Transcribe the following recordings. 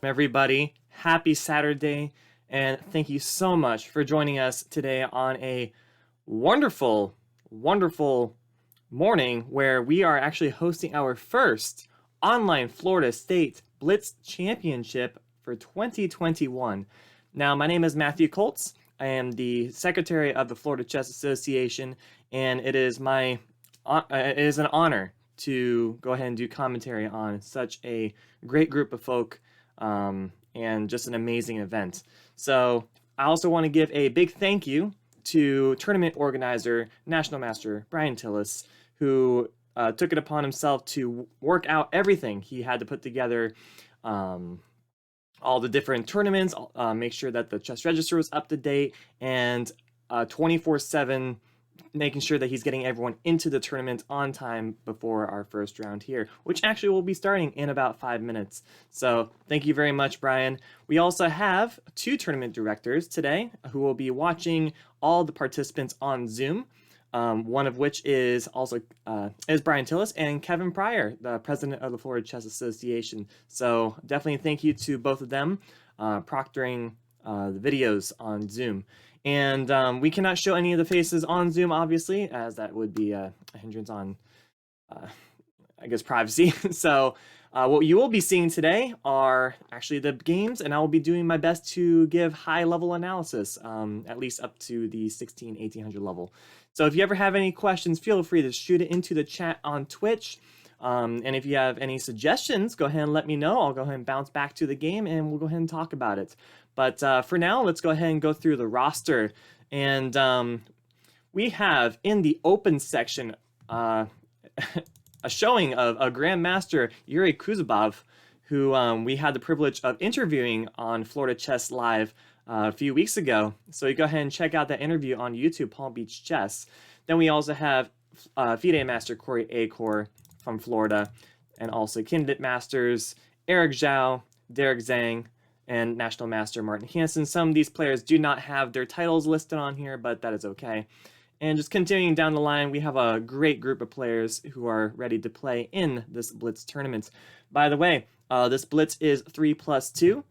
Everybody, happy Saturday, and thank you so much for joining us today on a wonderful, wonderful morning where we are actually hosting our first online Florida State Blitz Championship for 2021. Now, my name is Matthew Colts. I am the secretary of the Florida Chess Association, and it is an honor to go ahead and do commentary on such a great group of folk and just an amazing event. So I also want to give a big thank you to tournament organizer, National Master Brian Tillis, who took it upon himself to work out everything he had to put together, all the different tournaments, make sure that the chess register was up to date, and 24/7 making sure that he's getting everyone into the tournament on time before our first round here, which actually will be starting in about 5 minutes. So thank you very much, Brian. We also have two tournament directors today who will be watching all the participants on Zoom. One of which is also is Brian Tillis and Kevin Pryor, the president of the Florida Chess Association. So definitely thank you to both of them proctoring the videos on Zoom. And we cannot show any of the faces on Zoom, obviously, as that would be a hindrance on, I guess, privacy. So what you will be seeing today are actually the games, and I will be doing my best to give high-level analysis, at least up to the 1800 level. So if you ever have any questions, feel free to shoot it into the chat on Twitch. And if you have any suggestions, go ahead and let me know. I'll go ahead and bounce back to the game, and we'll go ahead and talk about it. But for now, let's go ahead and go through the roster. And we have in the open section a showing of a Grandmaster Yuri Kuzubov, who we had the privilege of interviewing on Florida Chess Live a few weeks ago. So you go ahead and check out that interview on YouTube, Palm Beach Chess. Then we also have FIDE Master Corey Acor from Florida, and also Kindit Masters, Eric Zhao, Derek Zhang, and National Master Martin Hansen. Some of these players do not have their titles listed on here, but that is okay. And just continuing down the line, we have a great group of players who are ready to play in this Blitz tournament. By the way, this Blitz is 3+2,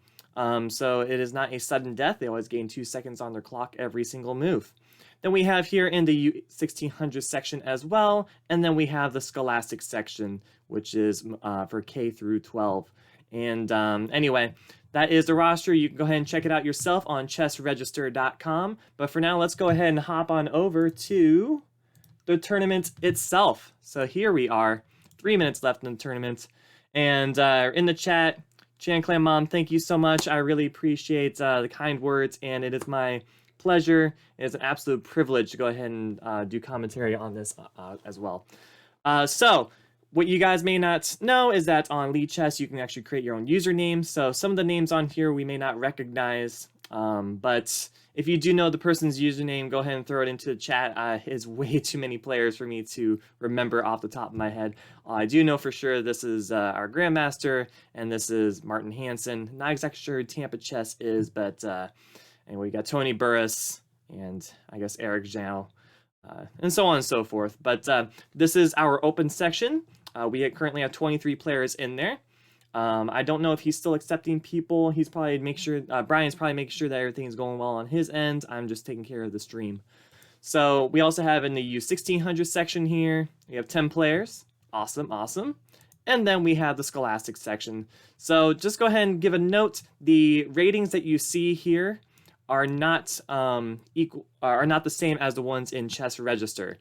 so it is not a sudden death. They always gain 2 seconds on their clock every single move. Then we have here in the 1600 section as well, and then we have the Scholastic section, which is for K through 12. And anyway, that is the roster. You can go ahead and check it out yourself on chessregister.com. But for now, let's go ahead and hop on over to the tournament itself. So here we are, 3 minutes left in the tournament. And in the chat, Chan Clan Mom, thank you so much. I really appreciate the kind words, and it is my pleasure. It is an absolute privilege to go ahead and do commentary on this as well. So what you guys may not know is that on Lichess, you can actually create your own username. So some of the names on here we may not recognize, but if you do know the person's username, go ahead and throw it into the chat. It's way too many players for me to remember off the top of my head. I do know for sure this is our Grandmaster, and this is Martin Hansen. Not exactly sure who Tampa Chess is, but anyway, we got Tony Burris, and I guess Eric Zhao, and so on and so forth. But this is our open section. We currently have 23 players in there. I don't know if he's still accepting people. He's probably Brian's probably making sure that everything's going well on his end. I'm just taking care of the stream. So we also have in the U1600 section here, we have 10 players. Awesome, awesome. And then we have the Scholastic section. So just go ahead and give a note. The ratings that you see here are not are not the same as the ones in Chess Register.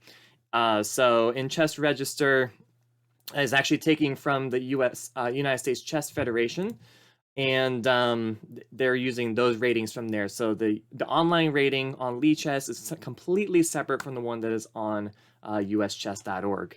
So in Chess Register is actually taking from the United States Chess Federation, and they're using those ratings from there. So the online rating on Lichess is completely separate from the one that is on uschess.org.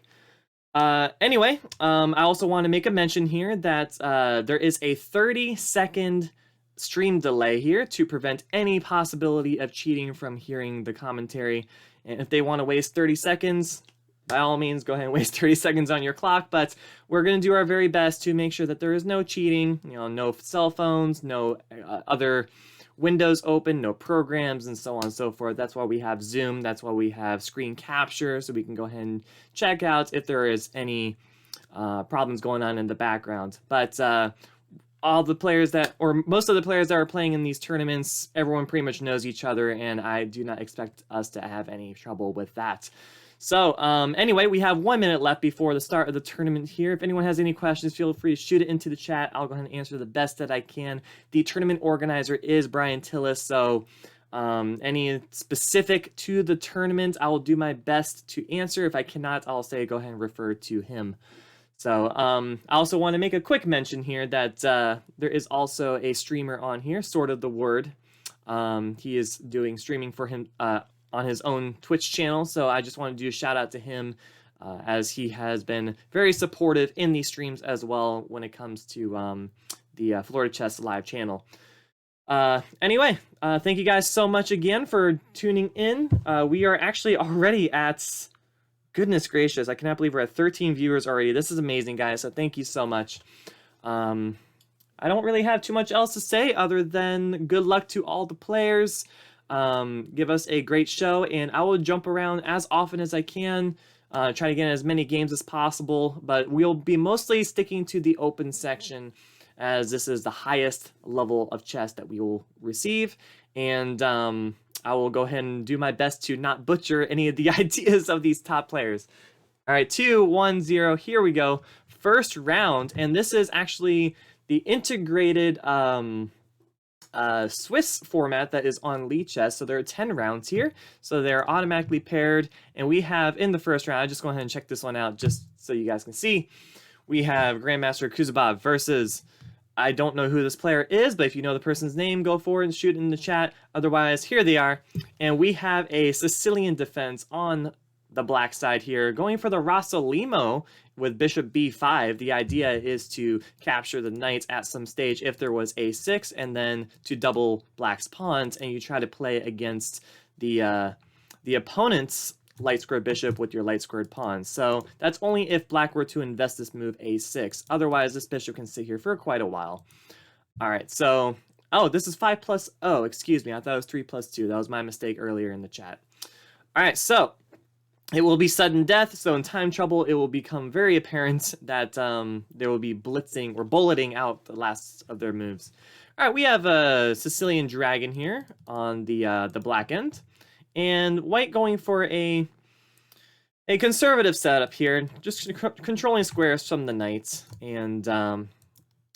Anyway, I also want to make a mention here that there is a 30-second stream delay here to prevent any possibility of cheating from hearing the commentary. And if they want to waste 30 seconds, by all means, go ahead and waste 30 seconds on your clock. But we're going to do our very best to make sure that there is no cheating, no cell phones, no other windows open, no programs, and so on and so forth. That's why we have Zoom. That's why we have screen capture, so we can go ahead and check out if there is any problems going on in the background. But all the players that, or most of the players that are playing in these tournaments, everyone pretty much knows each other, and I do not expect us to have any trouble with that. So, anyway, we have 1 minute left before the start of the tournament here. If anyone has any questions, feel free to shoot it into the chat. I'll go ahead and answer the best that I can. The tournament organizer is Brian Tillis, so any specific to the tournament, I will do my best to answer. If I cannot, I'll say go ahead and refer to him. So I also want to make a quick mention here that there is also a streamer on here, Sort of the Word. He is doing streaming for him on his own Twitch channel, so I just want to do a shout out to him as he has been very supportive in these streams as well when it comes to the Florida Chess Live channel. Anyway, thank you guys so much again for tuning in. We are actually already at... Goodness gracious, I cannot believe we're at 13 viewers already. This is amazing, guys, so thank you so much. I don't really have too much else to say other than good luck to all the players. Give us a great show, and I will jump around as often as I can, try to get as many games as possible, but we'll be mostly sticking to the open section as this is the highest level of chess that we will receive, and I will go ahead and do my best to not butcher any of the ideas of these top players. All right, 2, 1, 0, here we go. First round, and this is actually the integrated Swiss format that is on Lichess. So there are 10 rounds here, so they're automatically paired, and we have in the first round, I'll just go ahead and check this one out just so you guys can see. We have Grandmaster Kuzubov versus... I don't know who this player is, but if you know the person's name, go for it and shoot it in the chat. Otherwise, here they are. And we have a Sicilian defense on the black side here, going for the Rossolimo with bishop b5. The idea is to capture the knights at some stage if there was a6, and then to double black's pawns, and you try to play against the opponent's light squared bishop with your light squared pawns. So that's only if black were to invest this move a6. Otherwise, this bishop can sit here for quite a while. All right, so, oh, this is 5 plus, oh, excuse me, I thought it was 3 plus 2. That was my mistake earlier in the chat. All right, so it will be sudden death, so in time trouble, it will become very apparent that there will be blitzing or bulleting out the last of their moves. All right, we have a Sicilian dragon here on the black end. And white going for a conservative setup here, just controlling squares from the knights and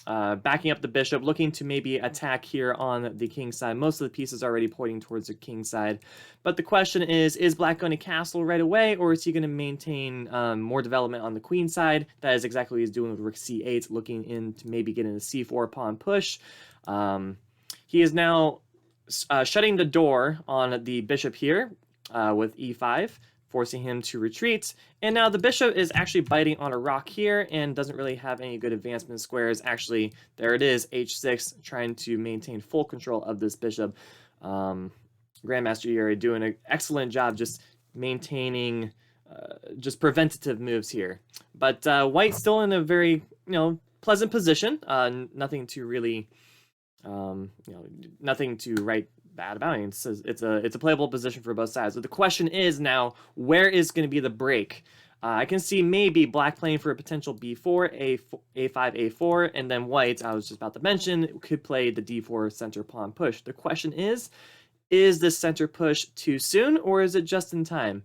backing up the bishop, looking to maybe attack here on the king side. Most of the pieces are already pointing towards the king side. But the question is black going to castle right away, or is he going to maintain more development on the queen side? That is exactly what he's doing with rook c8, looking in to maybe get in a c4 pawn push. He is now... shutting the door on the bishop here with e5, forcing him to retreat. And now the bishop is actually biting on a rock here and doesn't really have any good advancement squares. Actually, there it is, h6, trying to maintain full control of this bishop. Grandmaster Yuri doing an excellent job just maintaining just preventative moves here. But white's still in a very, pleasant position. Nothing to really... nothing to write bad about it. It's a playable position for both sides. So the question is now, where is going to be the break? I can see maybe black playing for a potential b4, a5, a4, and then white, I was just about to mention, could play the d4 center pawn push. The question is this center push too soon, or is it just in time?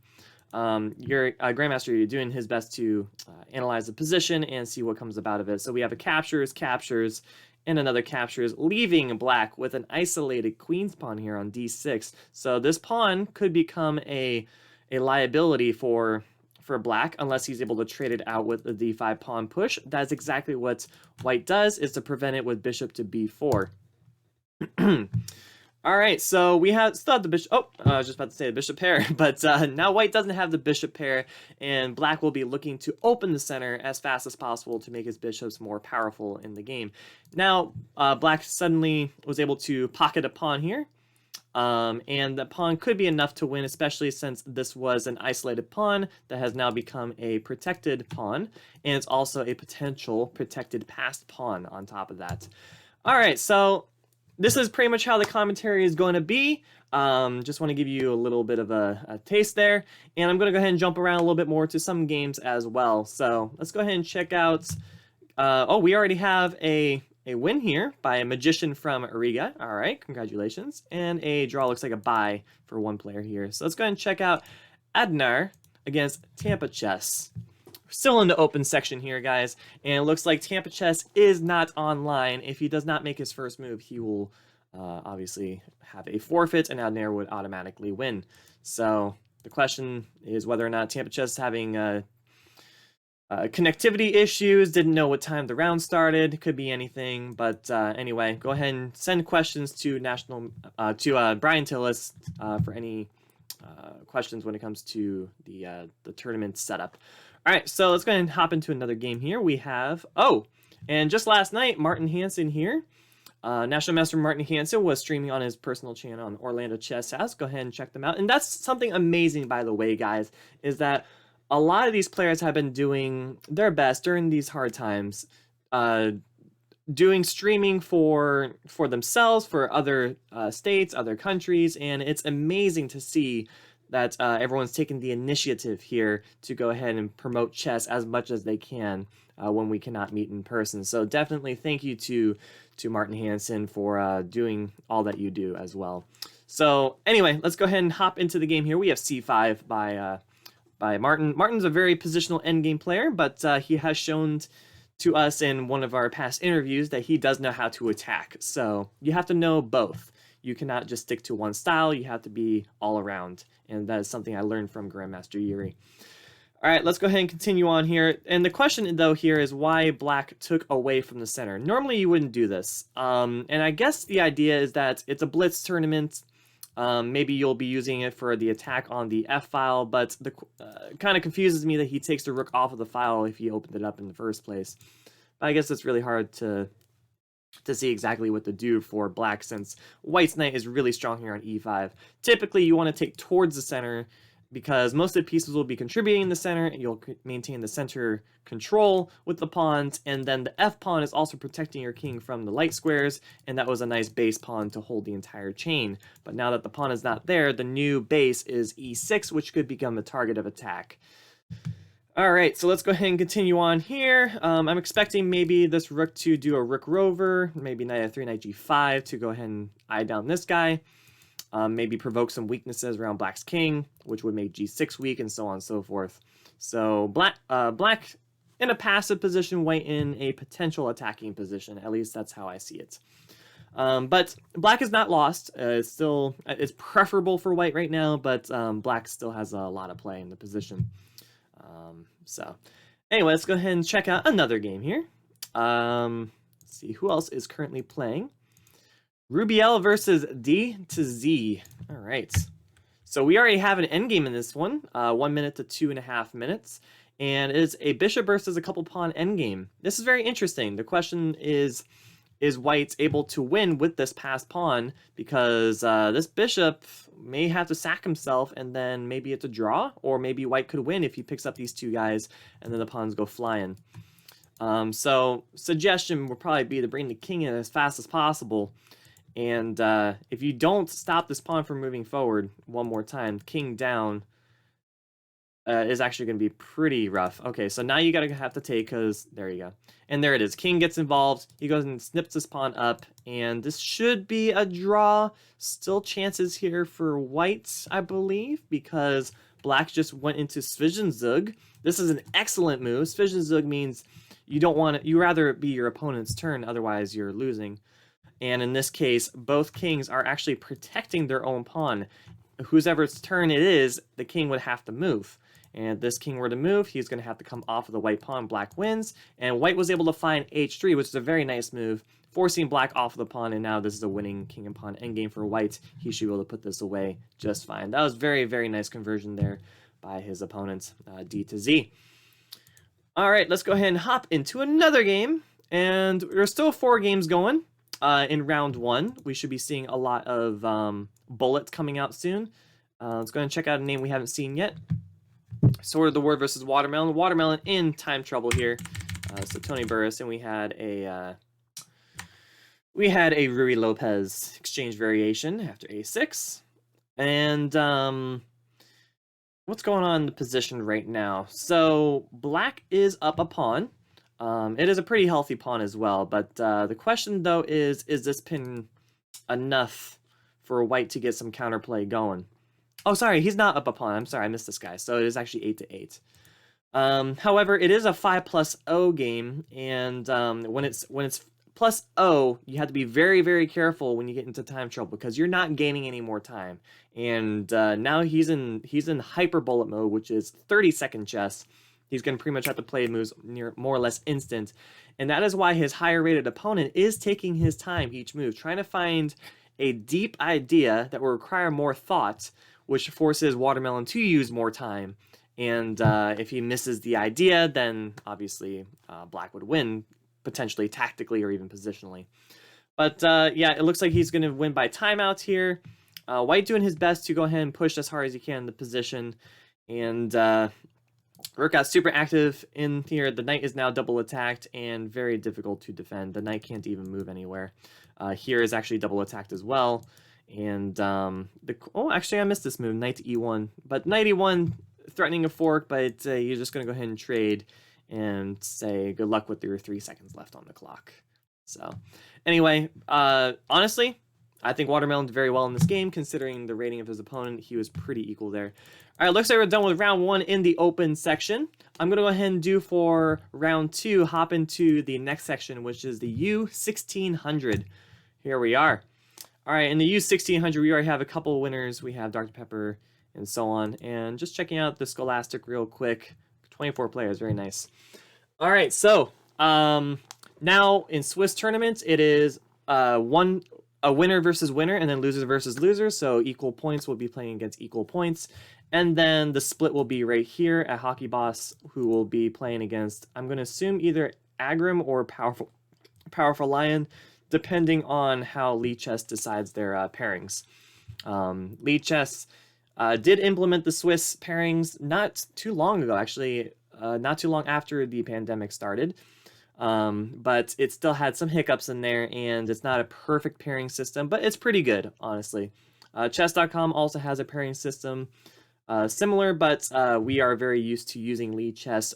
Your Grandmaster, you're doing his best to analyze the position and see what comes about of it. So we have a captures, and another captures, leaving black with an isolated queen's pawn here on d6. So this pawn could become a liability for black unless he's able to trade it out with the d5 pawn push. That's exactly what white does, is to prevent it with bishop to b4. All right, so we still have the bishop. Oh, I was just about to say the bishop pair, but now white doesn't have the bishop pair, and black will be looking to open the center as fast as possible to make his bishops more powerful in the game. Now, black suddenly was able to pocket a pawn here, and the pawn could be enough to win, especially since this was an isolated pawn that has now become a protected pawn, and it's also a potential protected passed pawn on top of that. All right, so this is pretty much how the commentary is going to be. Just want to give you a little bit of a taste there. And I'm going to go ahead and jump around a little bit more to some games as well. So let's go ahead and check out... oh, we already have a a win here by a magician from Riga. All right, congratulations. And a draw looks like a bye for one player here. So let's go ahead and check out Adnar against Tampa Chess. Still in the open section here, guys, and it looks like Tampa Chess is not online. If he does not make his first move, he will obviously have a forfeit, and Adnar would automatically win. So the question is whether or not Tampa Chess is having connectivity issues, didn't know what time the round started, could be anything, but anyway, go ahead and send questions to Brian Tillis for any questions when it comes to the tournament setup. All right, so let's go ahead and hop into another game here. We have, and just last night, Martin Hansen here, National Master Martin Hansen was streaming on his personal channel on Orlando Chess House. Go ahead and check them out. And that's something amazing, by the way, guys, is that a lot of these players have been doing their best during these hard times, doing streaming for themselves, for other states, other countries, and it's amazing to see that everyone's taking the initiative here to go ahead and promote chess as much as they can when we cannot meet in person. So definitely thank you to Martin Hansen for doing all that you do as well. So anyway, let's go ahead and hop into the game here. We have c5 by Martin. Martin's a very positional endgame player, but he has shown to us in one of our past interviews that he does know how to attack. So you have to know both. You cannot just stick to one style. You have to be all around. And that is something I learned from Grandmaster Yuri. All right, let's go ahead and continue on here. And the question, though, here is why Black took away from the center. Normally, you wouldn't do this. And I guess the idea is that it's a blitz tournament. Maybe you'll be using it for the attack on the F file, but the kind of confuses me that he takes the rook off of the file if he opened it up in the first place. But I guess it's really hard to see exactly what to do for Black, since White's knight is really strong here on e5. Typically, you want to take towards the center because most of the pieces will be contributing in the center, and you'll maintain the center control with the pawns, and then the F pawn is also protecting your king from the light squares, and that was a nice base pawn to hold the entire chain. But now that the pawn is not there, the new base is e6, which could become the target of attack. All right, so let's go ahead and continue on here. I'm expecting maybe this rook to do a rook rover, maybe knight f3, knight g5 to go ahead and eye down this guy. Maybe provoke some weaknesses around Black's king, which would make g6 weak, and so on and so forth. So Black in a passive position, White in a potential attacking position. At least that's how I see it. But Black is not lost. It's preferable for White right now, but Black still has a lot of play in the position. So anyway, let's go ahead and check out another game here. Let's see who else is currently playing. Rubiel versus D to Z. All right. So we already have an endgame in this one, 1 minute to 2.5 minutes. And it is a bishop versus a couple pawn endgame. This is very interesting. The question is White able to win with this passed pawn? Because this bishop may have to sack himself, and then maybe it's a draw, or maybe White could win if he picks up these two guys, and then the pawns go flying. So suggestion would probably be to bring the king in as fast as possible. And if you don't stop this pawn from moving forward one more time, king down is actually going to be pretty rough. Okay, so now you have to take, because there you go. And there it is. King gets involved. He goes and snips this pawn up, and this should be a draw. Still chances here for White, I believe, because Black just went into Zwischenzug. This is an excellent move. Zwischenzug means you rather be your opponent's turn, otherwise you're losing. And in this case, both kings are actually protecting their own pawn. Whoever's turn it is, the king would have to move. And if this king were to move, he's going to have to come off of the white pawn. Black wins. And White was able to find h3, which is a very nice move, forcing Black off of the pawn. And now this is a winning king and pawn endgame for White. He should be able to put this away just fine. That was very, very nice conversion there by his opponent, D to Z. All right, let's go ahead and hop into another game. And there's still 4 games going. In round 1, we should be seeing a lot of bullets coming out soon. Let's go ahead and check out a name we haven't seen yet. Sword of the Word versus Watermelon. Watermelon in time trouble here. So Tony Burris, and we had a Rui Lopez exchange variation after a6. And what's going on in the position right now? So Black is up a pawn. It is a pretty healthy pawn as well, but the question though is this pin enough for white to get some counterplay going? Oh, sorry, he's not up a pawn. I'm sorry, I missed this guy. So it is actually 8 to 8. However, it is a 5+0 game, and when it's +0, you have to be very, very careful when you get into time trouble because you're not gaining any more time. And now he's in hyper bullet mode, which is 30-second chess. He's going to pretty much have to play moves near more or less instant, and that is why his higher rated opponent is taking his time each move, trying to find a deep idea that will require more thought, which forces Watermelon to use more time. And if he misses the idea, then obviously Black would win, potentially tactically or even positionally. But yeah, it looks like he's going to win by timeouts here. White doing his best to go ahead and push as hard as he can in the position. And Rook got super active in here. The knight is now double attacked and very difficult to defend. The knight can't even move anywhere. Here is actually double attacked as well. And oh, actually I missed this move, knight to e1. But knight e1, threatening a fork, but you're just going to go ahead and trade and say good luck with your 3 seconds left on the clock. So anyway, honestly, I think Watermelon did very well in this game, considering the rating of his opponent. He was pretty equal there. All right, looks like we're done with round 1 in the open section. I'm going to go ahead and do for round 2, hop into the next section, which is the U1600. Here we are. All right, in the U1600, we already have a couple winners. We have Dr. Pepper and so on. And just checking out the Scholastic real quick. 24 players, very nice. All right, so now in Swiss tournaments, it is a winner versus winner, and then losers versus losers. So equal points will be playing against equal points. And then the split will be right here at Hockey Boss, who will be playing against, I'm going to assume, either Agram or Powerful Lion, depending on how Lichess decides their pairings. Lichess did implement the Swiss pairings not too long ago, actually, not too long after the pandemic started. But it still had some hiccups in there, and it's not a perfect pairing system, but it's pretty good, honestly. Chess.com also has a pairing system similar, but we are very used to using Lichess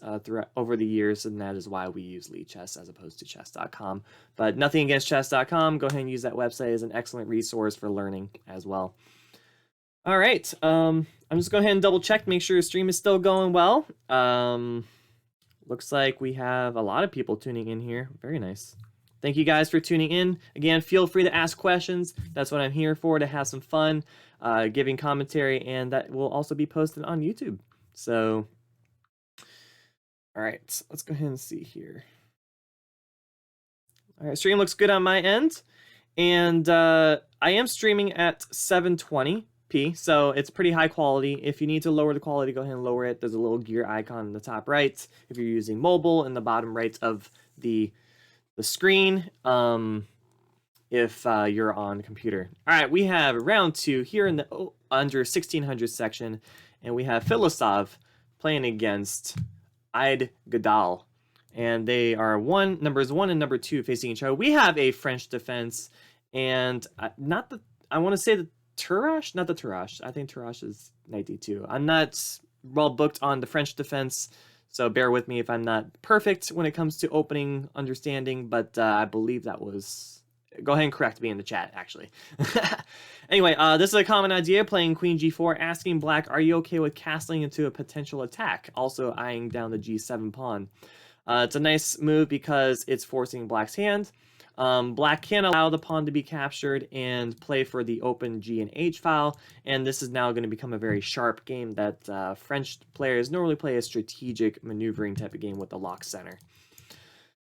over the years, and that is why we use Lichess as opposed to chess.com. But nothing against chess.com. Go ahead and use that website as an excellent resource for learning as well. All right, I'm just going ahead and double check, make sure the stream is still going well. Looks like we have a lot of people tuning in here. Very nice. Thank you guys for tuning in. Again, feel free to ask questions. That's what I'm here for, to have some fun, giving commentary, and that will also be posted on YouTube. So, all right, let's go ahead and see here. All right, stream looks good on my end, and I am streaming at 720p, so it's pretty high quality. If you need to lower the quality, go ahead and lower it. There's a little gear icon in the top right if you're using mobile, in the bottom right of the screen if you're on computer. All right, we have round 2 here in the under 1600 section, and we have Filosov playing against Eid Gadal, and they are numbers 1 and number 2 facing each other. We have a French defense, and I want to say the Turash, not the Turash. I think Turash is knight d2. I'm not well booked on the French defense, so bear with me if I'm not perfect when it comes to opening understanding, but I believe that was... Go ahead and correct me in the chat, actually. Anyway, this is a common idea, playing queen g4, asking black, are you okay with castling into a potential attack? Also eyeing down the g7 pawn. It's a nice move because it's forcing black's hand. Black can allow the pawn to be captured and play for the open G and H file, and this is now going to become a very sharp game that French players normally play a strategic maneuvering type of game with the lock center.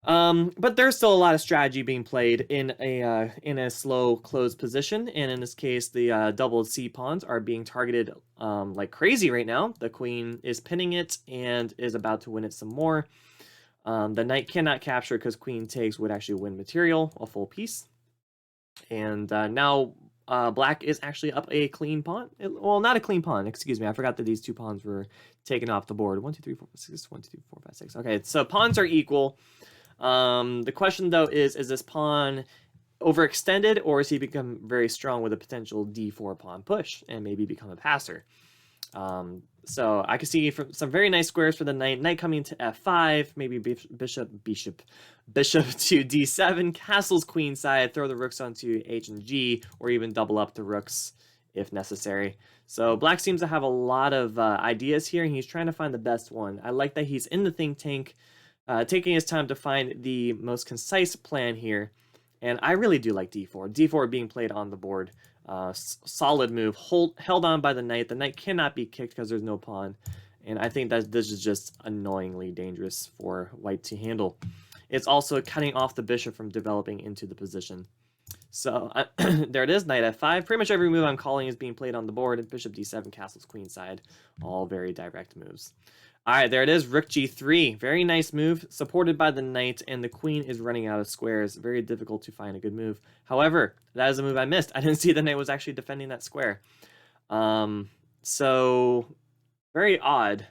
But there's still a lot of strategy being played in a slow closed position, and in this case, the doubled C pawns are being targeted like crazy right now. The queen is pinning it and is about to win it some more. The knight cannot capture because queen takes would actually win material, a full piece. And now black is actually up a clean pawn. Well, not a clean pawn, excuse me. I forgot that these 2 pawns were taken off the board. 1, 2, 3, 4, 5, 6, 1, 2, 3, 4, 5, 6. Okay, so pawns are equal. The question, though, is this pawn overextended, or has he become very strong with a potential d4 pawn push and maybe become a passer? So I could see some very nice squares for the knight. Knight coming to f5, maybe bishop to d7, castles queenside, throw the rooks onto h and g, or even double up the rooks if necessary. So black seems to have a lot of ideas here, and he's trying to find the best one. I like that he's in the think tank, taking his time to find the most concise plan here. And I really do like d4. d4 being played on the board. Solid move, held on by the knight. The knight cannot be kicked because there's no pawn. And I think that this is just annoyingly dangerous for white to handle. It's also cutting off the bishop from developing into the position. So there it is, knight f5. Pretty much every move I'm calling is being played on the board. Bishop d7, castles queenside. All very direct moves. All right, there it is, rook g3. Very nice move, supported by the knight, and the queen is running out of squares. Very difficult to find a good move. However, that is a move I missed. I didn't see the knight was actually defending that square. So, very odd.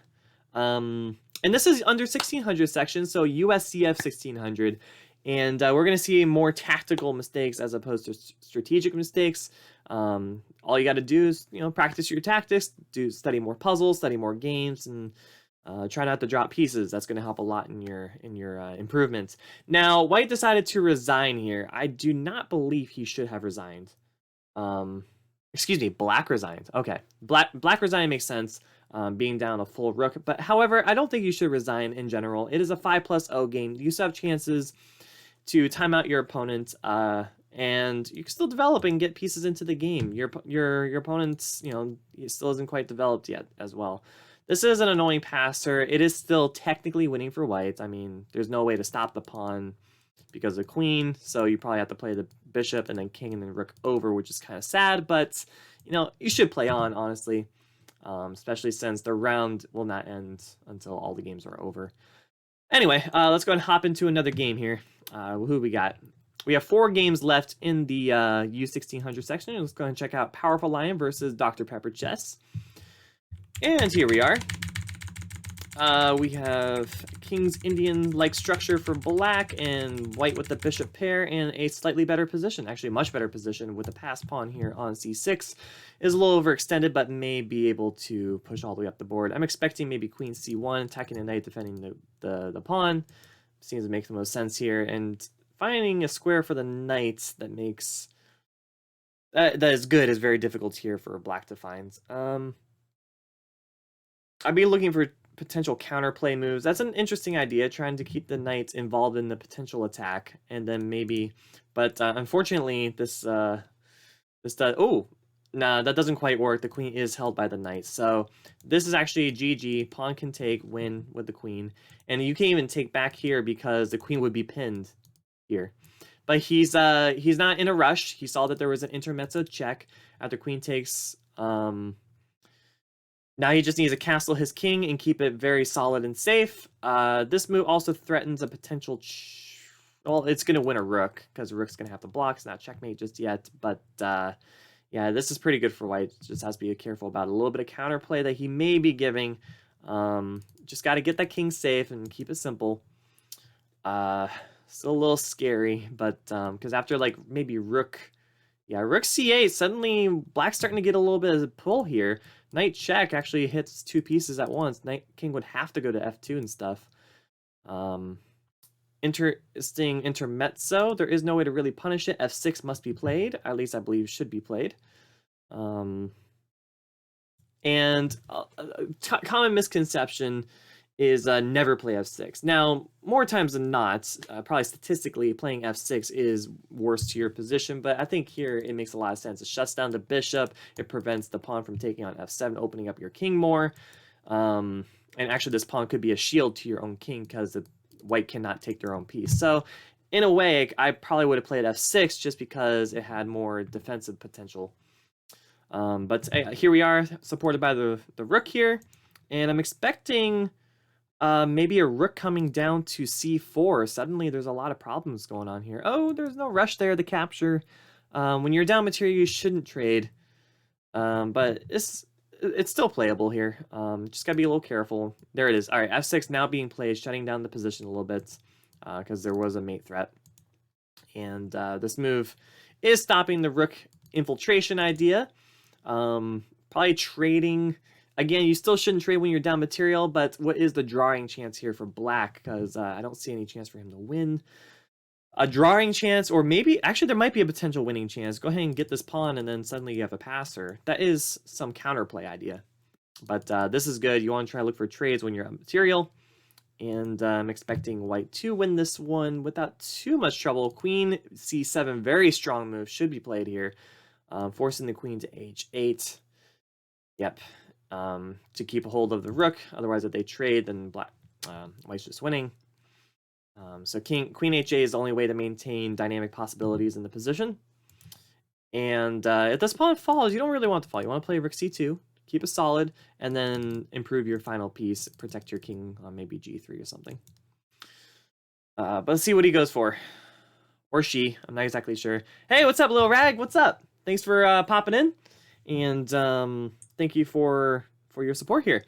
And this is under 1600 section, so USCF 1600. And we're going to see more tactical mistakes as opposed to strategic mistakes. All you got to do is, practice your tactics, study more puzzles, study more games, and try not to drop pieces. That's going to help a lot in your improvements. Now, white decided to resign here. I do not believe he should have resigned. Excuse me, black resigned. Okay, black resign makes sense, being down a full rook. But however, I don't think you should resign in general. It is a 5+0 game. You still have chances to time out your opponent, and you can still develop and get pieces into the game. Your opponent's, he still isn't quite developed yet as well. This is an annoying passer. It is still technically winning for white. I mean, there's no way to stop the pawn because of queen, so you probably have to play the bishop and then king and then rook over, which is kind of sad, but, you should play on, honestly, especially since the round will not end until all the games are over. Anyway, let's go and hop into another game here. Who we got? We have 4 games left in the U1600 section. Let's go ahead and check out Powerful Lion versus Dr. Pepper Chess. And here we are. We have King's Indian-like structure for black and white with the bishop pair and a slightly better position. Actually, a much better position with the passed pawn here on c6. Is a little overextended, but may be able to push all the way up the board. I'm expecting maybe queen c1, attacking the knight, defending the pawn. Seems to make the most sense here. And finding a square for the knight that makes... that is good is very difficult here for black to find. I'd be looking for potential counterplay moves. That's an interesting idea, trying to keep the knight involved in the potential attack, and then maybe, but unfortunately, this does. Oh, nah, that doesn't quite work. The queen is held by the knight, so this is actually GG. Pawn can take, win with the queen, and you can't even take back here because the queen would be pinned here. But he's not in a rush. He saw that there was an intermezzo check after queen takes. Now he just needs to castle his king and keep it very solid and safe. This move also threatens a potential... well, it's going to win a rook, because the rook's going to have to block. It's not checkmate just yet. But, yeah, this is pretty good for white. Just has to be careful about it. A little bit of counterplay that he may be giving. Just got to get that king safe and keep it simple. Still a little scary, but because after, like, maybe rook... yeah, rook c8, suddenly black's starting to get a little bit of a pull here. Knight check actually hits 2 pieces at once. Knight king would have to go to f2 and stuff. Interesting intermezzo. There is no way to really punish it. f6 must be played. At least I believe should be played. And common misconception is never play f6. Now, more times than not, probably statistically, playing f6 is worse to your position, but I think here it makes a lot of sense. It shuts down the bishop, it prevents the pawn from taking on f7, opening up your king more, and actually this pawn could be a shield to your own king because the white cannot take their own piece. So, in a way, I probably would have played f6 just because it had more defensive potential. But here we are, supported by the rook here, and I'm expecting... maybe a rook coming down to c4. Suddenly there's a lot of problems going on here. Oh, there's no rush there, the capture. When you're down material, you shouldn't trade. But it's still playable here. Just gotta be a little careful. There it is. All right, f6 now being played, shutting down the position a little bit because there was a mate threat. And this move is stopping the rook infiltration idea. Probably trading Again, you still shouldn't trade when you're down material, but what is the drawing chance here for black? Because I don't see any chance for him to win. A drawing chance, or maybe, actually there might be a potential winning chance. Go ahead and get this pawn, and then suddenly you have a passer. That is some counterplay idea. But this is good. You want to try to look for trades when you're on material. And I'm expecting white to win this one without too much trouble. Queen c7, very strong move, should be played here. Forcing the queen to h8. Yep. To keep a hold of the rook. Otherwise, if they trade, then white's just winning. So queen h8 is the only way to maintain dynamic possibilities in the position. And if this pawn falls, you don't really want to fall. You want to play rook c2. Keep it solid, and then improve your final piece. Protect your king on maybe g3 or something. But let's see what he goes for. Or she. I'm not exactly sure. Hey, what's up, Lil Rag? What's up? Thanks for popping in. And thank you for your support here.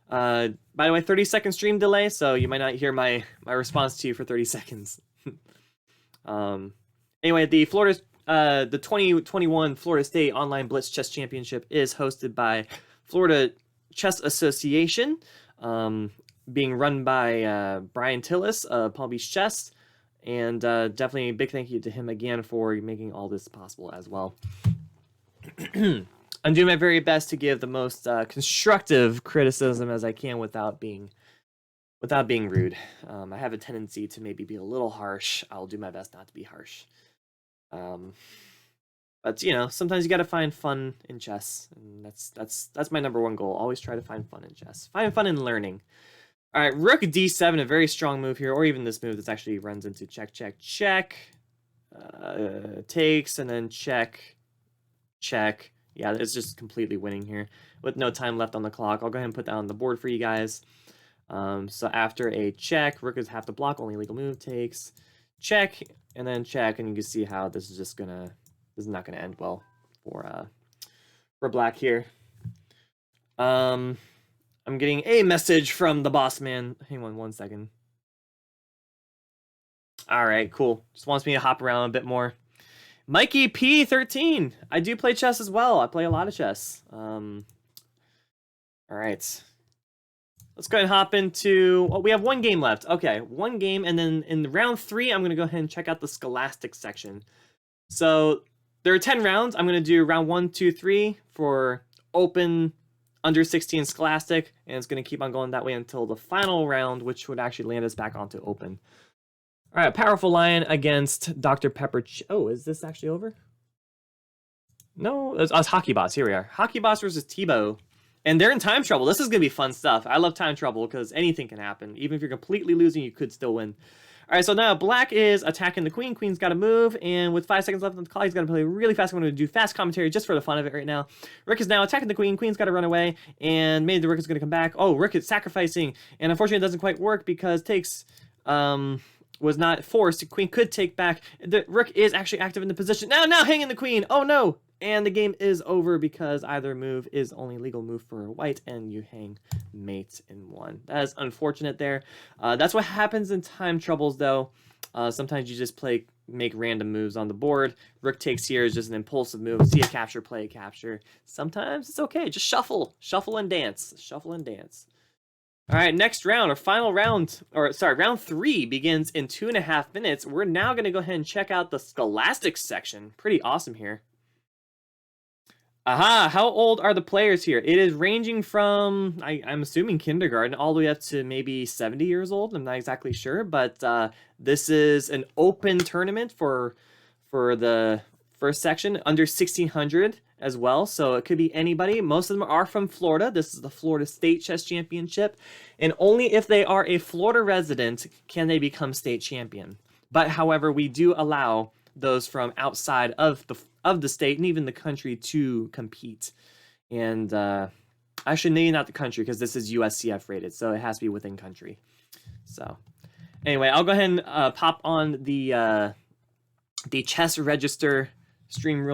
By the way, 30-second stream delay, so you might not hear my response to you for 30 seconds. Anyway, the 2021 Florida State Online Blitz Chess Championship is hosted by Florida Chess Association, being run by Brian Tillis of Palm Beach Chess, and definitely a big thank you to him again for making all this possible as well. I'm doing my very best to give the most constructive criticism as I can without being rude. I have a tendency to maybe be a little harsh. I'll do my best not to be harsh. But you know, sometimes you got to find fun in chess, and that's my #1 goal. Always try to find fun in chess. Find fun in learning. All right, rook d7, a very strong move here, or even this move that actually runs into check, check, check. Takes, and then check, check. Yeah, it's just completely winning here with no time left on the clock. I'll go ahead and put that on the board for you guys. So after a check, rook is half the block, only legal move, takes, check, and then check, and you can see how this is just this is not gonna end well for black here. I'm getting a message from the boss man. Hang on one second. All right, cool. Just wants me to hop around a bit more. Mikey P13. I do play chess as well. I play a lot of chess. All right. Let's go ahead and hop into... Oh, we have one game left. Okay, one game. And then in round 3, I'm going to go ahead and check out the Scholastic section. So there are 10 rounds. I'm going to do round 1, 2, 3 for open, under 16 Scholastic. And it's going to keep on going that way until the final round, which would actually land us back onto open. All right, Powerful Lion against Dr. Pepper. Oh, is this actually over? No, it's Hockey Boss. Here we are. Hockey Boss versus Tebow. And they're in time trouble. This is going to be fun stuff. I love time trouble because anything can happen. Even if you're completely losing, you could still win. All right, so now black is attacking the queen. Queen's got to move. And with 5 seconds left on the clock, he's got to play really fast. I'm going to do fast commentary just for the fun of it right now. Rook is now attacking the queen. Queen's got to run away. And maybe the rook is going to come back. Oh, rook is sacrificing. And unfortunately, it doesn't quite work because takes... was not forced. Queen could take back. The rook is actually active in the position. Now hanging the queen. Oh no! And the game is over because either move is only legal move for white, and you hang mate in one. That is unfortunate there. That's what happens in time troubles, though. Sometimes you just make random moves on the board. Rook takes here is just an impulsive move. See a capture, play a capture. Sometimes it's okay. Just shuffle and dance. Shuffle and dance. All right, next round, or final round, round 3 begins in 2.5 minutes. We're now going to go ahead and check out the Scholastic section. Pretty awesome here. Aha, how old are the players here? It is ranging from, I'm assuming kindergarten, all the way up to maybe 70 years old. I'm not exactly sure, but this is an open tournament for the first section, under 1600 as well, so it could be anybody. Most of them are from Florida. This is the Florida State Chess Championship, and only if they are a Florida resident can they become state champion. But however, we do allow those from outside of the state and even the country to compete. And actually, maybe not the country because this is USCF rated, so it has to be within country. So anyway, I'll go ahead and pop on the chess register stream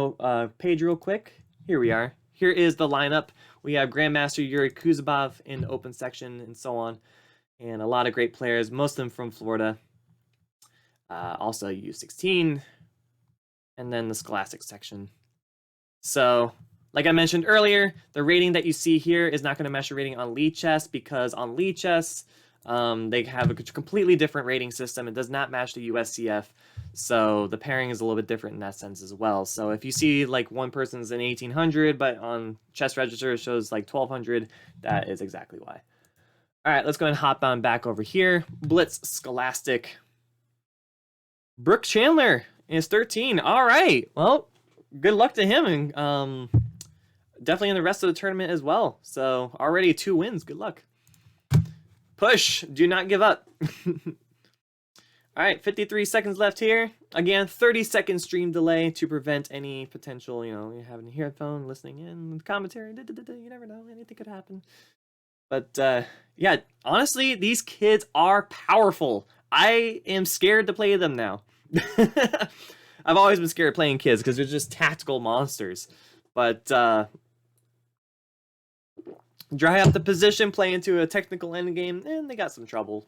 page real quick. Here we are. Here is the lineup. We have Grandmaster Yuri Kuzubov in the open section and so on, and a lot of great players, most of them from Florida. Also U16, and then the Scholastic section. So Like I mentioned earlier, the rating that you see here is not going to match your rating on Lead Chess, because on Lead Chess, they have a completely different rating system. It does not match the USCF, so the pairing is a little bit different in that sense as well. So if you see like one person's an 1800, but on Chess Register it shows like 1200, that is exactly why. All right, let's go ahead and hop on back over here. Blitz Scholastic. Brooke Chandler is 13. All right, well, good luck to him, and definitely in the rest of the tournament as well. So already 2 wins. Good luck. Push. Do not give up. All right, 53 seconds left here. Again, 30-second stream delay to prevent any potential, you having a headphone, listening in, commentary. You never know. Anything could happen. But yeah, honestly, these kids are powerful. I am scared to play them now. I've always been scared of playing kids because they're just tactical monsters. But dry up the position, play into a technical endgame, and they got some trouble.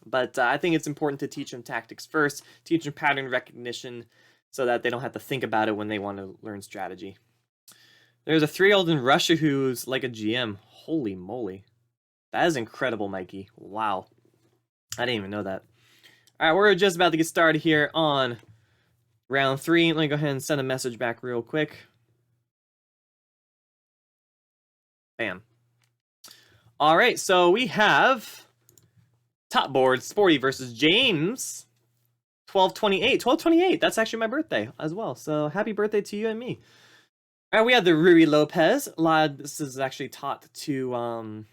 But I think it's important to teach them tactics first, teach them pattern recognition, so that they don't have to think about it when they want to learn strategy. There's a 3-year-old in Russia who's like a GM. Holy moly. That is incredible, Mikey. Wow. I didn't even know that. All right, we're just about to get started here on round 3. Let me go ahead and send a message back real quick. Bam. All right, so we have top board Sporty versus James. 1228. 1228. That's actually my birthday as well. So happy birthday to you and me. All right, we have the Rui Lopez. This is actually taught to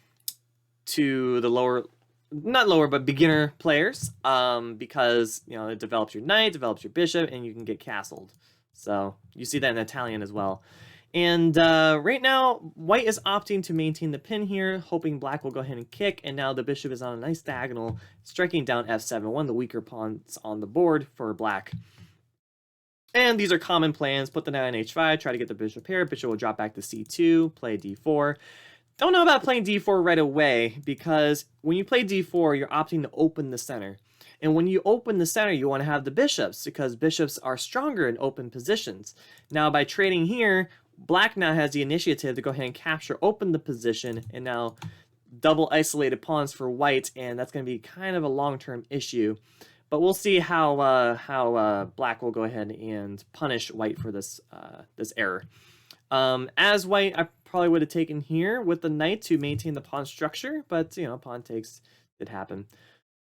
the lower, not lower, but beginner players, because it develops your knight, develops your bishop, and you can get castled. So you see that in Italian as well. And right now, white is opting to maintain the pin here, hoping black will go ahead and kick, and now the bishop is on a nice diagonal, striking down f7, one of the weaker pawns on the board for black. And these are common plans. Put the knight on h5, try to get the bishop here. Bishop will drop back to c2, play d4. Don't know about playing d4 right away, because when you play d4, you're opting to open the center. And when you open the center, you want to have the bishops, because bishops are stronger in open positions. Now, by trading here, black now has the initiative to go ahead and capture, open the position, and now double isolated pawns for white, and that's going to be kind of a long-term issue. But we'll see how black will go ahead and punish white for this this error. As white, I probably would have taken here with the knight to maintain the pawn structure, but pawn takes did happen.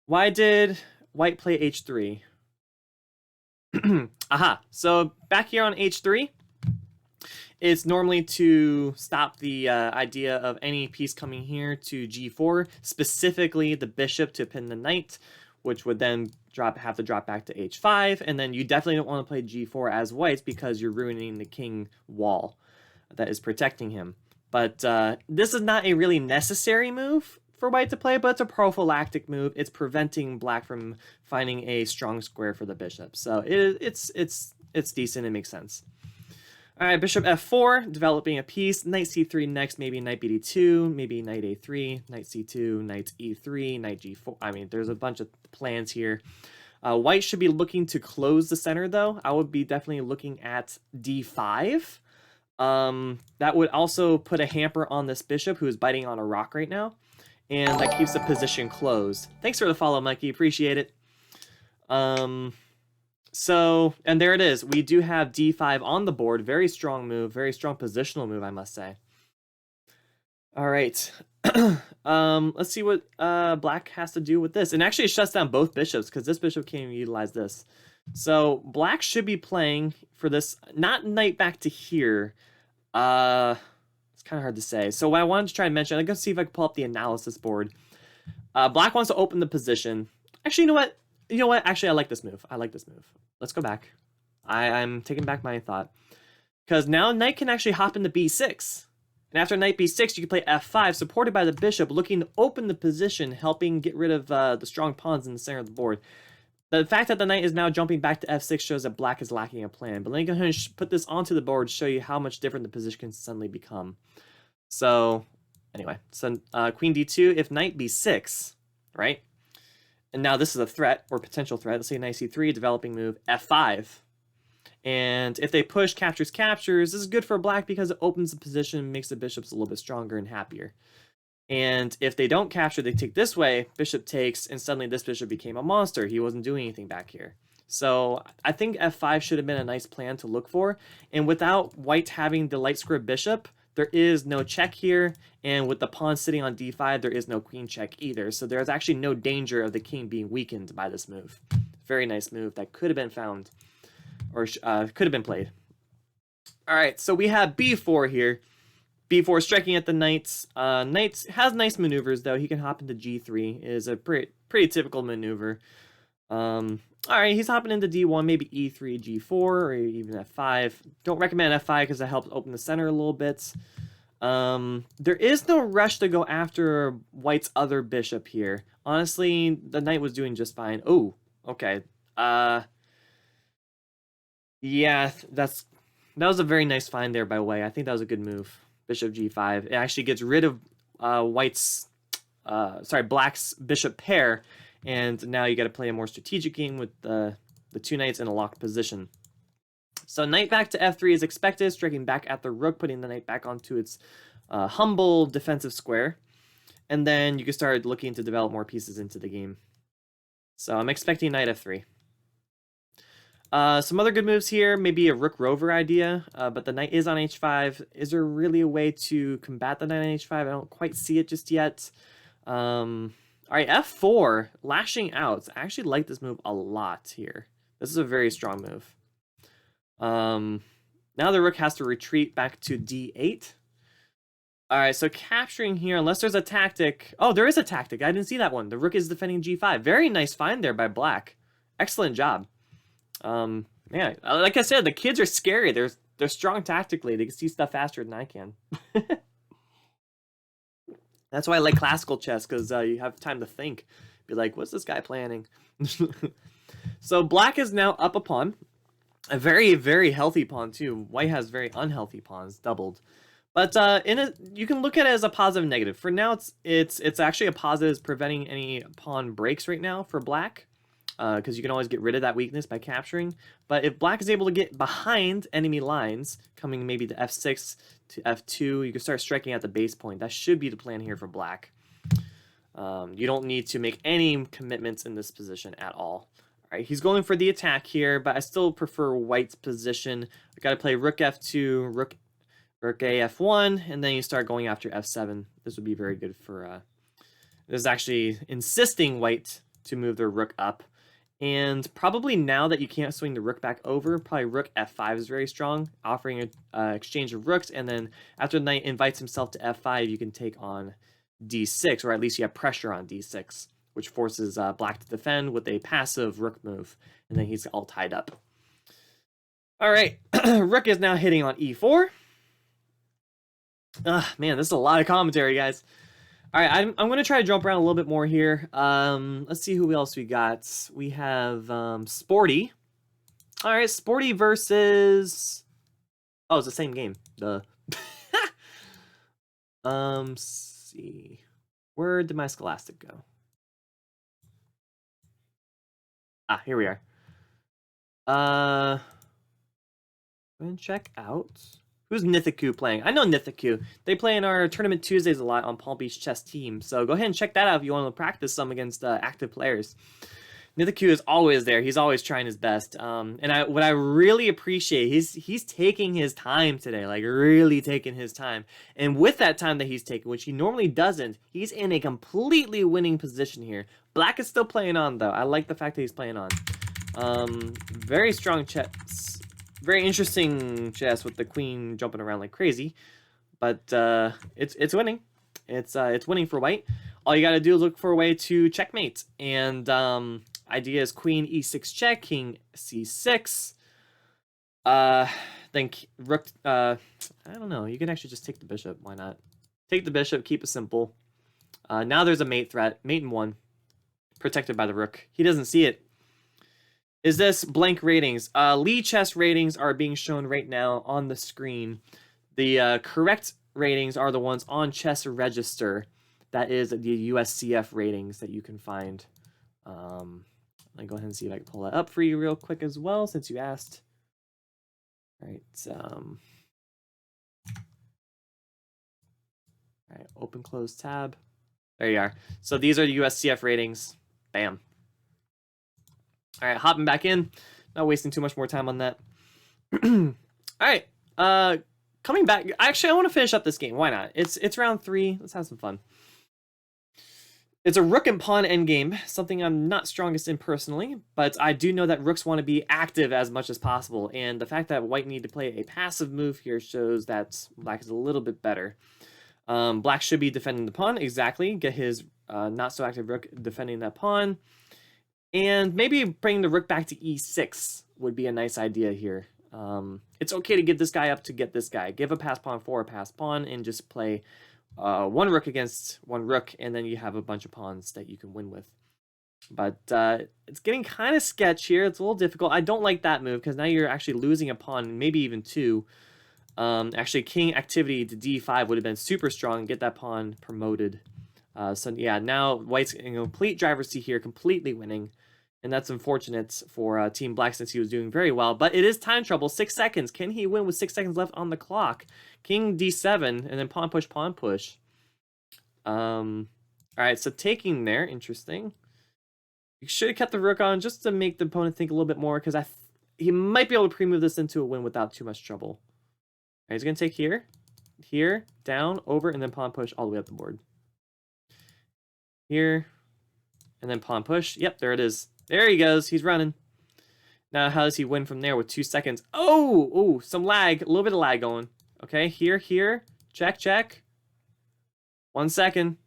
Why did white play h3? Aha, so back here on h3, it's normally to stop the idea of any piece coming here to g4, specifically the bishop to pin the knight, which would then have to drop back to h5, and then you definitely don't want to play g4 as whites because you're ruining the king wall that is protecting him. But this is not a really necessary move for white to play, but it's a prophylactic move. It's preventing black from finding a strong square for the bishop. So it's decent. It makes sense. All right, bishop f4, developing a piece. Knight c3 next, maybe knight bd2, maybe knight a3, knight c2, knight e3, knight g4. I mean, there's a bunch of plans here. White should be looking to close the center, though. I would be definitely looking at d5. That would also put a hamper on this bishop who is biting on a rock right now, and that keeps the position closed. Thanks for the follow, Mikey. Appreciate it. So, and there it is. We do have d5 on the board. Very strong move. Very strong positional move, I must say. All right. Let's see what black has to do with this. And actually it shuts down both bishops, because this bishop can't even utilize this. So black should be playing for this, not knight back to here. It's kind of hard to say. So what I wanted to try and mention, I'm going to see if I can pull up the analysis board. Black wants to open the position. Actually, you know what? Actually, I like this move. I like this move. Let's go back. I'm taking back my thought. Because now knight can actually hop into b6. And after knight b6, you can play f5, supported by the bishop, looking to open the position, helping get rid of the strong pawns in the center of the board. The fact that the knight is now jumping back to f6 shows that black is lacking a plan. But let me go ahead and put this onto the board to show you how much different the position can suddenly become. So, anyway. So, queen d2, if knight b6, right? And now this is a threat, or potential threat. Let's say knight c3, developing move, f5. And if they push captures, this is good for black because it opens the position, makes the bishops a little bit stronger and happier. And if they don't capture, they take this way, bishop takes, and suddenly this bishop became a monster. He wasn't doing anything back here. So I think f5 should have been a nice plan to look for. And without white having the light square bishop, there is no check here. And with the pawn sitting on d5, there is no queen check either. So there's actually no danger of the king being weakened by this move. Very nice move that could have been found, or could have been played. All right, so we have b4 here. b4 striking at the knights. Knight has nice maneuvers, though. He can hop into g3. It is a pretty typical maneuver. All right, he's hopping into d1, maybe e3, g4, or even f5. Don't recommend f5 because it helps open the center a little bit. There is no rush to go after white's other bishop here. Honestly, the knight was doing just fine. Oh, okay. Yeah, that was a very nice find there by White. I think that was a good move. Bishop g5. It actually gets rid of black's bishop pair, and now you got to play a more strategic game with the two knights in a locked position. So knight back to f3 is expected, striking back at the rook, putting the knight back onto its humble defensive square. And then you can start looking to develop more pieces into the game. So I'm expecting knight f3. Some other good moves here, maybe a rook rover idea, but the knight is on h5. Is there really a way to combat the knight on h5? I don't quite see it just yet. All right, f4, lashing out. I actually like this move a lot here. This is a very strong move. Now the rook has to retreat back to d8. All right, so capturing here, unless there's a tactic. Oh, there is a tactic. I didn't see that one. The rook is defending g5. Very nice find there by black. Excellent job. Yeah, like I said, the kids are scary. They're strong tactically. They can see stuff faster than I can. That's why I like classical chess, because you have time to think. Be like, what's this guy planning? So black is now up a pawn. A very, very healthy pawn, too. White has very unhealthy pawns, doubled. But you can look at it as a positive and negative. For now, it's actually a positive. It's preventing any pawn breaks right now for black. Because you can always get rid of that weakness by capturing. But if black is able to get behind enemy lines, coming maybe to f6 to f2, you can start striking at the base point. That should be the plan here for black. You don't need to make any commitments in this position at all. All right, he's going for the attack here, but I still prefer white's position. I got to play rook f2, rook a f1, and then you start going after f7. This would be very good for... this is actually insisting white to move their rook up. And probably now that you can't swing the rook back over, probably rook f5 is very strong, offering an exchange of rooks. And then after the knight invites himself to f5, you can take on d6, or at least you have pressure on d6, which forces black to defend with a passive rook move. And then he's all tied up. All right, rook is now hitting on e4. Man, this is a lot of commentary, guys. All right, I'm going to try to jump around a little bit more here. Let's see who else we got. We have Sporty. All right, Sporty versus... Oh, it's the same game. Let's see. Where did my Scholastic go? Ah, here we are. Go and check out... Who's Nithiku playing? I know Nithiku. They play in our Tournament Tuesdays a lot on Palm Beach Chess Team. So go ahead and check that out if you want to practice some against active players. Nithiku is always there. He's always trying his best. And what I really appreciate, he's taking his time today, like really taking his time. And with that time that he's taking, which he normally doesn't, he's in a completely winning position here. Black is still playing on, though. I like the fact that he's playing on. Very strong chess. Very interesting chess with the queen jumping around like crazy, but it's winning. It's winning for white. All you got to do is look for a way to checkmate. And idea is queen e6 check, king c6. Then rook. I don't know. You can actually just take the bishop. Why not? Take the bishop. Keep it simple. Now there's a mate threat. Mate in one, protected by the rook. He doesn't see it. Is this blank ratings? Lee chess ratings are being shown right now on the screen. The correct ratings are the ones on Chess Register. That is the USCF ratings that you can find. Let me go ahead and see if I can pull that up for you real quick as well, since you asked. All right. All right. Open, close tab. There you are. So these are the USCF ratings. Bam. All right. Hopping back in. Not wasting too much more time on that. All right. Coming back. Actually, I want to finish up this game. Why not? It's round 3. Let's have some fun. It's a rook and pawn endgame, something I'm not strongest in personally, but I do know that rooks want to be active as much as possible, and the fact that white need to play a passive move here shows that black is a little bit better. Black should be defending the pawn, exactly, get his not so active rook defending that pawn, and maybe bringing the rook back to e6 would be a nice idea here. It's okay to give this guy up to get this guy. Give a pass pawn for a pass pawn and just play one rook against one rook, and then you have a bunch of pawns that you can win with. But it's getting kind of sketch here. It's a little difficult. I don't like that move because now you're actually losing a pawn, maybe even 2. Actually, king activity to d5 would have been super strong and get that pawn promoted. So yeah, now white's in complete driver's seat here, completely winning. And that's unfortunate for Team Black since he was doing very well. But it is time trouble. 6 seconds. Can he win with 6 seconds left on the clock? King d7 and then pawn push, pawn push. All right, so taking there. Interesting. You should have kept the rook on just to make the opponent think a little bit more because he might be able to pre-move this into a win without too much trouble. All right, he's going to take here, here, down, over, and then pawn push all the way up the board. Here, and then pawn push. Yep, there it is. There he goes. He's running. Now, how does he win from there with 2 seconds? Oh, some lag. A little bit of lag going. Okay, here, here. Check, check. 1 second.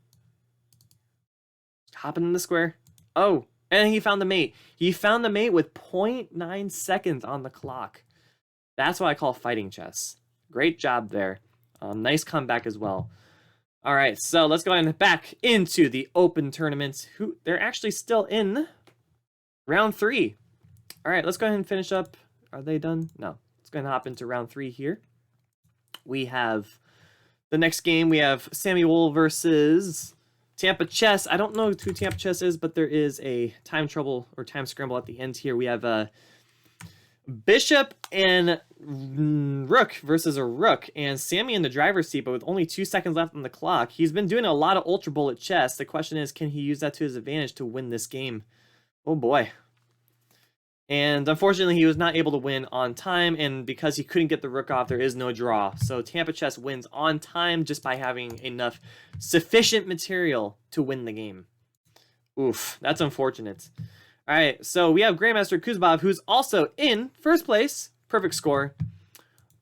Hopping in the square. Oh, and he found the mate. He found the mate with 0.9 seconds on the clock. That's what I call fighting chess. Great job there. Nice comeback as well. All right, so let's go ahead and back into the open tournament. They're actually still in round 3. All right, let's go ahead and finish up. Are they done? No. Let's go ahead and hop into round 3 here. We have the next game. We have Samuel versus Tampa Chess. I don't know who Tampa Chess is, but there is a time trouble or time scramble at the end here. We have Bishop and Rook versus a Rook, and Sammy in the driver's seat, but with only 2 seconds left on the clock. He's been doing a lot of ultra bullet chess. The question is, can he use that to his advantage to win this game? Oh boy. And unfortunately, he was not able to win on time, and because he couldn't get the rook off, there is no draw. So Tampa Chess wins on time just by having enough sufficient material to win the game. Oof, that's unfortunate. All right, so we have Grandmaster Kuzbov, who's also in first place. Perfect score.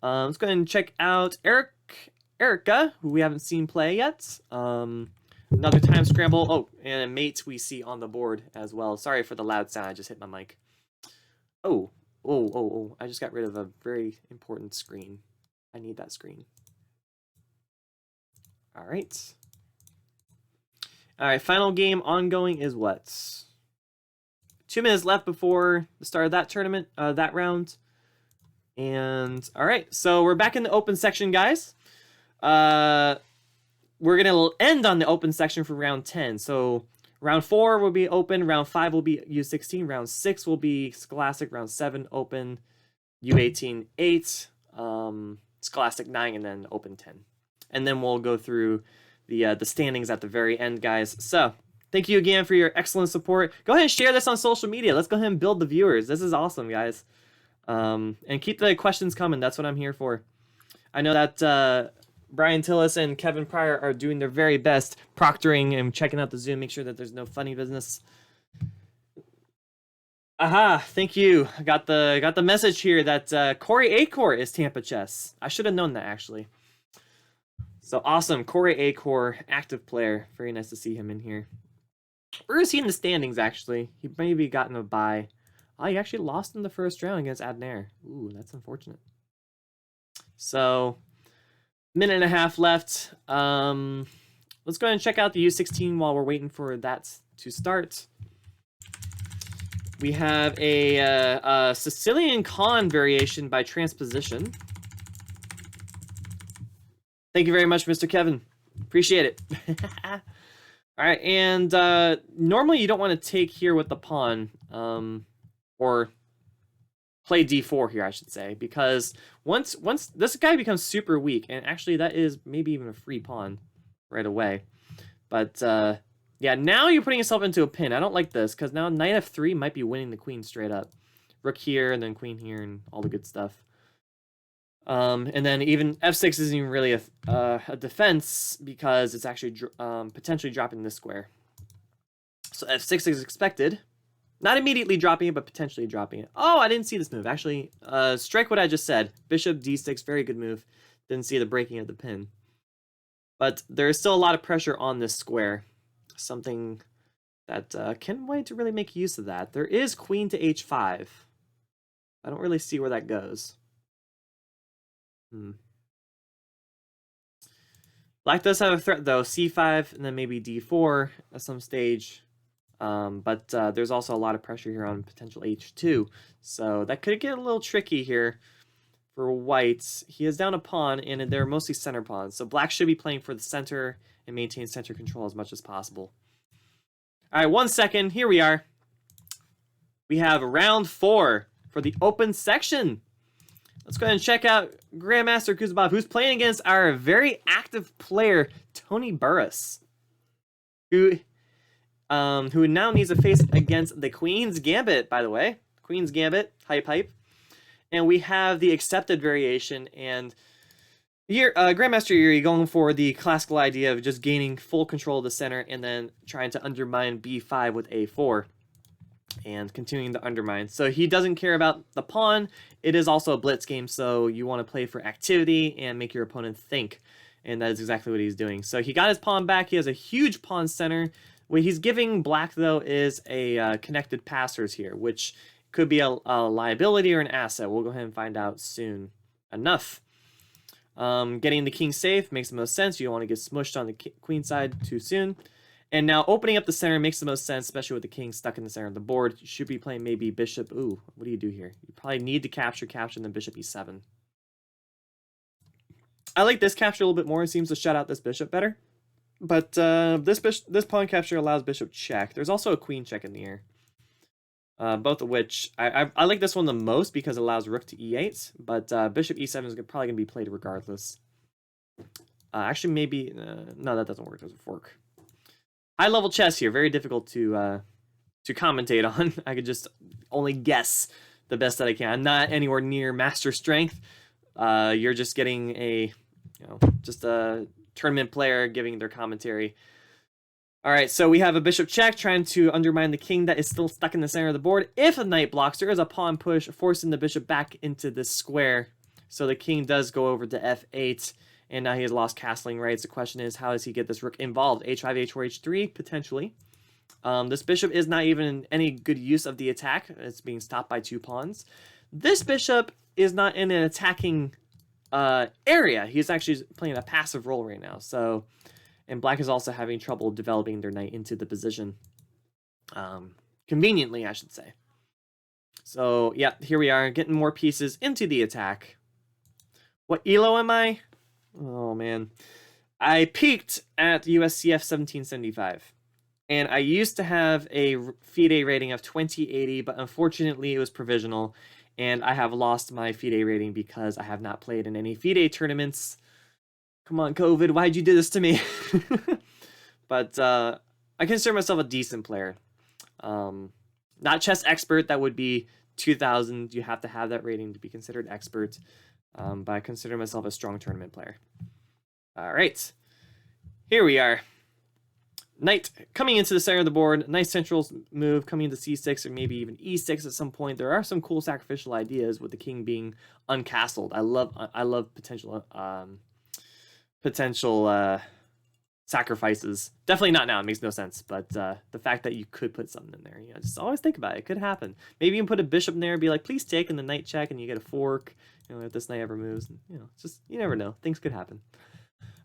Let's go ahead and check out Erica, who we haven't seen play yet. Another time scramble. Oh, and a mate we see on the board as well. Sorry for the loud sound. I just hit my mic. Oh. I just got rid of a very important screen. I need that screen. All right. All right, final game ongoing is what? 2 minutes left before the start of that tournament, that round. And all right, so we're back in the open section, guys. We're gonna end on the open section for round 10. So round 4 will be open, round 5 will be U16, round 6 will be Scholastic, round 7 open, U18 8, Scholastic 9, and then open 10. And then we'll go through the standings at the very end, guys. So thank you again for your excellent support. Go ahead and share this on social media. Let's go ahead and build the viewers. This is awesome, guys. And keep the questions coming. That's what I'm here for. I know that Brian Tillis and Kevin Pryor are doing their very best proctoring and checking out the Zoom. Make sure that there's no funny business. Aha, thank you. I got the message here that Corey Acor is Tampa Chess. I should have known that, actually. So awesome. Corey Acor, active player. Very nice to see him in here. Where is he in the standings, actually? He maybe gotten a bye. Oh, he actually lost in the first round against Adnair. Ooh, that's unfortunate. So, minute and a half left. Let's go ahead and check out the U16 while we're waiting for that to start. We have a Sicilian Khan variation by transposition. Thank you very much, Mr. Kevin. Appreciate it. All right, and normally you don't want to take here with the pawn, or play d4 here, I should say, because once this guy becomes super weak, and actually that is maybe even a free pawn right away. But yeah, now you're putting yourself into a pin. I don't like this, because now knight f3 might be winning the queen straight up. Rook here, and then queen here, and all the good stuff. And then even f6 isn't even really a defense, because it's actually potentially dropping this square. So f6 is expected. Not immediately dropping it, but potentially dropping it. Oh, I didn't see this move. Actually, strike what I just said. Bishop d6, very good move. Didn't see the breaking of the pin. But there is still a lot of pressure on this square. Something that can wait to really make use of that. There is queen to h5. I don't really see where that goes. Black does have a threat, though. c5, and then maybe d4 at some stage. But there's also a lot of pressure here on potential h2. So that could get a little tricky here for white. He is down a pawn, and they're mostly center pawns. So black should be playing for the center and maintain center control as much as possible. All right, 1 second. Here we are. We have round 4 for the open section. Let's go ahead and check out Grandmaster Kuzabov, who's playing against our very active player, Tony Burris, who now needs to face against the Queen's Gambit, by the way. Queen's Gambit, hype. And we have the accepted variation, and here, Grandmaster Yuri going for the classical idea of just gaining full control of the center and then trying to undermine b5 with a4 and continuing to undermine. So he doesn't care about the pawn. It is also a blitz game, so you want to play for activity and make your opponent think, and that is exactly what he's doing. So he got his pawn back. He has a huge pawn center. What he's giving black, though, is a connected passers here, which could be a liability or an asset. We'll go ahead and find out soon enough. Getting the king safe makes the most sense. You don't want to get smushed on the queen side too soon. And now opening up the center makes the most sense, especially with the king stuck in the center of the board. You should be playing maybe bishop. Ooh, what do you do here? You probably need to capture, and then bishop e7. I like this capture a little bit more. It seems to shut out this bishop better. But this pawn capture allows bishop check. There's also a queen check in the air. Both of which, I like this one the most because it allows rook to e8. But bishop e7 is probably going to be played regardless. Actually, maybe... no, that doesn't work. It doesn't fork. High-level chess here. Very difficult to commentate on. I could just only guess the best that I can. I'm not anywhere near master strength. You're just getting just a tournament player giving their commentary. All right, so we have a bishop check trying to undermine the king that is still stuck in the center of the board. If a knight blocks, there is a pawn push, forcing the bishop back into this square. So the king does go over to f8, and now he has lost castling rights. The question is, how does he get this rook involved? h5, h4, h3, potentially. This bishop is not even in any good use of the attack. It's being stopped by 2 pawns. This bishop is not in an attacking area. He's actually playing a passive role right now. So, and black is also having trouble developing their knight into the position. Conveniently, I should say. So, yeah, here we are, getting more pieces into the attack. What elo am I? Oh, man. I peaked at USCF 1775. And I used to have a FIDE rating of 2080, but unfortunately it was provisional. And I have lost my FIDE rating because I have not played in any FIDE tournaments. Come on, COVID, why'd you do this to me? But I consider myself a decent player. Not chess expert, that would be 2000. You have to have that rating to be considered expert. But I consider myself a strong tournament player. All right, here we are. Knight coming into the center of the board. Nice central move coming into c6 or maybe even e6 at some point. There are some cool sacrificial ideas with the king being uncastled. I love potential sacrifices. Definitely not now. It makes no sense. But the fact that you could put something in there, just always think about it. It could happen. Maybe you can put a bishop in there, be like, please take, and the knight check, and you get a fork. If this knight ever moves, just you never know. Things could happen.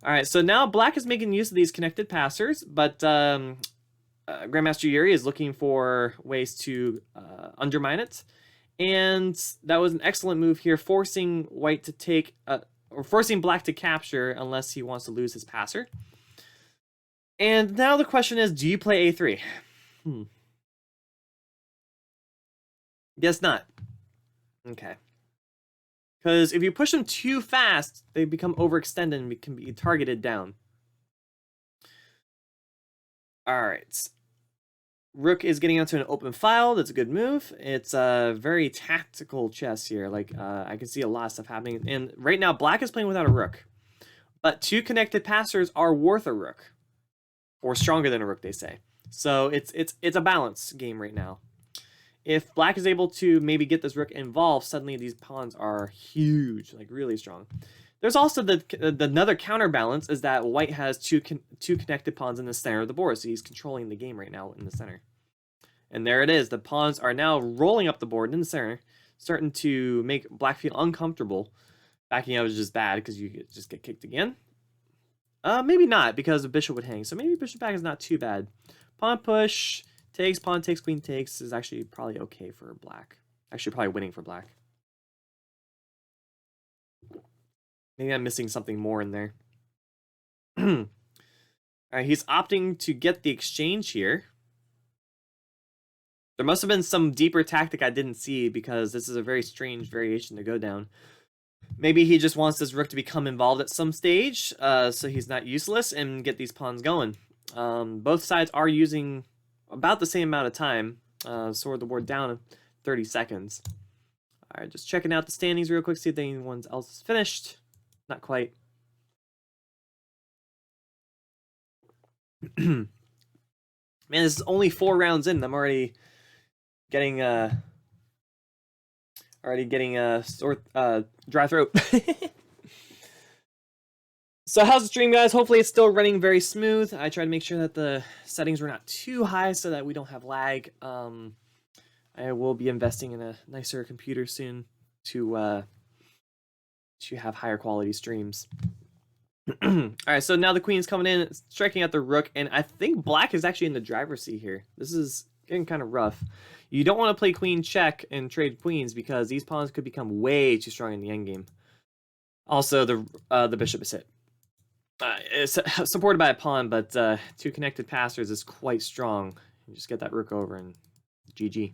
All right, so now black is making use of these connected passers, but Grandmaster Yuri is looking for ways to undermine it, and that was an excellent move here, forcing white to take or forcing black to capture unless he wants to lose his passer. And now the question is, do you play a3? Guess not. Okay. Because if you push them too fast, they become overextended and can be targeted down. All right. Rook is getting onto an open file. That's a good move. It's a very tactical chess here. Like, I can see a lot of stuff happening. And right now, black is playing without a rook. But 2 connected passers are worth a rook. Or stronger than a rook, they say. So it's a balance game right now. If black is able to maybe get this rook involved, suddenly these pawns are huge, like really strong. There's also another counterbalance is that white has two connected pawns in the center of the board, so he's controlling the game right now in the center. And there it is. The pawns are now rolling up the board in the center, starting to make black feel uncomfortable. Backing out is just bad because you just get kicked again. Maybe not, because the bishop would hang. So maybe bishop back is not too bad. Pawn push, takes, pawn takes, queen takes is actually probably okay for black. Actually, probably winning for black. Maybe I'm missing something more in there. All right, he's opting to get the exchange here. There must have been some deeper tactic I didn't see because this is a very strange variation to go down. Maybe he just wants this rook to become involved at some stage, so he's not useless and get these pawns going. Both sides are using about the same amount of time. Sort the board down in 30 seconds. All right, just checking out the standings real quick, see if anyone else is finished. Not quite. Man, this is only 4 rounds in. I'm already getting dry throat. So how's the stream, guys? Hopefully it's still running very smooth. I try to make sure that the settings were not too high so that we don't have lag. I will be investing in a nicer computer soon to have higher quality streams. All right, so now the queen's coming in, striking at the rook, and I think black is actually in the driver's seat here. This is getting kind of rough. You don't want to play queen check and trade queens because these pawns could become way too strong in the endgame. Also, the bishop is hit. It's supported by a pawn, but 2 connected passers is quite strong. You just get that rook over and GG.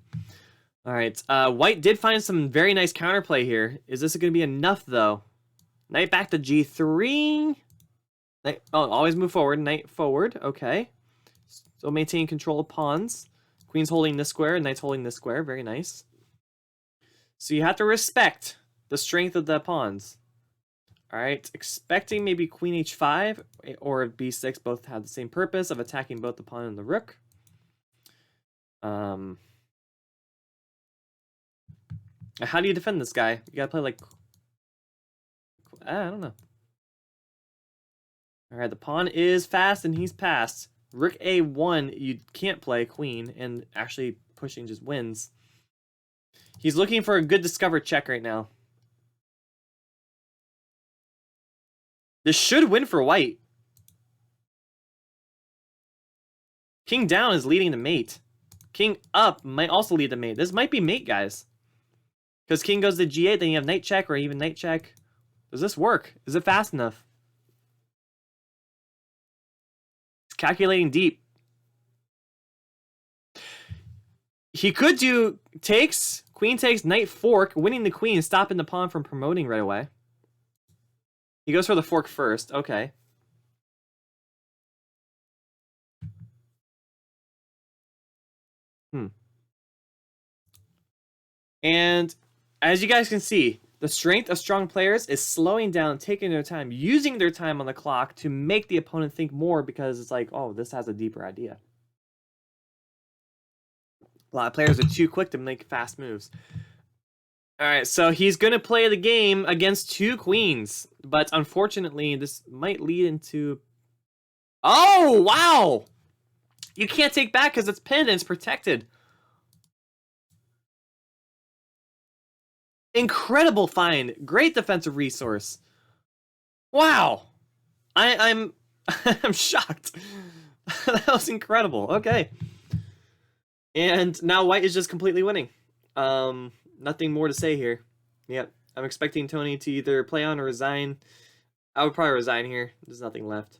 All right, white did find some very nice counterplay here. Is this going to be enough, though? Knight back to g3. Knight, oh, always move forward. Knight forward. Okay. So maintain control of pawns. Queen's holding this square. Knight's holding this square. Very nice. So you have to respect the strength of the pawns. All right. Expecting maybe queen h5 or b6 both have the same purpose of attacking both the pawn and the rook. How do you defend this guy? You gotta play like... I don't know. All right, the pawn is fast and he's passed. Rook a1, you can't play queen, and actually pushing just wins. He's looking for a good discover check right now. This should win for white. King down is leading to mate. King up might also lead to mate. This might be mate, guys. Because king goes to g8, then you have knight check or even knight check. Does this work? Is it fast enough? It's calculating deep. He could do takes, queen takes, knight fork, winning the queen, stopping the pawn from promoting right away. He goes for the fork first. Okay. And as you guys can see, the strength of strong players is slowing down, taking their time, using their time on the clock to make the opponent think more because it's like, oh, this has a deeper idea. A lot of players are too quick to make fast moves. All right, so he's going to play the game against 2 queens, but unfortunately, this might lead into... Oh, wow! You can't take back because it's pinned and it's protected. Incredible find. Great defensive resource. Wow. I'm I'm shocked. That was incredible. Okay. And now white is just completely winning. Nothing more to say here. Yep. I'm expecting Tony to either play on or resign. I would probably resign here. There's nothing left.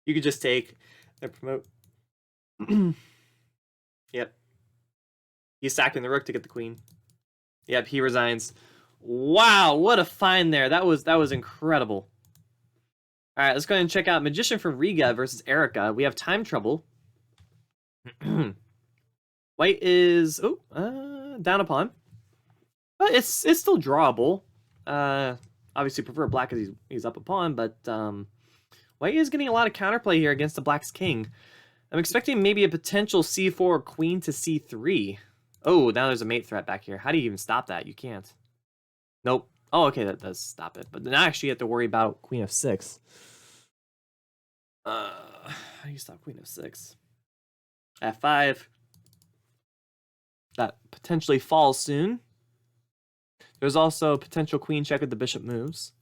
You could just take and promote. Yep. He's sacking the rook to get the queen. Yep, he resigns. Wow, what a find there. That was incredible. All right, let's go ahead and check out Magician from Riga versus Erica. We have time trouble. White is down a pawn, but it's still drawable. Obviously prefer black because he's up a pawn, but White is getting a lot of counterplay here against the black's king. I'm expecting maybe a potential c4 or queen to c3. Oh, now there's a mate threat back here. How do you even stop that? You can't. Nope. Oh, okay, that does stop it. But now actually you have to worry about queen f6. How do you stop queen f6? f5. That potentially falls soon. There's also a potential queen check if the bishop moves.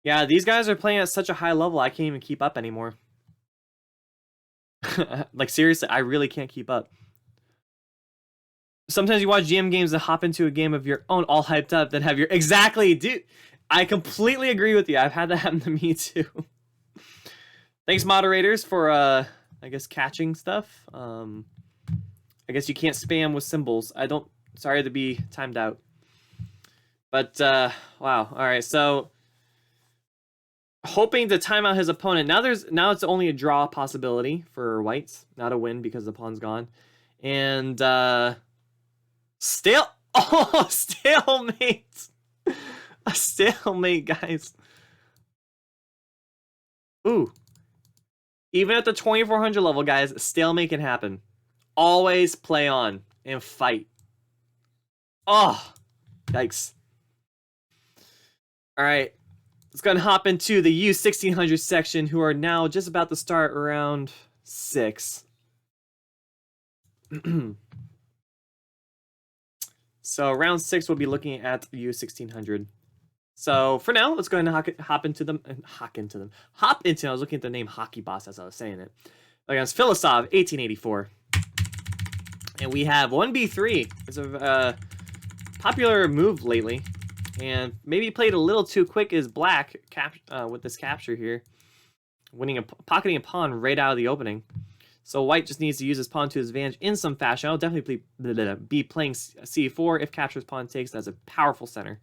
Yeah, these guys are playing at such a high level, I can't even keep up anymore. Like, seriously, I really can't keep up. Sometimes you watch GM games and hop into a game of your own all hyped up, then have your... Exactly, dude! I completely agree with you. I've had that happen to me, too. Thanks, moderators, for, I guess, catching stuff. I guess you can't spam with symbols. Sorry to be timed out. But, wow. All right, so... hoping to time out his opponent. Now it's only a draw possibility for whites, not a win because the pawn's gone. And stalemate. A stalemate, guys. Ooh. Even at the 2400 level, guys, a stalemate can happen. Always play on and fight. Oh, yikes. All right. Let's go and hop into the U1600 section, who are now just about to start round 6. So round 6, we'll be looking at U1600. So for now, let's go ahead and hop into them. I was looking at the name Hockey Boss as I was saying it. Against Filisov, 1884. And we have 1b3. It's a popular move lately. And maybe played a little too quick is black with this capture here. Pocketing a pawn right out of the opening. So white just needs to use his pawn to his advantage in some fashion. I'll definitely be playing c4 if captures pawn takes. That's a powerful center.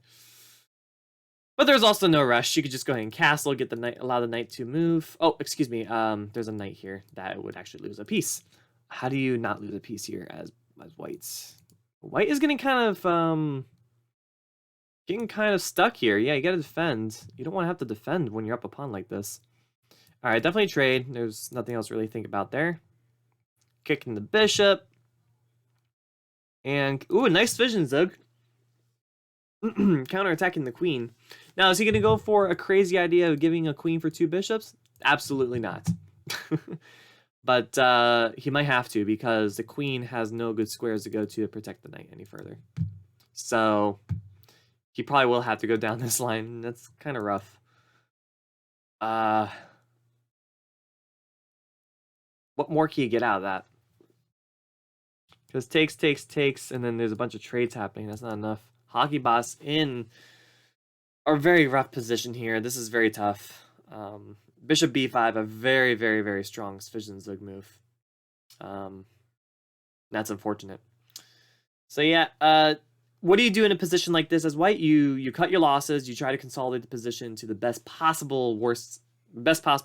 But there's also no rush. You could just go ahead and castle, get the knight, allow the knight to move. Oh, excuse me. There's a knight here that would actually lose a piece. How do you not lose a piece here as whites? White is getting kind of stuck here. Yeah, you gotta defend. You don't want to have to defend when you're up a pawn like this. All right, definitely trade. There's nothing else to really think about there. Kicking the bishop. And, ooh, a nice vision, Zug. Counterattacking the queen. Now, is he going to go for a crazy idea of giving a queen for 2 bishops? Absolutely not. But he might have to, because the queen has no good squares to go to protect the knight any further. So... he probably will have to go down this line. That's kind of rough. What more can you get out of that? Because takes, and then there's a bunch of trades happening. That's not enough. Hockey Boss in a very rough position here. This is very tough. Bishop b5, a very, very, very strong Zug move. That's unfortunate. So yeah, what do you do in a position like this as white? You cut your losses. You try to consolidate the position to the best possible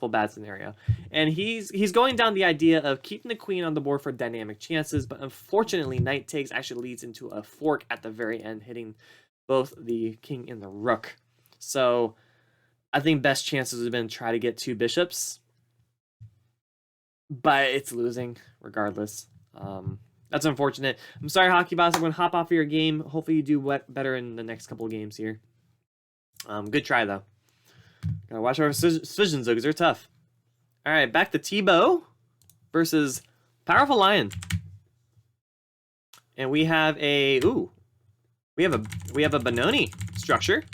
bad scenario. And he's going down the idea of keeping the queen on the board for dynamic chances, but unfortunately, knight takes actually leads into a fork at the very end, hitting both the king and the rook. So I think best chances have been try to get 2 bishops, but it's losing regardless. That's unfortunate. I'm sorry, Hockey Boss. I'm going to hop off of your game. Hopefully you do better in the next couple of games here. Good try, though. Gotta watch our decisions, though, because they're tough. All right, back to Tebow versus Powerful Lion. And we have a... ooh. We have a Benoni structure.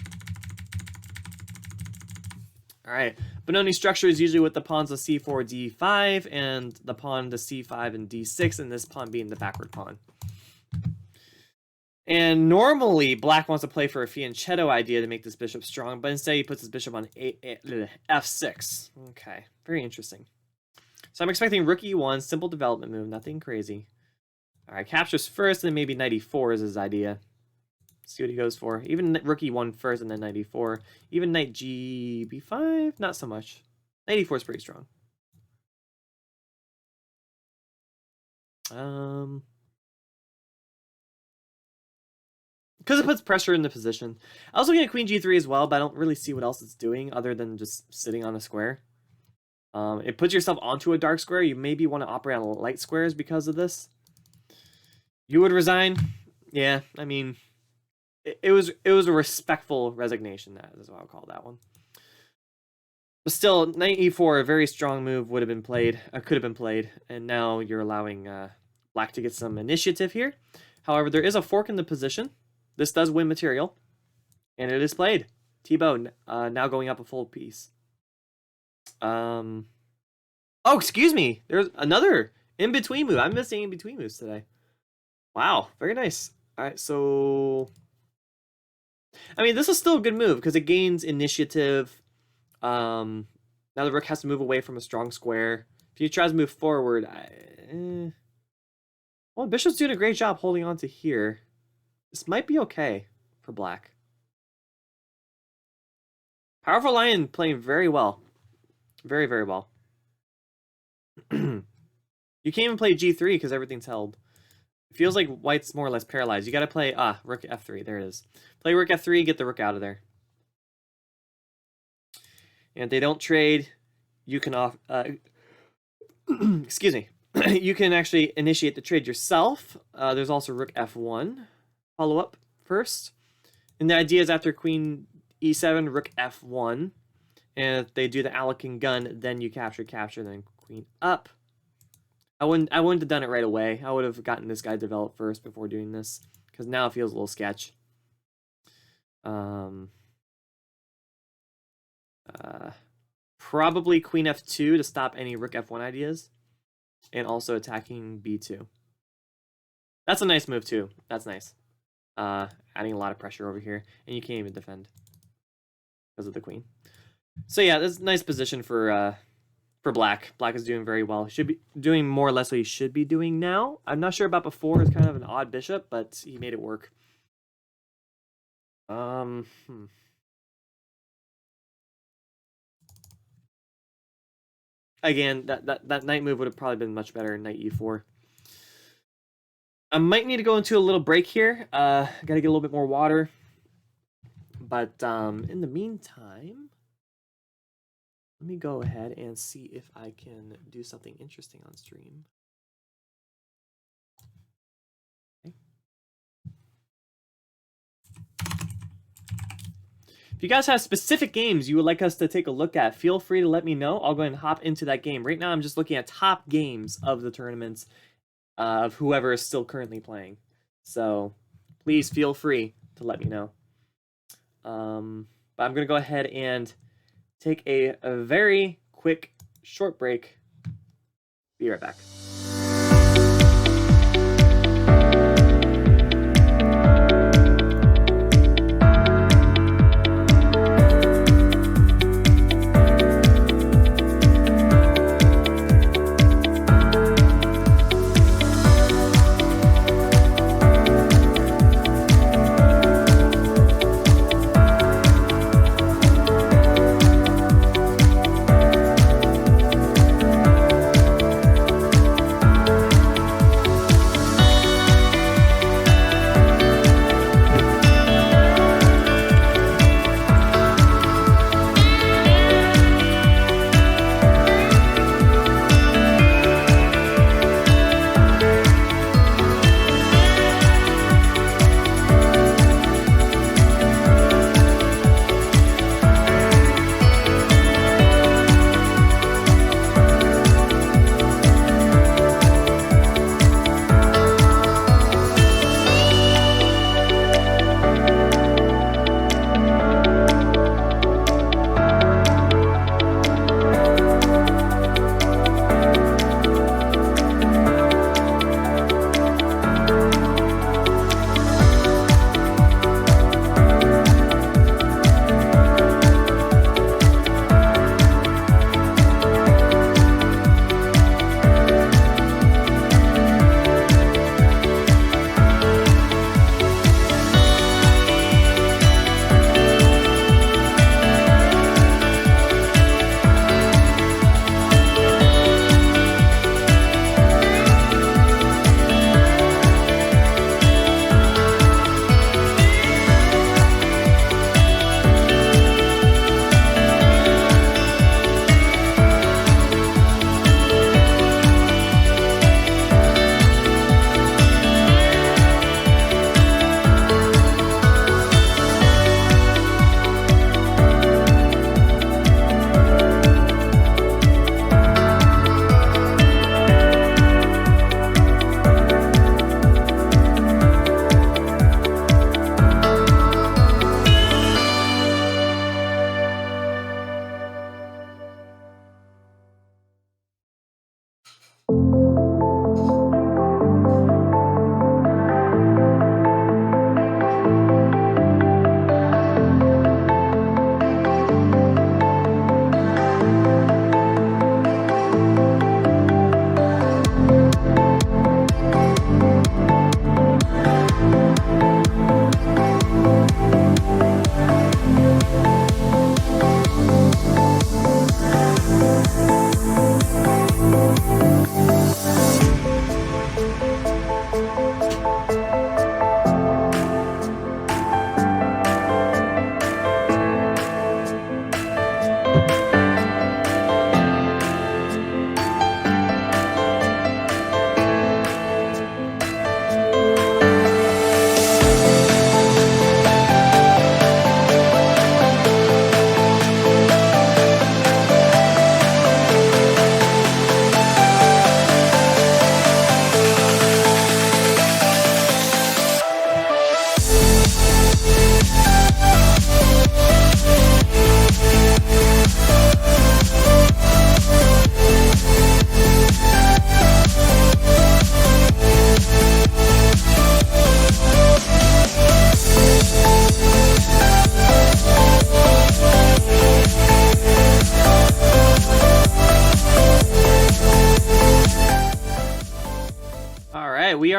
All right. Benoni structure is usually with the pawns of c4, d5, and the pawn to c5 and d6, and this pawn being the backward pawn. And normally, black wants to play for a fianchetto idea to make this bishop strong, but instead he puts his bishop on f6. Okay, very interesting. So I'm expecting rook e1, simple development move, nothing crazy. All right, captures first, and then maybe knight e4 is his idea. See what he goes for. Even rook e1 first, and then knight e4. Even knight g b5, not so much. Knight e4 is pretty strong. Because it puts pressure in the position. I was looking at queen g3 as well, but I don't really see what else it's doing other than just sitting on a square. It puts yourself onto a dark square. You maybe want to operate on light squares because of this. You would resign? Yeah, I mean, it was a respectful resignation. That is what I'll call that one. But still, knight e4, a very strong move, would have been played. Could have been played, and now you're allowing black to get some initiative here. However, there is a fork in the position. This does win material, and it is played. Thibaut now going up a full piece. Oh, excuse me. There's another in-between move. I'm missing in-between moves today. Wow, very nice. All right, so... I mean, this is still a good move because it gains initiative. Now the rook has to move away from a strong square. If he tries to move forward... Well, bishop's doing a great job holding on to here. This might be okay for black. Powerful lion playing very well. Very, very well. You can't even play g3 because everything's held. It feels like white's more or less paralyzed. You got to play rook f3. There it is. Play rook f3, get the rook out of there. And if they don't trade, you can excuse me. You can actually initiate the trade yourself. There's also rook f1. Follow up first. And the idea is after queen e7, rook f1. And if they do the Alekan gun, then you capture, then queen up. I wouldn't have done it right away. I would have gotten this guy developed first before doing this. Because now it feels a little sketch. Probably queen f2 to stop any rook f1 ideas. And also attacking b2. That's a nice move too. That's nice. Adding a lot of pressure over here. And you can't even defend. Because of the queen. So yeah, that's a nice position for black. Black is doing very well. Should be doing more or less what he should be doing now. I'm not sure about before. It's kind of an odd bishop, but he made it work. Again, that knight move would have probably been much better in knight e4. I might need to go into a little break here. Got to get a little bit more water. But in the meantime, let me go ahead and see if I can do something interesting on stream. Okay. If you guys have specific games you would like us to take a look at, feel free to let me know. I'll go ahead and hop into that game. Right now, I'm just looking at top games of the tournaments of whoever is still currently playing. So please feel free to let me know. But I'm going to go ahead and take a very quick short break. Be right back.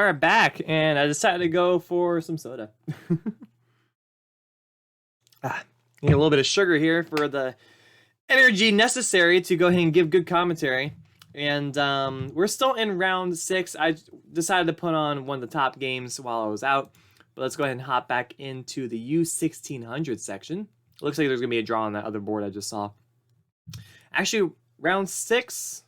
are back, and I decided to go for some soda. Need a little bit of sugar here for the energy necessary to go ahead and give good commentary. And we're still in round 6. I decided to put on one of the top games while I was out. But let's go ahead and hop back into the U1600 section. It looks like there's going to be a draw on that other board I just saw. Actually, round 6.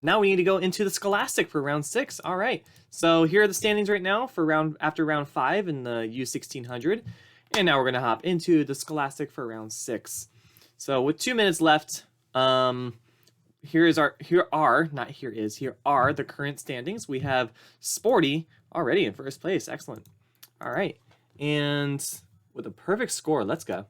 Now we need to go into the Scholastic for round 6. All right. So here are the standings right now for after round 5 in the U1600. And now we're going to hop into the Scholastic for round 6. So with 2 minutes left, here are the current standings. We have Sporty already in first place. Excellent. All right. And with a perfect score, let's go.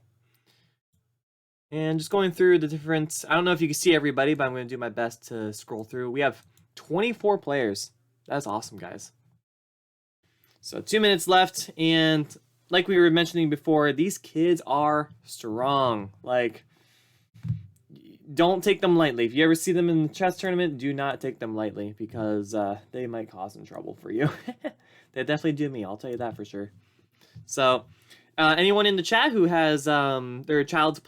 And just going through the different, I don't know if you can see everybody, but I'm going to do my best to scroll through. We have 24 players. That's awesome, guys. So 2 minutes left, and like we were mentioning before, these kids are strong. Like, don't take them lightly. If you ever see them in the chess tournament, do not take them lightly, because they might cause some trouble for you. They definitely do me, I'll tell you that for sure. So anyone in the chat who has their child's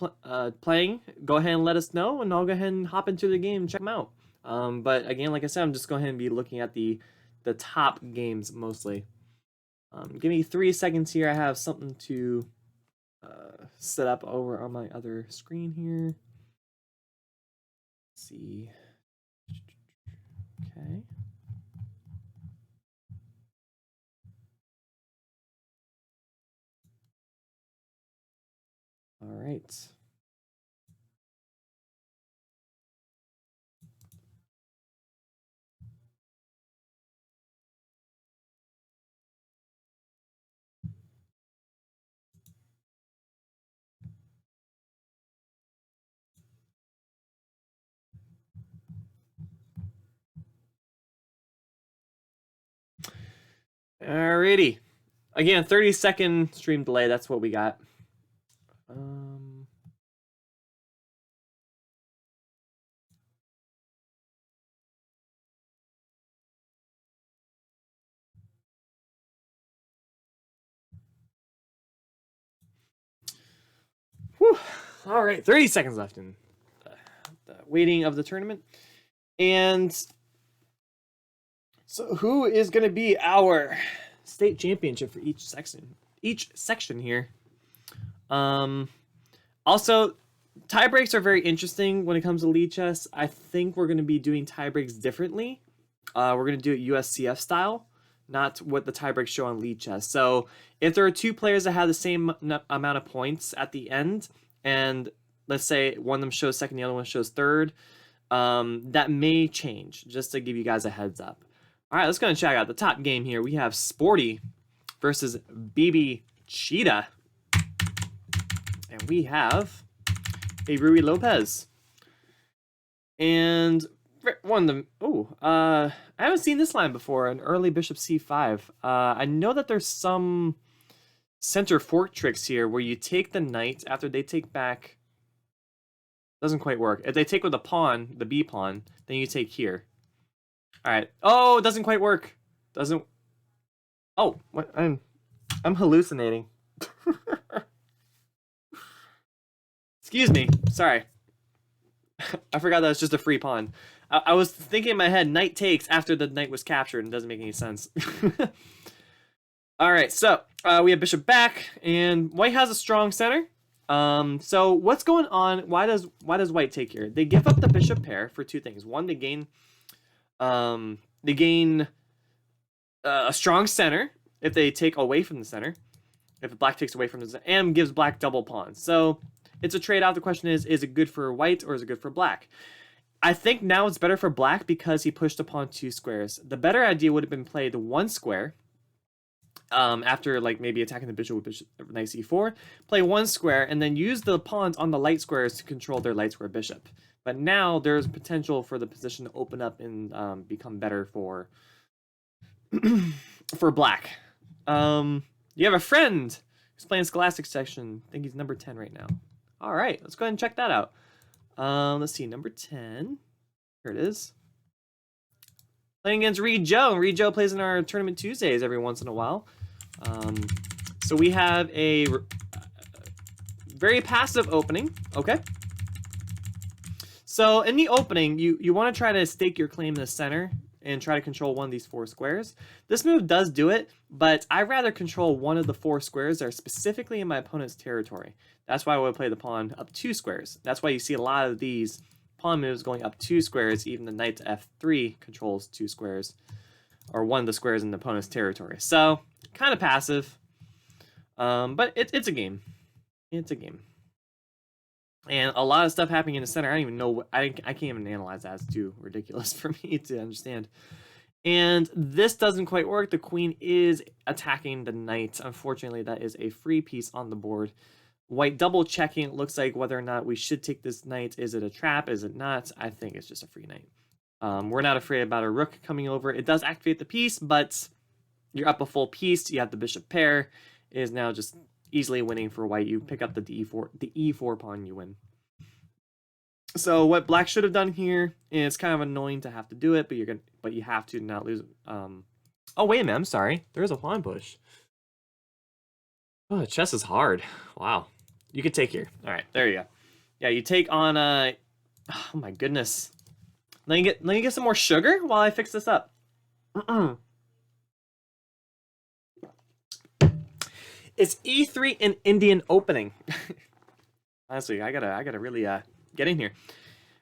playing, go ahead and let us know, and I'll go ahead and hop into the game and check them out. But again, like I said, I'm just going ahead and be looking at the top games mostly. Give me 3 seconds here. I have something to set up over on my other screen here. Let's see. Okay. All right. Alrighty. Again, 30-second stream delay. That's what we got. Whew. All right, 30 seconds left in the waiting of the tournament. And so who is going to be our state championship for each section here? Also, tie breaks are very interesting when it comes to lead chess. I think we're going to be doing tie breaks differently. We're going to do it USCF style, not what the tie breaks show on lead chess. So if there are 2 players that have the same amount of points at the end, and let's say one of them shows second, the other one shows third, that may change, just to give you guys a heads up. All right, let's go and check out the top game here. We have Sporty versus BB Cheetah. And we have a Rui Lopez. And one of them, I haven't seen this line before, an early bishop c5. I know that there's some center fork tricks here where you take the knight after they take back. Doesn't quite work. If they take with the pawn, the b pawn, then you take here. All right. Oh, it doesn't quite work. Doesn't. Oh, what? I'm hallucinating. Excuse me. Sorry. I forgot that was just a free pawn. I was thinking in my head, knight takes after the knight was captured, and it doesn't make any sense. All right, so we have bishop back, and white has a strong center. So what's going on? Why does white take here? They give up the bishop pair for 2 things. One, they gain a strong center if they take away from the center. If black takes away from the center, and gives black double pawns. So it's a trade-off. The question is it good for white or is it good for black? I think now it's better for black because he pushed upon 2 squares. The better idea would have been played 1 square. After like maybe attacking the bishop with bishop knight c4, play 1 square and then use the pawns on the light squares to control their light square bishop. But now there's potential for the position to open up and become better for for black. You have a friend who's playing Scholastic section. I think he's number 10 right now. All right, let's go ahead and check that out. Let's see, number 10. Here it is. playing against Reed Joe. Reed Joe plays in our Tournament Tuesdays every once in a while. So we have a very passive opening. Okay. So in the opening, you want to try to stake your claim in the center and try to control one of these 4 squares. This move does do it, but I'd rather control one of the 4 squares that are specifically in my opponent's territory. That's why I would play the pawn up 2 squares. That's why you see a lot of these pawn moves going up 2 squares. Even the knight to f3 controls 2 squares, or one of the squares in the opponent's territory. So kind of passive, but it's a game. It's a game. And a lot of stuff happening in the center. I don't even know. I can't even analyze that. It's too ridiculous for me to understand. And this doesn't quite work. The queen is attacking the knight. Unfortunately, that is a free piece on the board. White double checking. It looks like whether or not we should take this knight. Is it a trap? Is it not? I think it's just a free knight. We're not afraid about a rook coming over. It does activate the piece, but you're up a full piece. You have the bishop pair. It is now just easily winning for white. You pick up the e4 pawn, you win. So what black should have done here, and it's kind of annoying to have to do it, but you have to not lose. Oh wait a minute, I'm sorry. There is a pawn push. Oh, chess is hard. Wow. You could take here. All right, there you go. Yeah, you take on oh my goodness. Let me get some more sugar while I fix this up. It's E3 in Indian opening. Honestly, I gotta really get in here.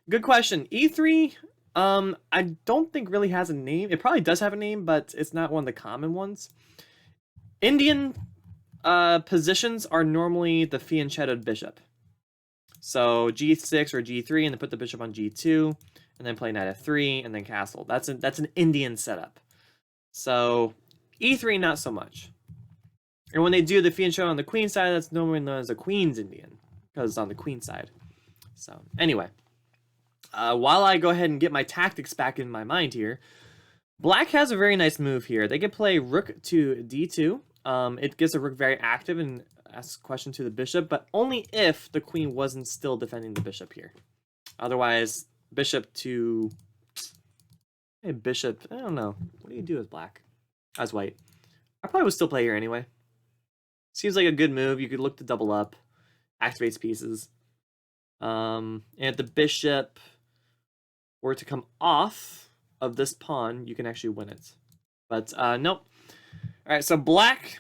Good question. E3, I don't think really has a name. It probably does have a name, but it's not one of the common ones. Indian positions are normally the fianchettoed bishop. So G6 or G3, and then put the bishop on G2, and then play knight f3, and then castle. That's an Indian setup. So E3, not so much. And when they do the fianchetto on the queen side, that's normally known as a queen's Indian, because it's on the queen side. So anyway, while I go ahead and get my tactics back in my mind here, black has a very nice move here. They can play rook to d2. It gets a rook very active and asks a question to the bishop, but only if the queen wasn't still defending the bishop here. Otherwise, bishop to... Hey, bishop, I don't know. What do you do as black? As white? I probably would still play here anyway. Seems like a good move. You could look to double up. Activates pieces. And if the bishop were to come off of this pawn, you can actually win it. But nope. Alright, so black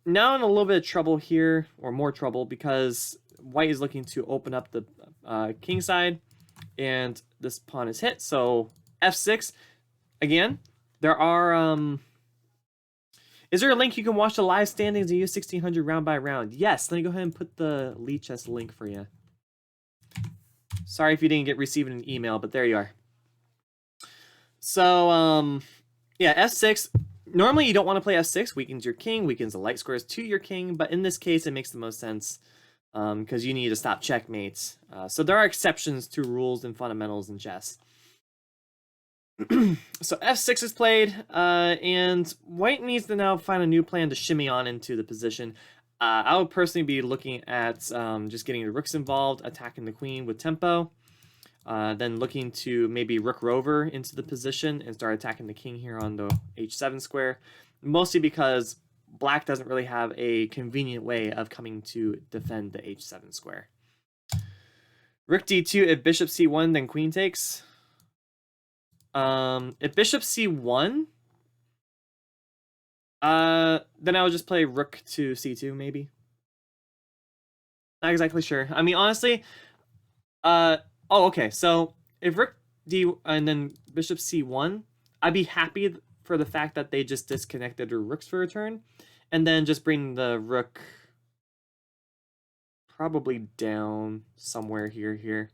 now in a little bit of trouble here, or more trouble, because white is looking to open up the king side, and this pawn is hit. So f6. Again, there are... Is there a link you can watch the live standings of U1600 round by round? Yes, let me go ahead and put the Lee Chess link for you. Sorry if you didn't receive an email, but there you are. So, yeah, f6. Normally you don't want to play f6. Weakens your king, weakens the light squares to your king, but in this case it makes the most sense because you need to stop checkmates. So there are exceptions to rules and fundamentals in chess. So f6 is played, and white needs to now find a new plan to shimmy on into the position. I would personally be looking at just getting the rooks involved, attacking the queen with tempo, then looking to maybe rook rover into the position and start attacking the king here on the h7 square, mostly because black doesn't really have a convenient way of coming to defend the h7 square. Rook d2, if bishop c1, then queen takes. If bishop c1, then I would just play rook to c2, maybe. Not exactly sure. I mean, honestly, oh, okay. So if rook d and then bishop c1, I'd be happy for the fact that they just disconnected their rooks for a turn, and then just bring the rook probably down somewhere here,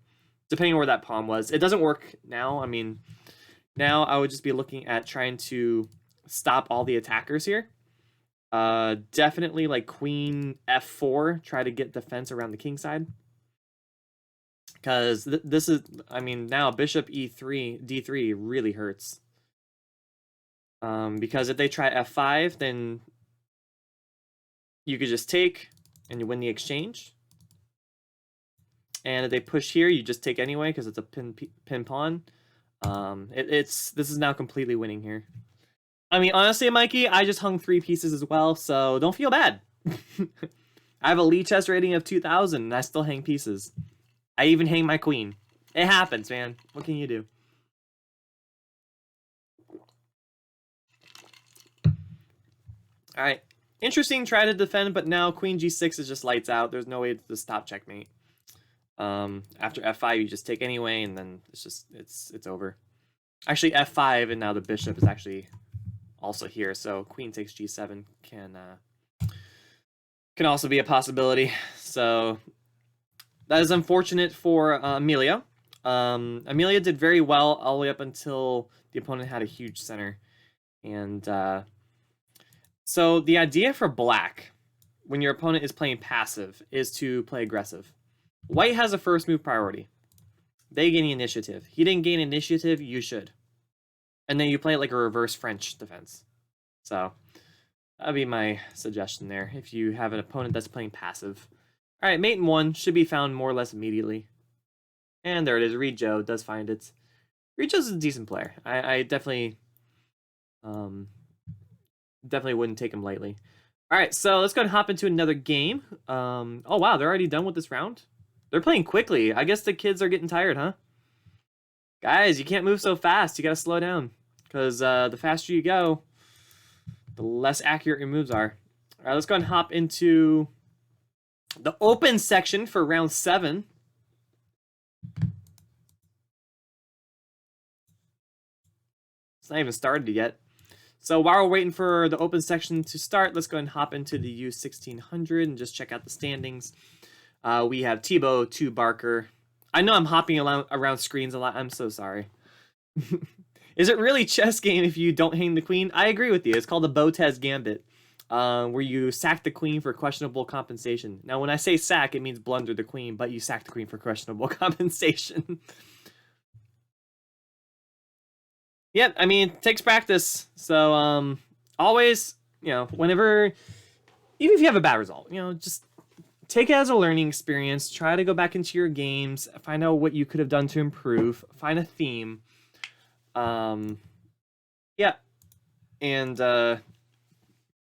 depending on where that pawn was. It doesn't work now. I mean, now I would just be looking at trying to stop all the attackers here. Definitely like queen f4, try to get defense around the king side. Because this is, I mean, now bishop e3, d3 really hurts. Because if they try f5, then you could just take and you win the exchange. And if they push here, you just take anyway because it's a pin pawn. This is now completely winning here. I mean, honestly, Mikey, I just hung 3 pieces as well, so don't feel bad. I have a Lee chess rating of 2,000, and I still hang pieces. I even hang my queen. It happens, man. What can you do? All right. Interesting try to defend, but now queen g6 is just lights out. There's no way to stop checkmate. After f5, you just take anyway, and then it's over. Actually, f5, and now the bishop is actually also here, so queen takes g7 can also be a possibility. So that is unfortunate for Amelia. Amelia did very well all the way up until the opponent had a huge center. And so the idea for black, when your opponent is playing passive, is to play aggressive. White has a first move priority. They gain the initiative. He didn't gain initiative, you should. And then you play it like a reverse French defense. So that'd be my suggestion there, if you have an opponent that's playing passive. All right, mate in 1 should be found more or less immediately. And there it is. Reed Joe does find it. Reed Joe's a decent player. I definitely wouldn't take him lightly. All right, so let's go and hop into another game. Oh, wow, they're already done with this round? They're playing quickly. I guess the kids are getting tired, huh? Guys, you can't move so fast. You got to slow down, because the faster you go, the less accurate your moves are. All right, let's go and hop into the open section for round 7. It's not even started yet. So while we're waiting for the open section to start, let's go and hop into the U1600 and just check out the standings. We have Tebow, 2 Barker. I know I'm hopping around screens a lot. I'm so sorry. Is it really chess game if you don't hang the queen? I agree with you. It's called the Botez Gambit, where you sack the queen for questionable compensation. Now, when I say sack, it means blunder the queen, but you sack the queen for questionable compensation. Yep, I mean, it takes practice. So, always, whenever, even if you have a bad result, just take it as a learning experience. Try to go back into your games, find out what you could have done to improve, find a theme. Yeah, and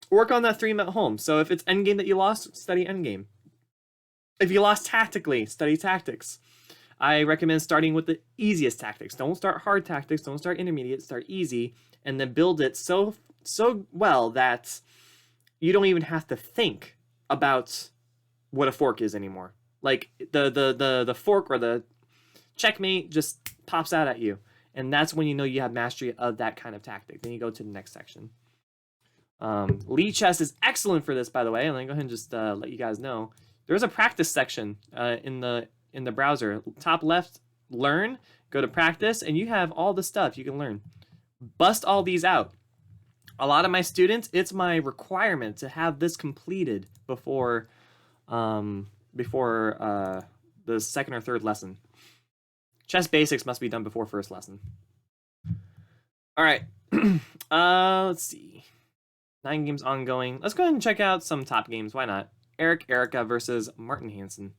work on that theme at home. So if it's endgame that you lost, study endgame. If you lost tactically, study tactics. I recommend starting with the easiest tactics. Don't start hard tactics. Don't start intermediate. Start easy, and then build it so well that you don't even have to think about what a fork is anymore. Like the fork or the checkmate just pops out at you, and that's when you know you have mastery of that kind of tactic. Then you go to the next section. Lee Chess is excellent for this, by the way. And let me go ahead and just let you guys know. There's a practice section in the browser. Top left, learn, go to practice, and you have all the stuff you can learn. Bust all these out. A lot of my students, it's my requirement to have this completed before the second or third lesson. Chess basics must be done before first lesson. All right. Let's see. 9 games ongoing. Let's go ahead and check out some top games. Why not? Eric Erica versus Martin Hansen.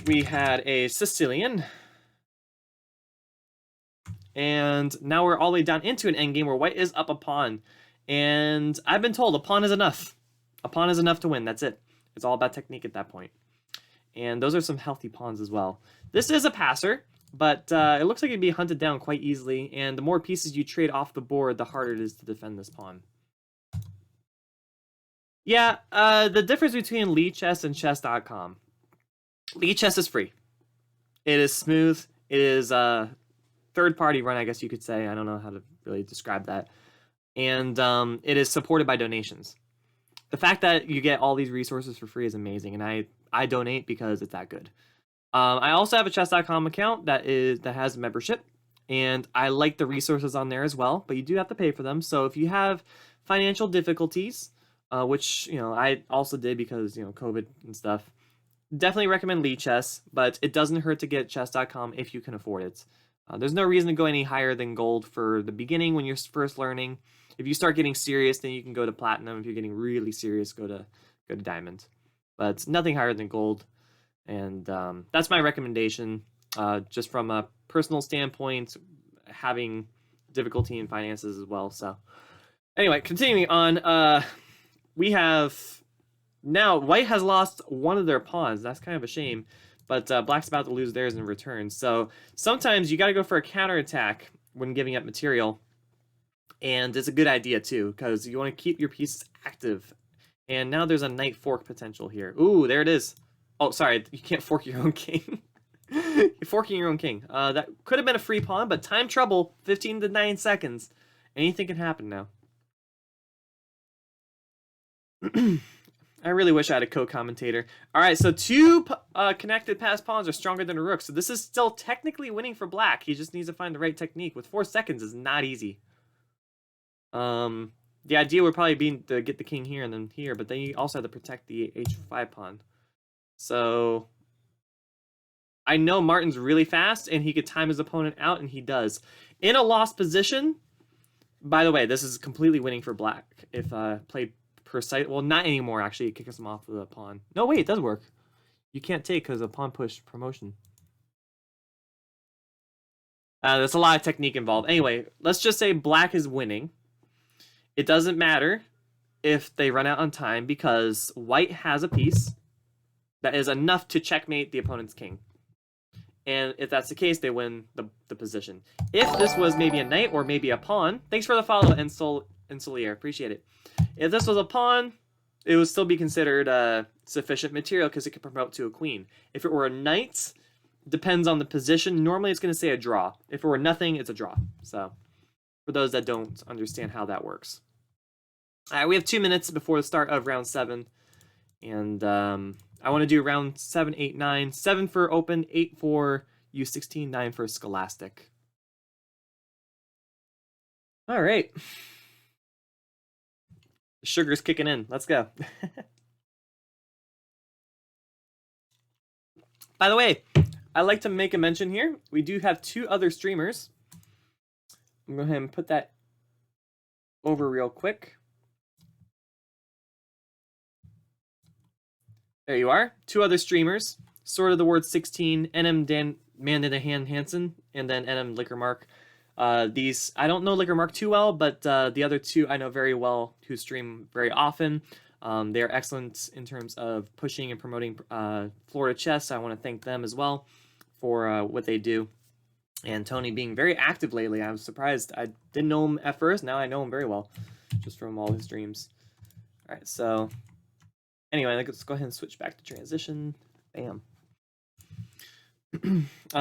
We had a Sicilian. And now we're all the way down into an endgame where white is up a pawn. And I've been told a pawn is enough. A pawn is enough to win. That's it. It's all about technique at that point. And those are some healthy pawns as well. This is a passer, but it looks like it'd be hunted down quite easily. And the more pieces you trade off the board, the harder it is to defend this pawn. Yeah, the difference between Lee Chess and chess.com. Lee Chess is free. It is smooth. It is third-party run, I guess you could say. I don't know how to really describe that. And it is supported by donations. The fact that you get all these resources for free is amazing, and I donate because it's that good. I also have a chess.com account that has membership, and I like the resources on there as well, but you do have to pay for them. So if you have financial difficulties, which I also did because COVID and stuff, definitely recommend Lee Chess, but it doesn't hurt to get chess.com if you can afford it. There's no reason to go any higher than gold for the beginning when you're first learning. If you start getting serious, then you can go to platinum. If you're getting really serious, go to diamond. But nothing higher than gold. And that's my recommendation. just from a personal standpoint, having difficulty in finances as well. So anyway, continuing on, we have now white has lost one of their pawns. That's kind of a shame, but black's about to lose theirs in return. So sometimes you got to go for a counterattack when giving up material, and it's a good idea too because you want to keep your pieces active. And now there's a knight fork potential here. Ooh, there it is. Oh, sorry, you can't fork your own king. You're forking your own king. That could have been a free pawn, but time trouble, 15 to 9 seconds. Anything can happen now. I really wish I had a co-commentator. All right, so 2 connected passed pawns are stronger than a rook. So this is still technically winning for black. He just needs to find the right technique. With 4 seconds is not easy. The idea would probably be to get the king here and then here, but then you also have to protect the h5 pawn. So I know Martin's really fast, and he could time his opponent out, and he does. In a lost position, by the way, this is completely winning for black. If played per site, well, not anymore, actually. It kicks him off with a pawn. No, wait, it does work. You can't take because a pawn push promotion. There's a lot of technique involved. Anyway, let's just say black is winning. It doesn't matter if they run out on time because white has a piece that is enough to checkmate the opponent's king. And if that's the case, they win the position. If this was maybe a knight or maybe a pawn, thanks for the follow, Insolier, appreciate it. If this was a pawn, it would still be considered sufficient material because it could promote to a queen. If it were a knight, depends on the position. Normally it's going to say a draw. If it were nothing, it's a draw. So for those that don't understand how that works. All right, we have 2 minutes before the start of round 7. And I want to do round 7, 8, 9. 7 for open, 8 for U16, 9 for scholastic. All right. The sugar's kicking in. Let's go. By the way, I'd like to make a mention here. We do have 2 other streamers. I'm going to go ahead and put that over real quick. There you are. 2 other streamers. Sword of the Word 16, NM Dan Mandanahan Hansen, and then NM Liquor Mark. These, I don't know Liquor Mark too well, but the other 2 I know very well who stream very often. They are excellent in terms of pushing and promoting Florida chess. I want to thank them as well for what they do. And Tony being very active lately. I was surprised. I didn't know him at first. Now I know him very well just from all his streams. All right, so anyway, let's go ahead and switch back to transition. Bam.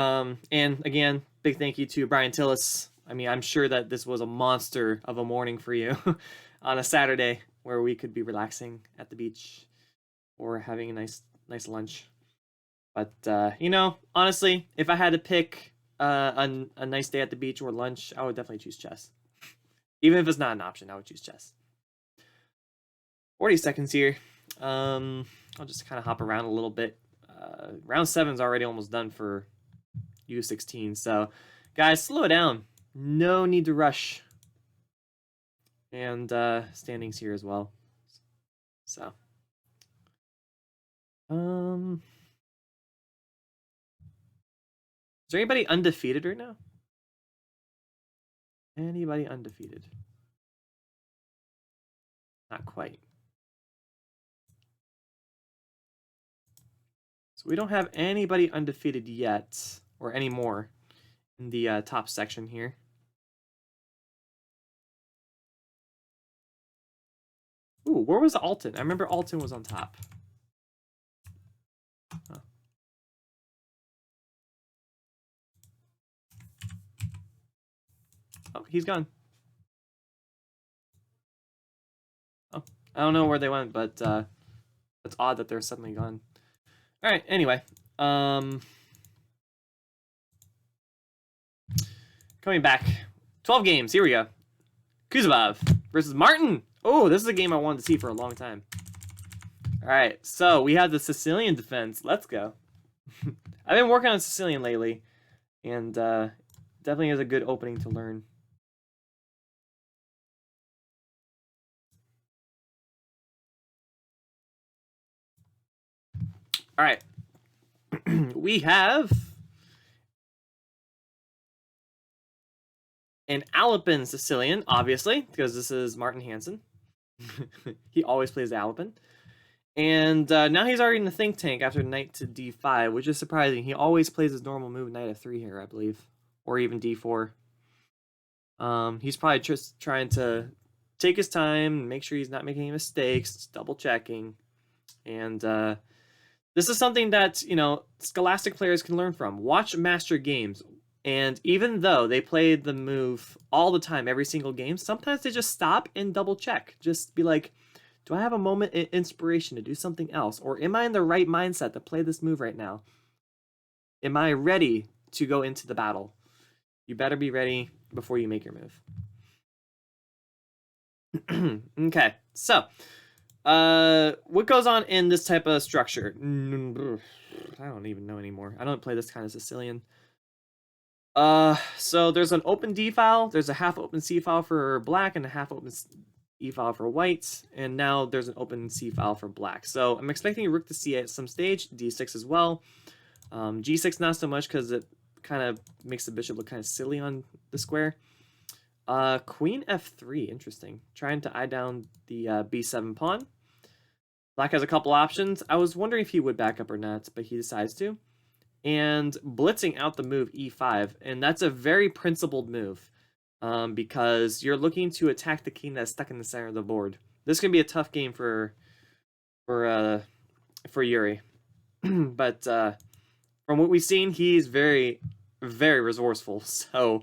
And again, big thank you to Brian Tillis. I mean, I'm sure that this was a monster of a morning for you on a Saturday where we could be relaxing at the beach or having a nice lunch. But you know, honestly, if I had to pick a nice day at the beach or lunch, I would definitely choose chess. Even if it's not an option, I would choose chess. 40 seconds here. I'll just kind of hop around a little bit. Round 7's already almost done for U16, so guys, slow down. No need to rush. And standings here as well. So, is there anybody undefeated right now? Anybody undefeated? Not quite. So we don't have anybody undefeated yet, or anymore, in the top section here. Ooh, where was Alton? I remember Alton was on top. Huh. Oh, he's gone. Oh, I don't know where they went, but it's odd that they're suddenly gone. All right, anyway. Coming back. 12 games, here we go. Kuzubov versus Martin. Oh, this is a game I wanted to see for a long time. All right, so we have the Sicilian defense. Let's go. I've been working on Sicilian lately, and definitely is a good opening to learn. All right. We have An Alpen Sicilian, obviously, because this is Martin Hansen. He always plays the Alpen. And now he's already in the think tank after knight to d5, which is surprising. He always plays his normal move, knight f3 here, I believe. Or even d4. He's probably just trying to take his time, make sure he's not making any mistakes, double checking. And this is something that, you know, Scholastic players can learn from. Watch Master Games. And even though they play the move all the time, every single game, sometimes they just stop and double check. Just be like, do I have a moment of inspiration to do something else? Or am I in the right mindset to play this move right now? Am I ready to go into the battle? You better be ready before you make your move. Okay, so what goes on in this type of structure? I don't even know anymore. I don't play this kind of Sicilian. So there's an open D file, there's a half open C file for black and a half open E file for white, and now there's an open C file for black. So I'm expecting rook to C8 at some stage, D6 as well. G6 not so much because it kind of makes the bishop look kind of silly on the square. Queen F3, interesting. Trying to eye down the B7 pawn. Black has a couple options. I was wondering if he would back up or not, but he decides to. And blitzing out the move E5, and that's a very principled move because you're looking to attack the king that's stuck in the center of the board. This can be a tough game for Yuri, but from what we've seen, he's very, very resourceful. So,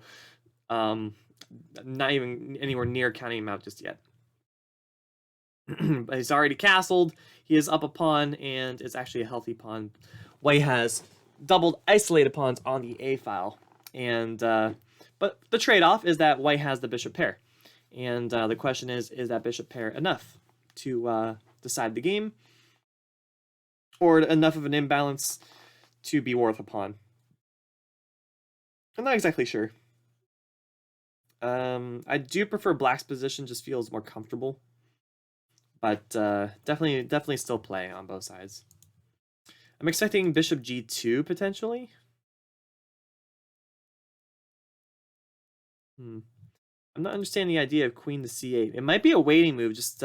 not even anywhere near counting him out just yet. But he's already castled. He is up a pawn, and it's actually a healthy pawn. White has doubled isolated pawns on the A file, and but the trade-off is that white has the bishop pair, and the question is that bishop pair enough to decide the game, or enough of an imbalance to be worth a pawn? I'm not exactly sure. I do prefer black's position; just feels more comfortable, but definitely still play on both sides. I'm expecting bishop g2 potentially. I'm not understanding the idea of queen to c8. It might be a waiting move, just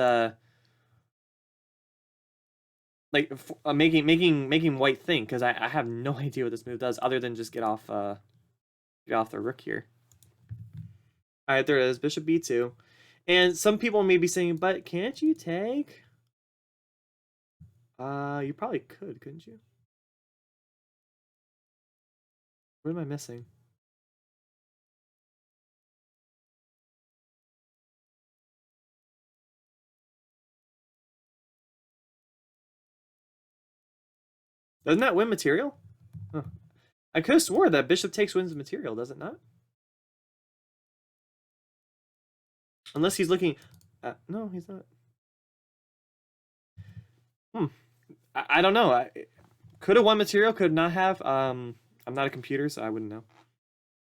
like making white think, because I have no idea what this move does other than just get off the rook here. All right, there it is, bishop b2, and some people may be saying, but can't you take? You probably could, couldn't you? What am I missing? Doesn't that win material? Huh. I could have swore that bishop takes wins material, does it not? Unless he's looking at... No, he's not. I don't know. I could have won material, could not have. I'm not a computer, so I wouldn't know.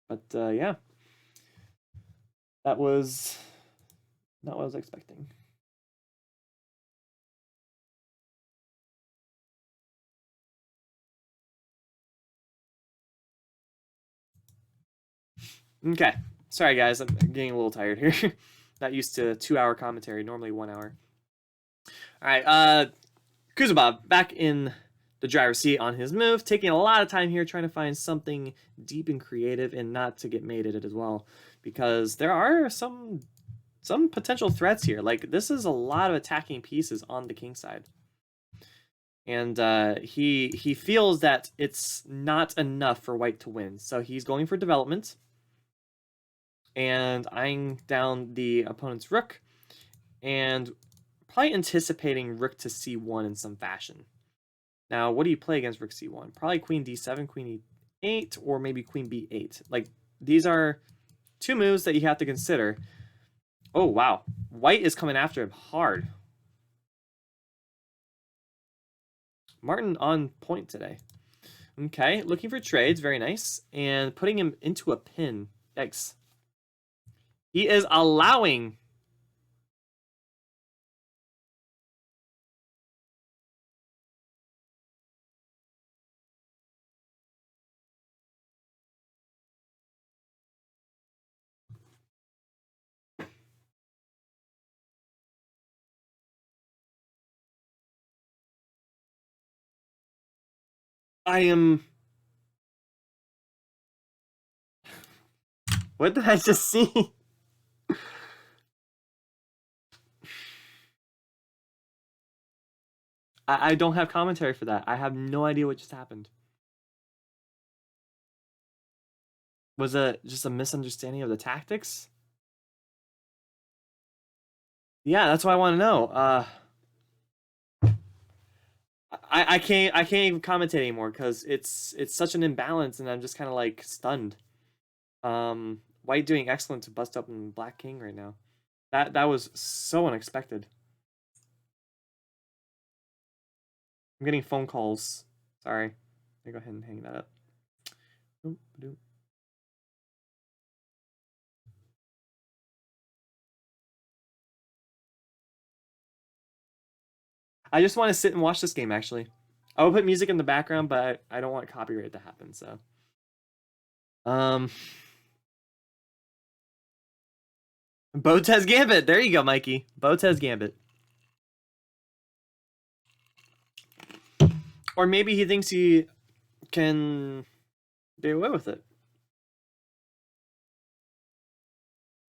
But yeah. That was not what I was expecting. Okay. Sorry, guys. I'm getting a little tired here. Not used to 2-hour commentary. Normally 1 hour. All right. Kuzubov back in the driver's seat on his move, taking a lot of time here trying to find something deep and creative and not to get mated as well, because there are some potential threats here. Like, this is a lot of attacking pieces on the king side. And he feels that it's not enough for white to win. So he's going for development and eyeing down the opponent's rook and probably anticipating rook to c1 in some fashion. Now, what do you play against rook c1? Probably queen d7, queen e8, or maybe queen b8. Like, these are two moves that you have to consider. Oh, wow. White is coming after him hard. Martin on point today. Okay, looking for trades, very nice. And putting him into a pin. Yikes. He is allowing... I am... What did I just see? I don't have commentary for that. I have no idea what just happened. Was it just a misunderstanding of the tactics? Yeah, that's what I want to know. I can't even commentate anymore because it's such an imbalance, and I'm just kind of like stunned. White doing excellent to bust up in Black King right now. That was so unexpected. I'm getting phone calls. Sorry. Let me go ahead and hang that up. I just want to sit and watch this game, actually. I will put music in the background, but I don't want copyright to happen, so. Botez Gambit. There you go, Mikey. Botez Gambit. Or maybe he thinks he can get away with it.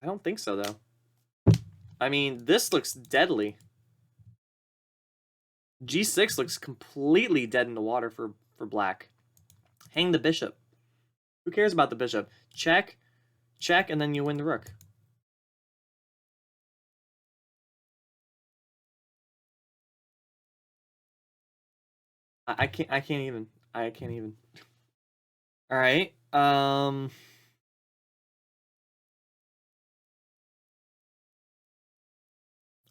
I don't think so, though. I mean, this looks deadly. G6 looks completely dead in the water for black. Hang the bishop. Who cares about the bishop? Check, check, and then you win the rook. I can't even. I can't even. All right.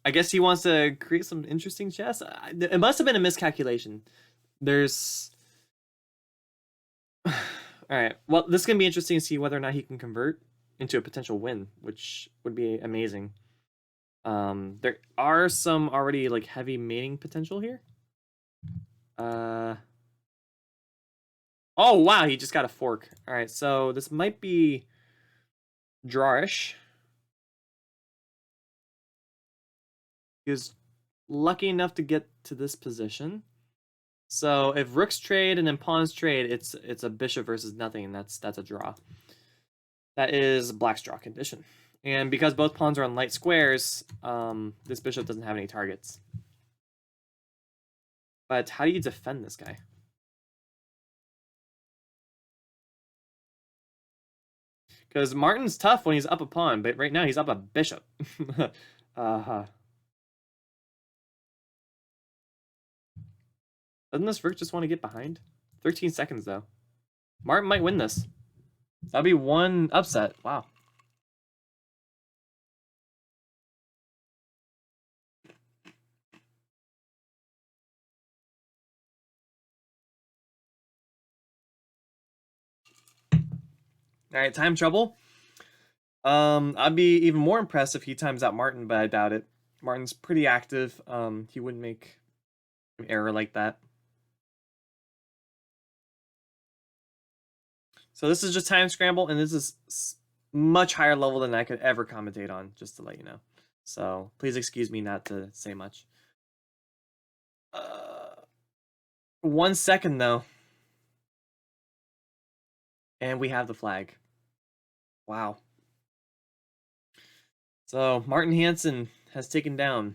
I guess he wants to create some interesting chess. It must have been a miscalculation. There's... All right. Well, this is going to be interesting to see whether or not he can convert into a potential win, which would be amazing. There are some already like heavy mating potential here. Oh, wow. He just got a fork. All right. So this might be drawish. He was lucky enough to get to this position. So if rooks trade and then pawns trade, it's a bishop versus nothing, and that's a draw. That is black's draw condition. And because both pawns are on light squares, this bishop doesn't have any targets. But how do you defend this guy? Because Martin's tough when he's up a pawn, but right now he's up a bishop. Doesn't this rook just want to get behind? 13 seconds, though. Martin might win this. That'd be one upset. Wow. All right, time trouble. I'd be even more impressed if he times out Martin, but I doubt it. Martin's pretty active. He wouldn't make an error like that. So this is just time scramble, and this is much higher level than I could ever commentate on, just to let you know. So please excuse me not to say much. 1 second, though. And we have the flag. Wow. So Martin Hansen has taken down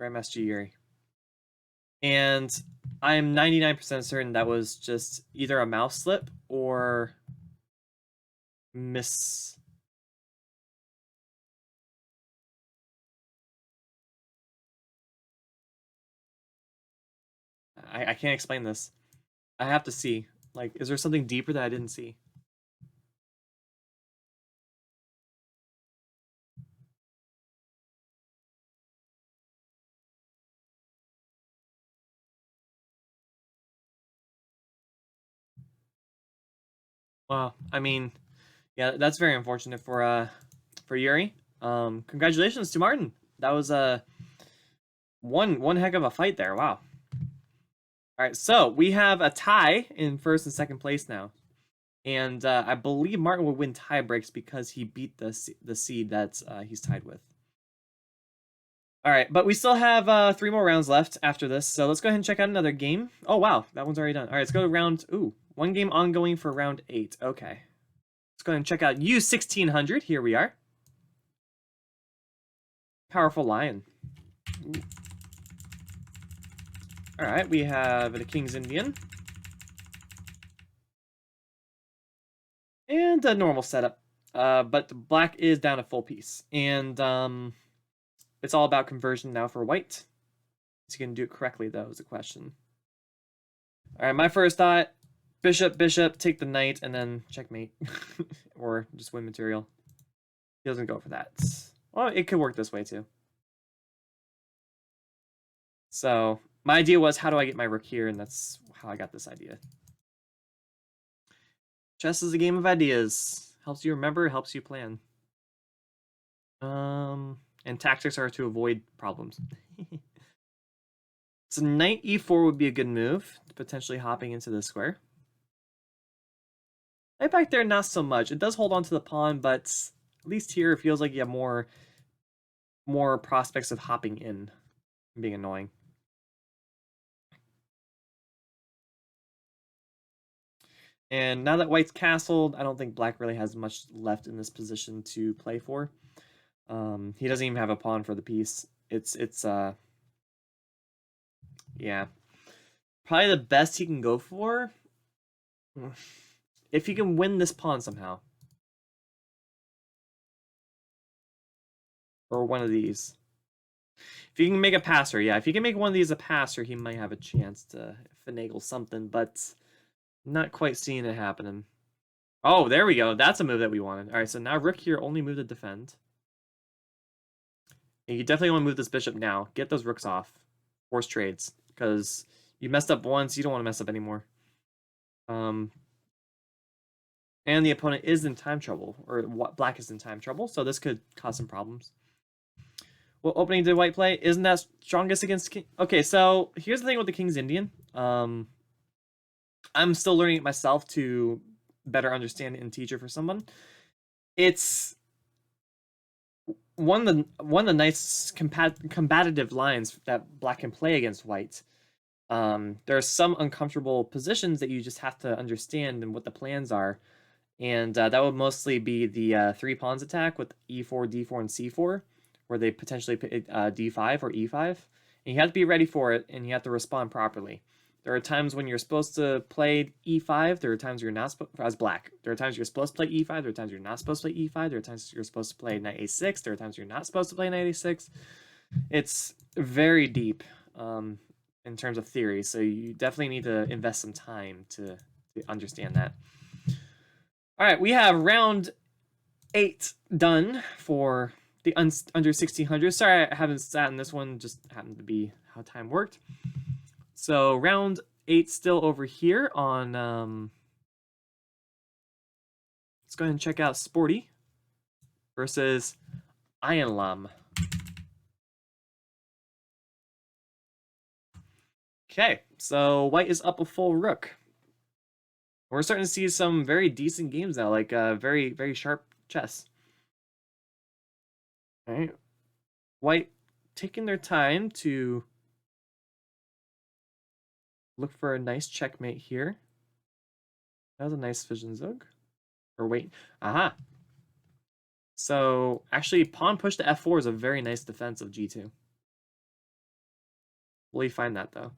Grandmaster Yuri. And I am 99% certain that was just either a mouse slip or miss. I can't explain this. I have to see. Like, is there something deeper that I didn't see? Wow. I mean, yeah, that's very unfortunate for Yuri. Congratulations to Martin. That was one heck of a fight there. Wow. All right, so we have a tie in first and second place now. And I believe Martin would win tie breaks because he beat the seed that he's tied with. All right, but we still have 3 more rounds left after this, so let's go ahead and check out another game. Oh, wow, that one's already done. All right, let's go to round... Ooh, 1 game ongoing for round 8. Okay. Let's go ahead and check out U1600. Here we are. Powerful Lion. Ooh. All right, we have the King's Indian. And a normal setup. But black is down a full piece. And it's all about conversion now for white. Is he going to do it correctly, though, is the question. All right, my first thought, bishop, bishop, take the knight, and then checkmate. Or just win material. He doesn't go for that. Well, it could work this way, too. So, my idea was, how do I get my rook here? And that's how I got this idea. Chess is a game of ideas. Helps you remember, helps you plan. And tactics are to avoid problems. So knight e4 would be a good move, potentially hopping into the square. Right back there, not so much. It does hold on to the pawn, but at least here it feels like you have more prospects of hopping in and being annoying. And now that white's castled, I don't think black really has much left in this position to play for. He doesn't even have a pawn for the piece. Yeah. Probably the best he can go for, if he can win this pawn somehow. Or one of these. If he can make a passer, yeah. If he can make one of these a passer, he might have a chance to finagle something, but not quite seeing it happening. Oh, there we go. That's a move that we wanted. All right, so now rook here, only move to defend. And you definitely want to move this bishop now. Get those rooks off. Force trades. Because you messed up once, you don't want to mess up anymore. And the opponent is in time trouble. Or black is in time trouble, so this could cause some problems. What opening did white play? Isn't that strongest against king? Okay, so here's the thing with the King's Indian. I'm still learning it myself to better understand and teach it for someone. It's one of the nice combative lines that black can play against white. There are some uncomfortable positions that you just have to understand and what the plans are. And that would mostly be the 3 pawns attack with e4, d4, and c4, where they potentially pick d5 or e5. And you have to be ready for it, and you have to respond properly. There are times when you're supposed to play e5. There are times you're not supposed, as black. There are times you're supposed to play e5. There are times you're not supposed to play e5. There are times you're supposed to play knight a6. There are times you're not supposed to play knight a6. It's very deep in terms of theory, so you definitely need to invest some time to understand that. All right, we have round 8 done for the under 1600. Sorry, I haven't sat in this one. Just happened to be how time worked. So round 8 still over here on. Let's go ahead and check out Sporty versus Ironlam. Okay, so white is up a full rook. We're starting to see some very decent games now, like very, very sharp chess. All right. White taking their time to look for a nice checkmate here. That was a nice vision zug. Or wait. Aha. So actually, pawn push to f4 is a very nice defense of g2. Will you find that, though?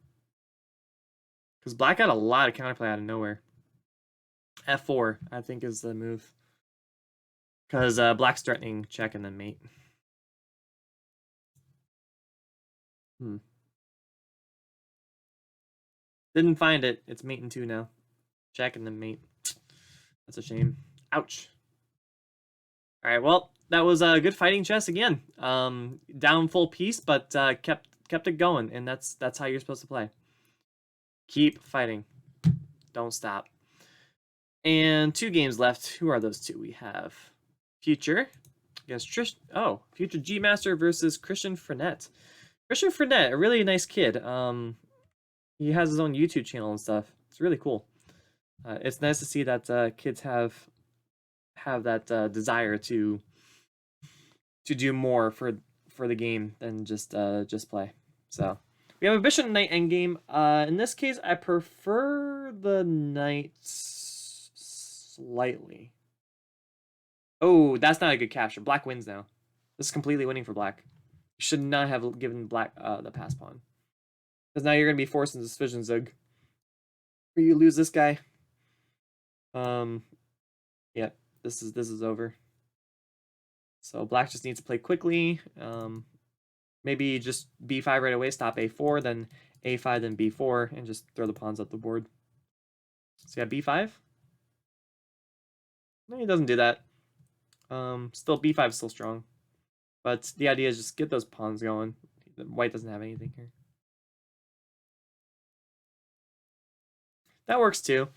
Because black had a lot of counterplay out of nowhere. f4, I think, is the move. Because black's threatening check and then mate. Didn't find it. It's mate and 2 now. Check and then mate. That's a shame. Ouch. All right, well, that was a good fighting chess again. Down full piece, but kept it going, and that's how you're supposed to play. Keep fighting. Don't stop. And 2 games left. Who are those 2? We have Future against Future G Master versus Christian Frenet. Christian Frenet, a really nice kid. He has his own YouTube channel and stuff. It's really cool. It's nice to see that kids have that desire to do more for for the game than just play. So we have a bishop knight endgame. In this case, I prefer the knight slightly. Oh, that's not a good capture. Black wins now. This is completely winning for black. You should not have given black the pass pawn. Because now you're going to be forced into this vision zug. Or you lose this guy. Yep, this is over. So black just needs to play quickly. Maybe just b5 right away, stop a4, then a5, then b4, and just throw the pawns up the board. So yeah, b5. No, he doesn't do that. Still b5 is still strong. But the idea is just get those pawns going. White doesn't have anything here. That works too.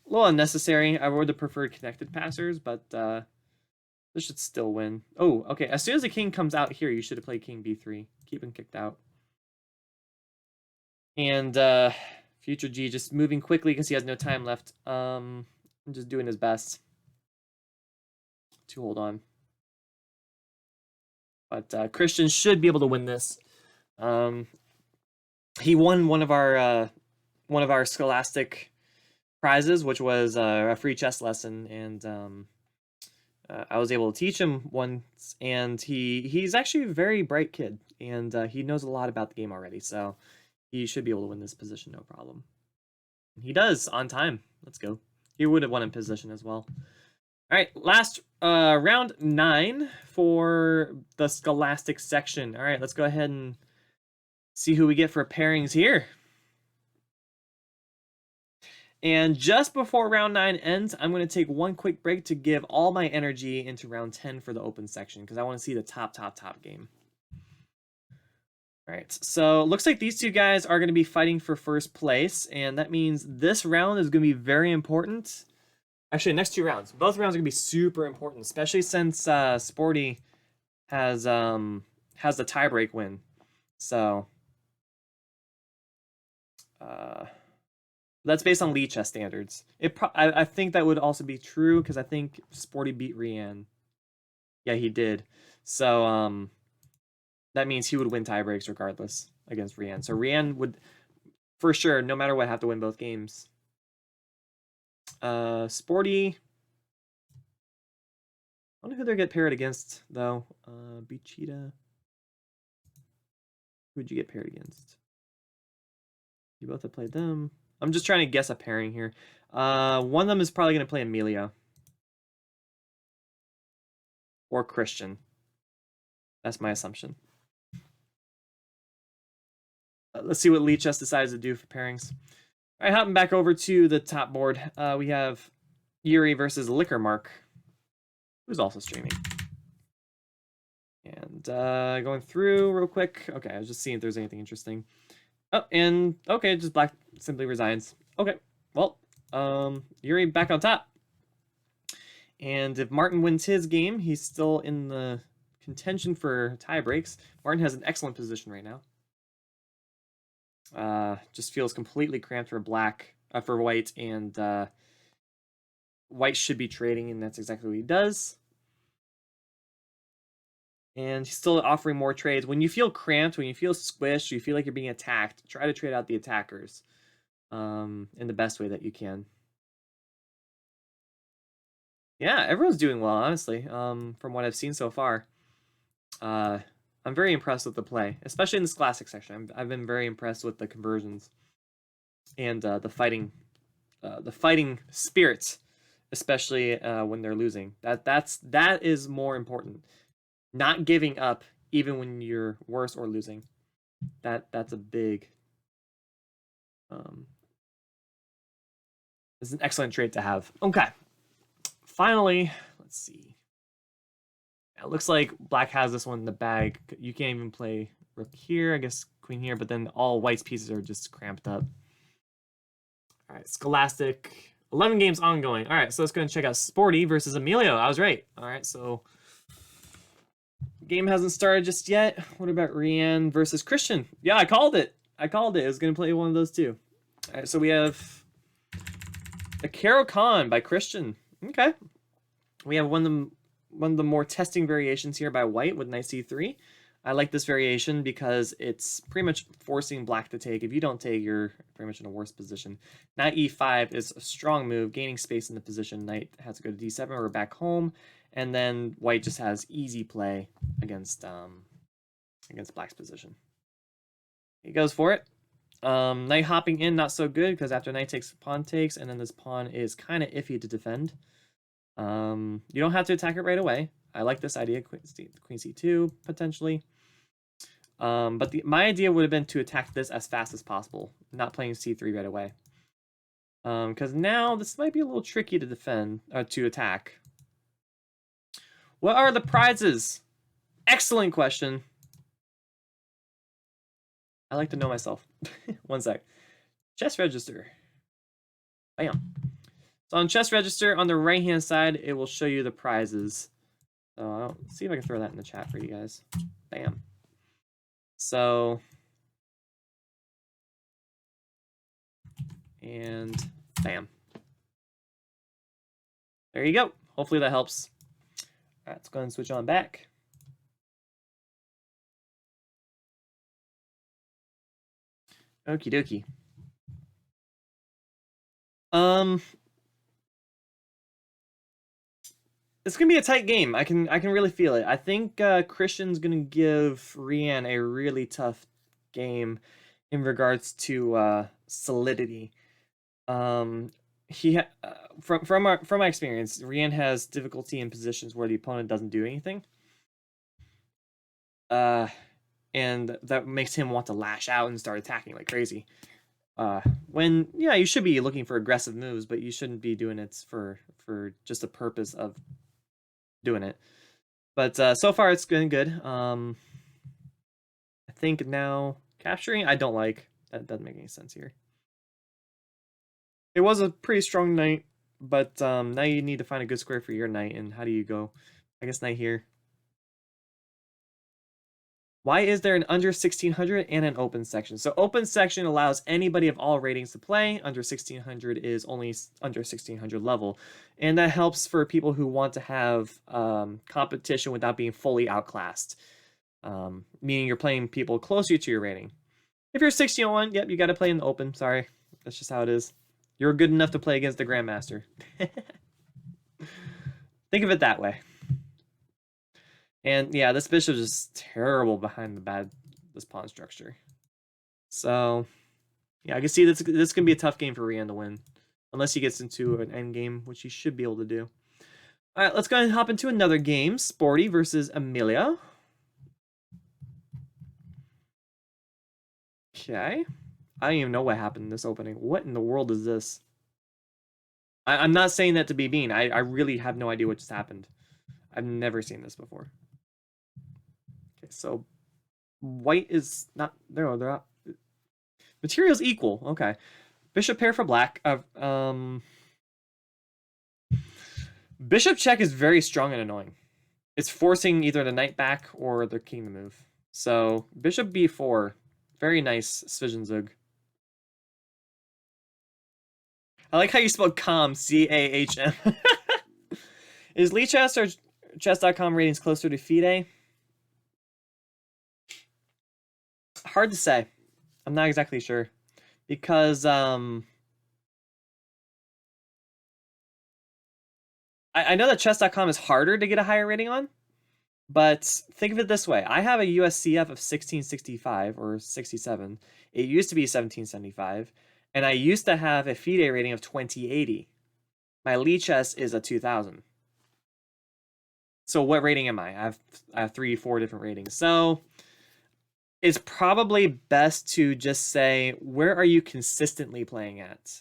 A little unnecessary. I would have preferred connected passers, but this should still win. Oh, okay. As soon as the king comes out here, you should have played king b3. Keep him kicked out. And future G just moving quickly because he has no time left. Just doing his best to hold on. But Christian should be able to win this. He won one of our Scholastic prizes, which was a free chess lesson, and I was able to teach him once, and he's actually a very bright kid, and he knows a lot about the game already, so he should be able to win this position no problem. And he does on time. Let's go. He would have won in position as well. All right, last round 9 for the Scholastic section. All right, let's go ahead and see who we get for pairings here. And just before round 9 ends, I'm going to take one quick break to give all my energy into round 10 for the open section, because I want to see the top game. All right, so it looks like these two guys are going to be fighting for first place, and that means this round is going to be very important. Actually, next 2 rounds. Both rounds are going to be super important, especially since Sporty has the tiebreak win. So that's based on Lee chess standards. I think that would also be true because I think Sporty beat Rian. Yeah, he did. So that means he would win tiebreaks regardless against Rian. So Rian would, for sure, no matter what, have to win both games. Sporty. I wonder who they get paired against though. Bichita. Who'd you get paired against? You both have played them. I'm just trying to guess a pairing here. One of them is probably going to play Amelia. Or Christian. That's my assumption. Let's see what Lee Chess decides to do for pairings. All right, hopping back over to the top board. We have Yuri versus Liquor Mark, who's also streaming. And going through real quick. Okay, I was just seeing if there's anything interesting. Oh, and okay, just black simply resigns. Okay, well, Yuri back on top. And if Martin wins his game, he's still in the contention for tie breaks. Martin has an excellent position right now. Just feels completely cramped for black, for white, and white should be trading, and that's exactly what he does. And he's still offering more trades. When you feel cramped, when you feel squished, you feel like you're being attacked, try to trade out the attackers in the best way that you can. Yeah, everyone's doing well, honestly, from what I've seen so far. I'm very impressed with the play, especially in this classic section. I've been very impressed with the conversions and the fighting spirit, especially when they're losing. That is more important. Not giving up even when you're worse or losing. That's a big. It's an excellent trait to have. Okay, finally, let's see. It looks like black has this one in the bag. You can't even play rook here, I guess queen here, but then all white's pieces are just cramped up. All right, Scholastic, 11 games ongoing. All right, so let's go and check out Sporty versus Emilio. I was right. All right, so game hasn't started just yet. What about Rian versus Christian? Yeah, I called it. I was going to play one of those too. All right, so we have a Caro Khan by Christian. Okay. We have one of the more testing variations here by white with knight c3. I like this variation because it's pretty much forcing black to take. If you don't take, you're pretty much in a worse position. Knight e5 is a strong move, gaining space in the position. Knight has to go to d7 or back home, and then white just has easy play against black's position. He goes for it. Knight hopping in, not so good, because after knight takes, pawn takes, and then this pawn is kind of iffy to defend. You don't have to attack it right away. I like this idea, queen c2, potentially. But my idea would have been to attack this as fast as possible, not playing c3 right away. Because now this might be a little tricky to defend, to attack. What are the prizes? Excellent question. I like to know myself. One sec. Chess register. Bam. So on chess register, on the right-hand side, it will show you the prizes. So I'll see if I can throw that in the chat for you guys. Bam. So, and bam. There you go. Hopefully that helps. All right, let's go ahead and switch on back. Okie dokie. It's gonna be a tight game. I can really feel it. I think Christian's gonna give Rian a really tough game in regards to solidity. From my experience, Rian has difficulty in positions where the opponent doesn't do anything. And that makes him want to lash out and start attacking like crazy. When you should be looking for aggressive moves, but you shouldn't be doing it for just the purpose of doing it. But so far it's been good. I think now capturing I don't like. That doesn't make any sense here. It was a pretty strong knight, but now you need to find a good square for your knight. And how do you go? I guess knight here. Why is there an under 1600 and an open section? So open section allows anybody of all ratings to play. Under 1600 is only under 1600 level. And that helps for people who want to have competition without being fully outclassed. Meaning you're playing people closer to your rating. If you're 1601, yep, you got to play in the open. Sorry, that's just how it is. You're good enough to play against the Grandmaster. Think of it that way. And yeah, this bishop is just terrible behind this pawn structure. So yeah, I can see this can be a tough game for Rian to win. Unless he gets into an endgame, which he should be able to do. Alright, let's go ahead and hop into another game. Sporty versus Amelia. Okay. I don't even know what happened in this opening. What in the world is this? I'm not saying that to be mean. I really have no idea what just happened. I've never seen this before. Okay, so white is not they're not materials equal. Okay. Bishop pair for black. Bishop check is very strong and annoying. It's forcing either the knight back or the king to move. So bishop b4, very nice Zwischenzug. I like how you spelled com, C-A-H-M. Is Lichess or chess.com ratings closer to FIDE? Hard to say. I'm not exactly sure. Because I know that chess.com is harder to get a higher rating on, but think of it this way. I have a USCF of 1665 or 67. It used to be 1775, and I used to have a FIDE rating of 2080. My Lichess is a 2000. So what rating am I? I have 3-4 different ratings. So it's probably best to just say, where are you consistently playing at?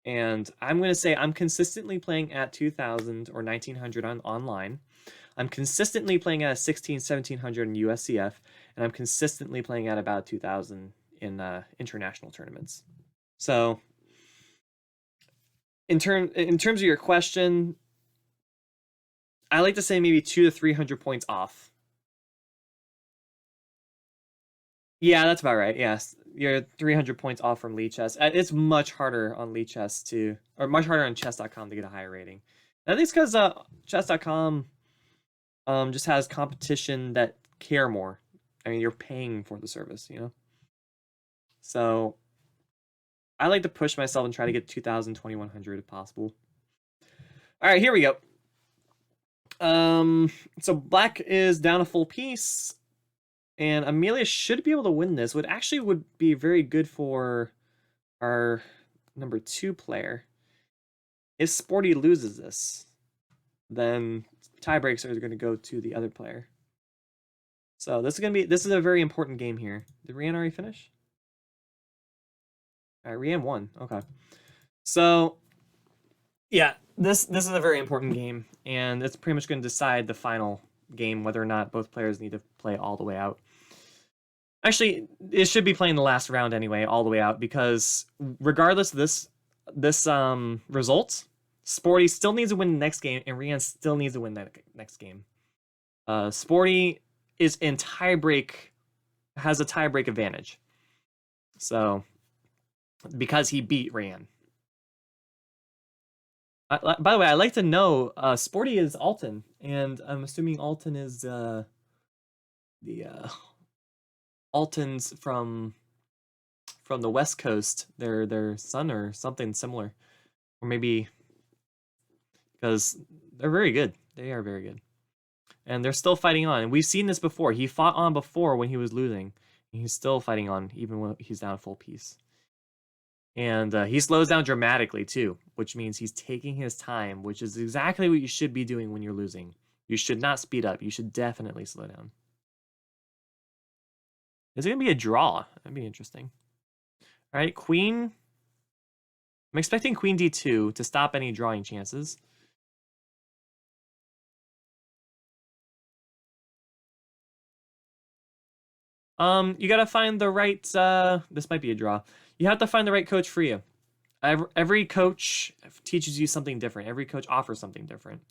And I'm going to say I'm consistently playing at 2000 or 1900 online. I'm consistently playing at 1700 in USCF, and I'm consistently playing at about 2000 in international tournaments. So in terms of your question, I like to say maybe 200 to 300 points off. Yeah, that's about right. Yes, you're 300 points off from Lichess. It's much harder on Lichess or much harder on chess.com to get a higher rating. And I think it's because chess.com just has competition that care more. I mean, you're paying for the service, you know? So I like to push myself and try to get 2,000, 2,100 if possible. All right, here we go. So black is down a full piece, and Amelia should be able to win this. Would be very good for our number 2 player. If Sporty loses this, then tiebreaks are going to go to the other player. So this is a very important game here. Did Rian already finish? All right, Rian won. Okay. So yeah, this is a very important game, and it's pretty much going to decide the final game whether or not both players need to play all the way out. Actually, it should be playing the last round anyway, all the way out, because regardless of this result, Sporty still needs to win the next game, and Rian still needs to win that next game. Sporty is in tiebreak, has a tiebreak advantage. So, because he beat Rian. By the way, I'd like to know, Sporty is Alton, and I'm assuming Alton is the Altons from the West Coast, their son or something similar, or maybe because they're very good. They are very good, and they're still fighting on. And we've seen this before. He fought on before when he was losing, and he's still fighting on even when he's down a full piece. And he slows down dramatically too, which means he's taking his time, which is exactly what you should be doing when you're losing. You should not speed up. You should definitely slow down. Is it gonna be a draw? That'd be interesting. All right, Queen. I'm expecting Queen D2 to stop any drawing chances. You gotta find the right. This might be a draw. You have to find the right coach for you. Every coach teaches you something different. Every coach offers something different.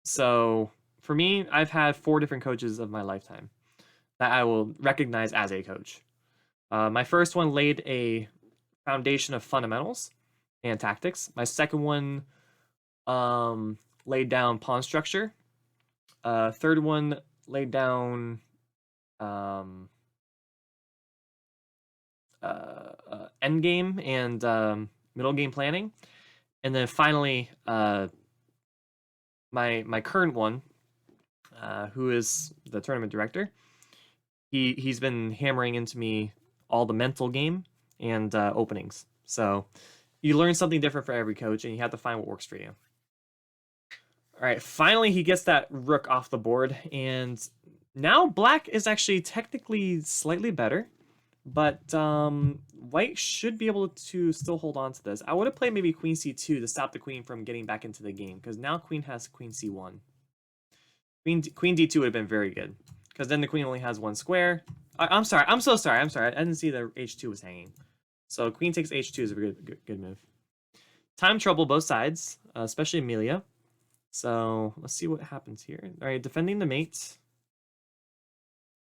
So for me, I've had 4 different coaches of my lifetime that I will recognize as a coach. My first one laid a foundation of fundamentals and tactics. My second one laid down pawn structure. Third one laid down end game and middle game planning, and then finally my current one, who is the tournament director, he's been hammering into me all the mental game and openings. So you learn something different for every coach, and you have to find what works for you. All right, finally he gets that rook off the board, and now black is actually technically slightly better, but white should be able to still hold on to this. I would have played maybe queen c2 to stop the queen from getting back into the game, because now queen has queen c1. Queen d2 would have been very good, because then the queen only has 1 square. I'm sorry. I'm so sorry. I'm sorry. I didn't see the h2 was hanging. So queen takes h2 is a good move. Time trouble both sides, especially Amelia. So let's see what happens here. All right, defending the mate.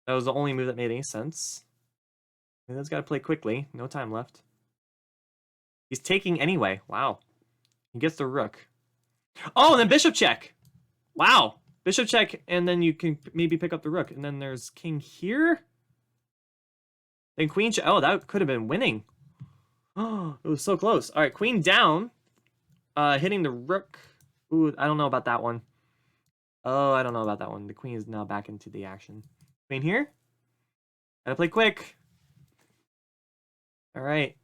That was the only move that made any sense. He's got to play quickly. No time left. He's taking anyway. Wow. He gets the rook. Oh, and then bishop check. Wow. Bishop check, and then you can maybe pick up the rook. And then there's king here. Then queen check. Oh, that could have been winning. Oh, it was so close. All right, queen down. Hitting the rook. Ooh, I don't know about that one. Oh, I don't know about that one. The queen is now back into the action. Queen here. Gotta play quick. All right.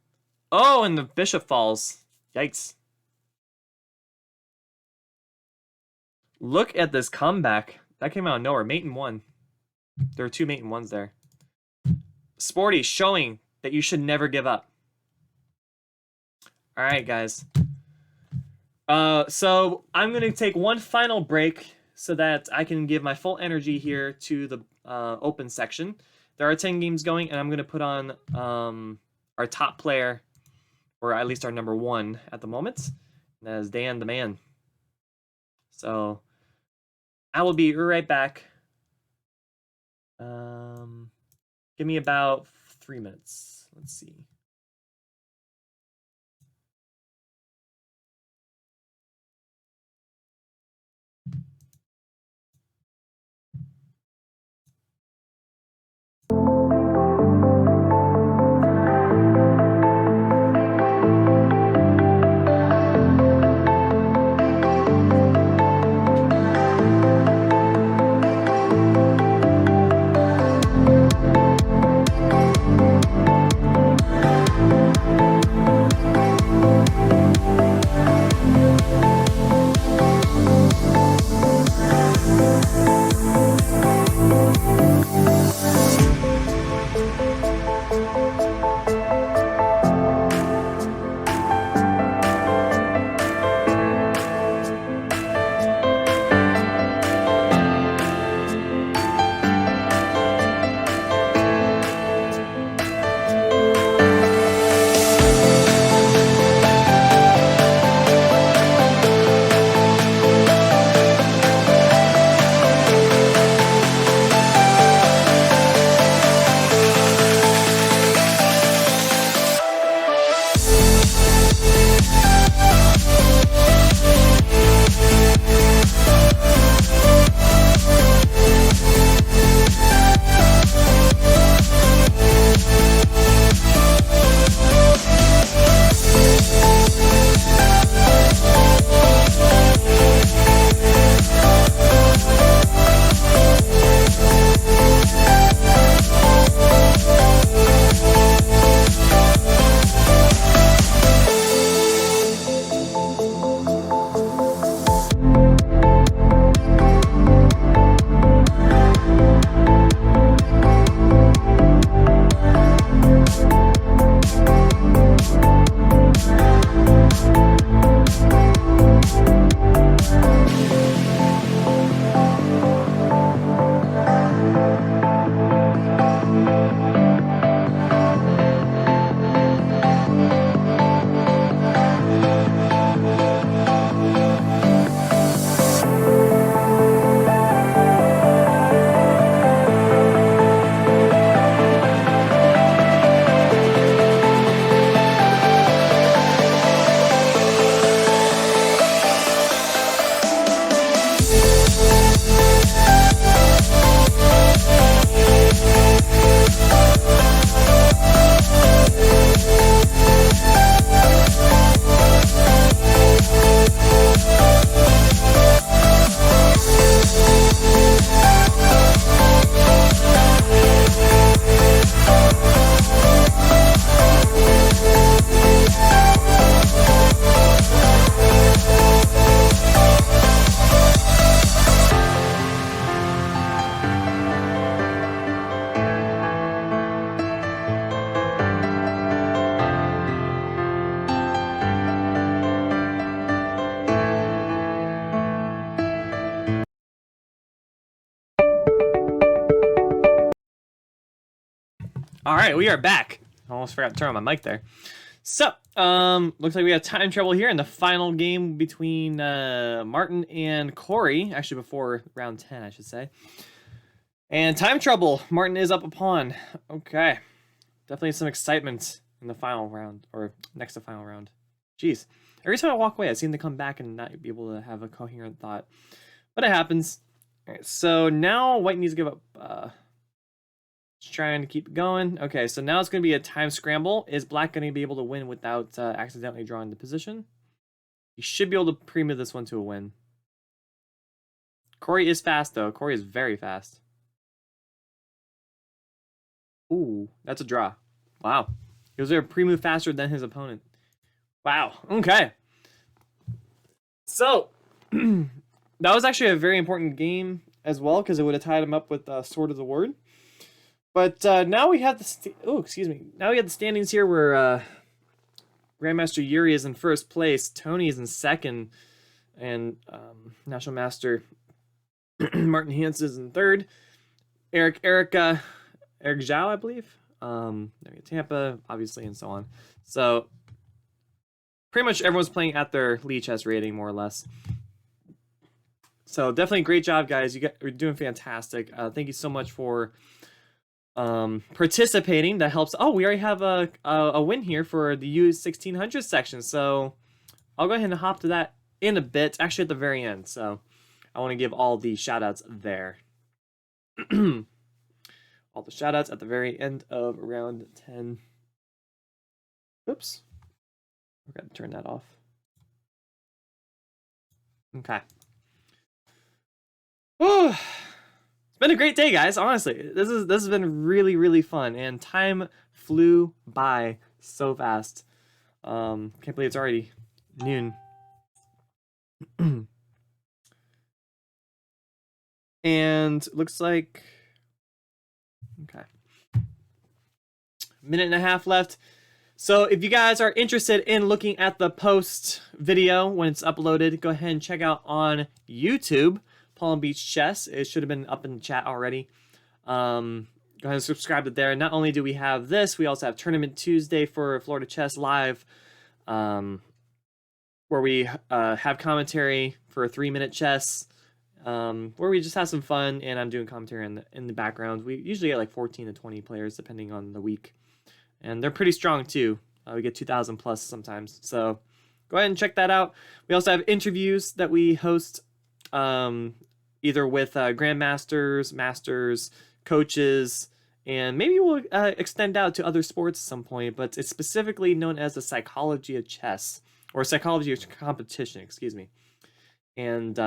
Oh, and the bishop falls. Yikes. Look at this comeback. That came out of nowhere. Mate in 1. There are 2 mate in 1s there. Sporty showing that you should never give up. All right, guys. So I'm going to take one final break so that I can give my full energy here to the open section. There are 10 games going, and I'm going to put on our top player, or at least our number 1 at the moment. And that is Dan the Man. So I will be right back. Give me about 3 minutes. Let's see. All right, we are back. I almost forgot to turn on my mic there. So, looks like we have time trouble here in the final game between Martin and Corey. Actually, before round 10, I should say. And time trouble. Martin is up a pawn. Okay. Definitely some excitement in the final round, or next to final round. Jeez. Every time I walk away, I seem to come back and not be able to have a coherent thought. But it happens. All right, so now White needs to give up. Just trying to keep it going. Okay, so now it's going to be a time scramble. Is Black going to be able to win without accidentally drawing the position? He should be able to pre-move this one to a win. Corey is fast, though. Corey is very fast. Ooh, that's a draw. Wow. He was there pre-move faster than his opponent. Wow. Okay. So, that was actually a very important game as well, because it would have tied him up with Sword of the Word. But now we have the now we have the standings here where Grandmaster Yuri is in first place, Tony is in second, and National Master Martin Hansen is in third. Eric Zhao, I believe. Tampa, obviously, and so on. So pretty much everyone's playing at their Lee chess rating, more or less. So definitely great job, guys. You're doing fantastic. Thank you so much for participating. That helps. Oh, we already have a win here for the U1600 section. So I'll go ahead and hop to that in a bit. Actually, at the very end. So I want to give all the shout outs there. All the shout outs at the very end of round 10. Oops. Forgot to turn that off. Okay. Whew. It's been a great day, guys. Honestly, this has been really, really fun, and time flew by so fast. Can't believe it's already noon. And looks like, okay, minute and a half left. So if you guys are interested in looking at the post video when it's uploaded, go ahead and check out on YouTube, Palm Beach Chess. It should have been up in the chat already. Go ahead and subscribe to there. Not only do we have this, we also have Tournament Tuesday for Florida Chess Live, where we have commentary for 3-minute chess, where we just have some fun, and I'm doing commentary in the background. We usually get like 14 to 20 players depending on the week, and they're pretty strong too. We get 2,000 plus sometimes, so go ahead and check that out. We also have interviews that we host, either with grandmasters, masters, coaches, and maybe we'll extend out to other sports at some point, but it's specifically known as the psychology of chess, or psychology of competition, excuse me. And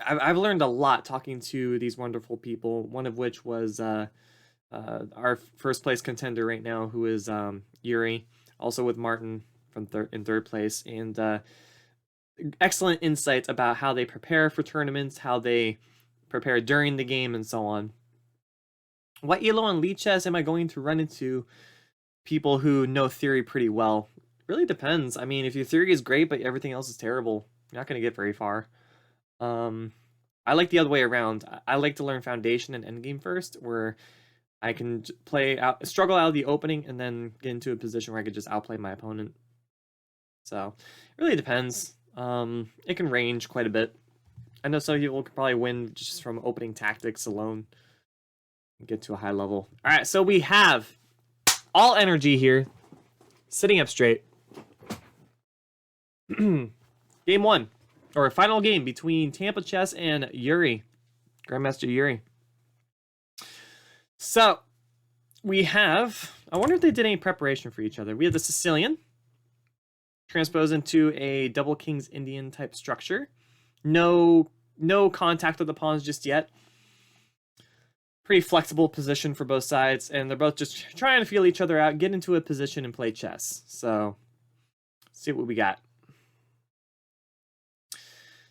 I've learned a lot talking to these wonderful people, one of which was our first place contender right now, who is Yuri, also with Martin from in third place, and excellent insights about how they prepare for tournaments, how they prepare during the game, and so on. What elo and Lee chess am I going to run into people who know theory pretty well? Really depends. I mean, if your theory is great but everything else is terrible, you're not going to get very far. I like the other way around. I like to learn foundation and endgame first, where I can struggle out of the opening, and then get into a position where I could just outplay my opponent. So it really depends. It can range quite a bit. I know some people could probably win just from opening tactics alone and get to a high level. All right, so we have all energy here, sitting up straight. Game 1, or final game between Tampa Chess and Yuri, Grandmaster Yuri. So we have, I wonder if they did any preparation for each other. We have the Sicilian, transposed into a double King's Indian type structure. No contact with the pawns just yet. Pretty flexible position for both sides, and they're both just trying to feel each other out, get into a position, and play chess. So let's see what we got.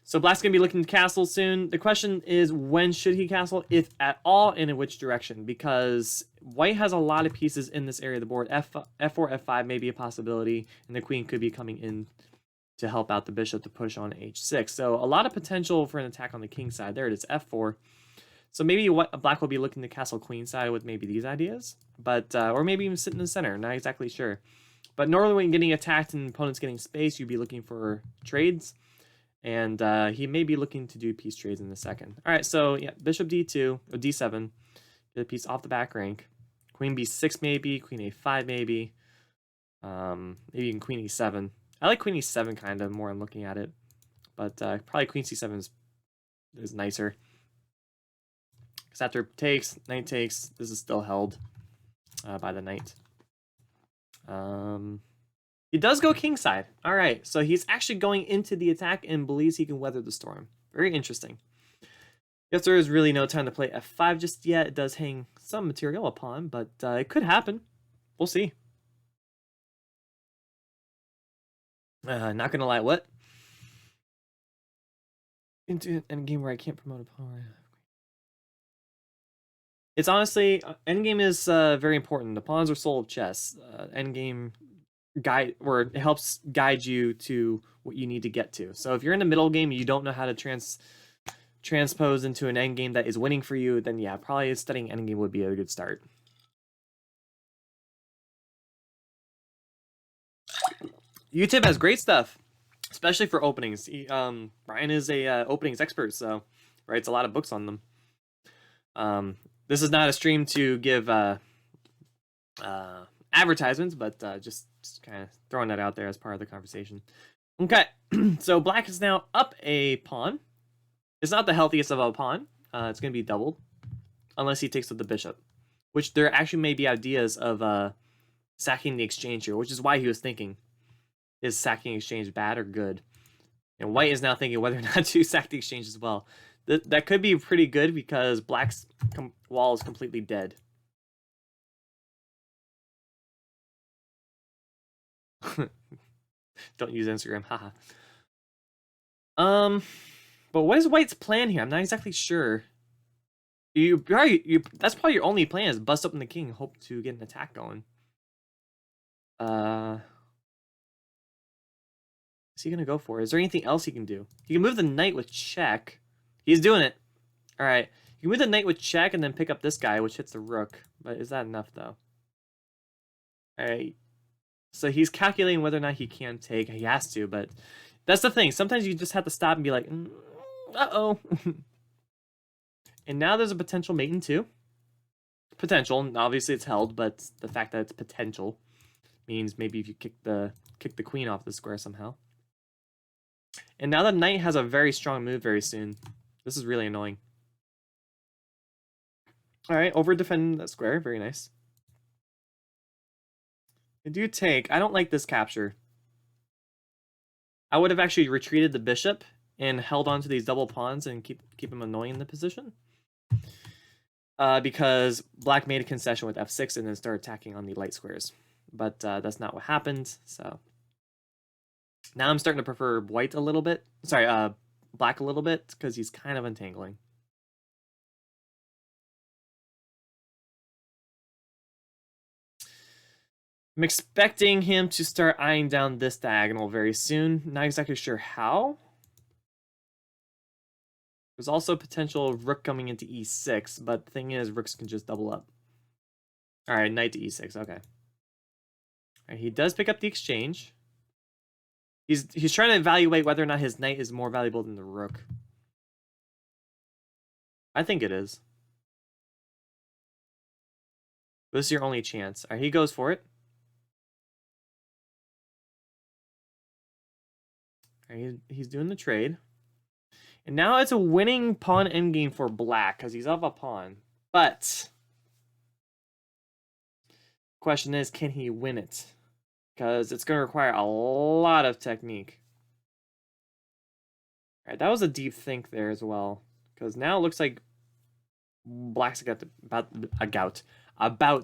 So Black's going to be looking to castle soon. The question is, when should he castle, if at all, and in which direction? Because White has a lot of pieces in this area of the board. F4, F5 may be a possibility, and the queen could be coming in to help out the bishop to push on H6. So a lot of potential for an attack on the king side. There it is, F4. So maybe what black will be looking to castle queenside with maybe these ideas, but or maybe even sit in the center. Not exactly sure. But normally when getting attacked and opponents getting space, you'd be looking for trades. And he may be looking to do piece trades in the second. All right, so yeah, bishop d2 or d7, get a piece off the back rank. Queen b6 maybe, queen a5 maybe, maybe even queen e7. I like queen e7 kind of more. I'm looking at it, but probably queen c7 is nicer. Because after takes, knight takes, this is still held by the knight. He does go kingside. All right, so he's actually going into the attack and believes he can weather the storm. Very interesting. Guess there is really no time to play f5 just yet. It does hang some material upon, but it could happen. We'll see. Not gonna lie, what? Into an endgame where I can't promote a pawn. It's honestly, endgame is very important. The pawns are soul of chess. Endgame guide, or it helps guide you to what you need to get to. So if you're in the middle game, you don't know how to transpose into an endgame that is winning for you, then yeah, probably studying endgame would be a good start. YouTube has great stuff, especially for openings. Brian is a openings expert, so writes a lot of books on them. This is not a stream to give advertisements, but just kind of throwing that out there as part of the conversation. Okay, so black is now up a pawn. It's not the healthiest of a pawn. It's going to be doubled, unless he takes with the bishop, which there actually may be ideas of sacking the exchange here, which is why he was thinking, is sacking exchange bad or good? And white is now thinking whether or not to sack the exchange as well. That could be pretty good because black's wall is completely dead. Don't use Instagram, haha. But what is white's plan here? I'm not exactly sure. That's probably your only plan, is bust open the king and hope to get an attack going. Is he gonna go for it? Is there anything else he can do? He can move the knight with check. He's doing it. All right. You can move the knight with check and then pick up this guy, which hits the rook. But is that enough, though? All right. So he's calculating whether or not he can take. He has to, but that's the thing. Sometimes you just have to stop and be like, uh-oh. And now there's a potential mate in two. Potential. Obviously, it's held, but the fact that it's potential means maybe if you kick the queen off the square somehow. And now the knight has a very strong move very soon. This is really annoying. All right, over defending that square. Very nice. I do take. I don't like this capture. I would have actually retreated the bishop and held on to these double pawns and keep him annoying in the position. Because black made a concession with f6 and then started attacking on the light squares. But that's not what happened, so... Now I'm starting to prefer white a little bit. Sorry, black a little bit, because he's kind of untangling. I'm expecting him to start eyeing down this diagonal very soon. Not exactly sure how. There's also potential rook coming into e6, but the thing is, rooks can just double up. All right, knight to e6, okay. All right, he does pick up the exchange. He's trying to evaluate whether or not his knight is more valuable than the rook. I think it is. This is your only chance. All right, he goes for it. All right, he's doing the trade. And now it's a winning pawn endgame for black because he's up a pawn. But question is, can he win it? Because it's going to require a lot of technique. All right, that was a deep think there as well. Because now it looks like black's about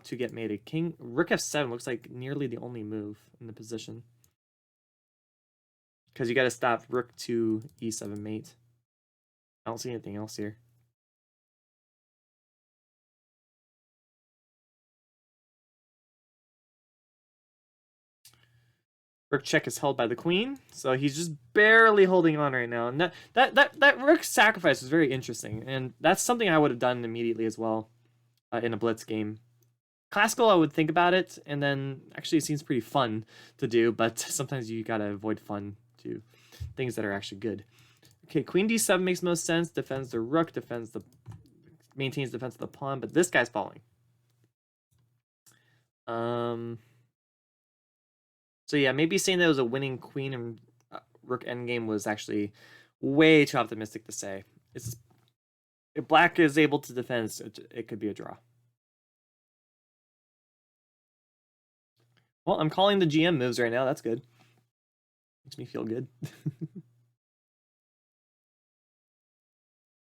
to get mated. King rook f7 looks like nearly the only move in the position. Because you got to stop rook to e7 mate. I don't see anything else here. Rook check is held by the queen, so he's just barely holding on right now. And that rook sacrifice is very interesting, and that's something I would have done immediately as well in a blitz game. Classical, I would think about it, and then actually it seems pretty fun to do, but sometimes you gotta avoid fun to things that are actually good. Okay, queen d7 makes most sense. Defends the rook, maintains defense of the pawn, but this guy's falling. So yeah, maybe saying that it was a winning queen and rook endgame was actually way too optimistic to say. If black is able to defend, it could be a draw. Well, I'm calling the GM moves right now. That's good. Makes me feel good.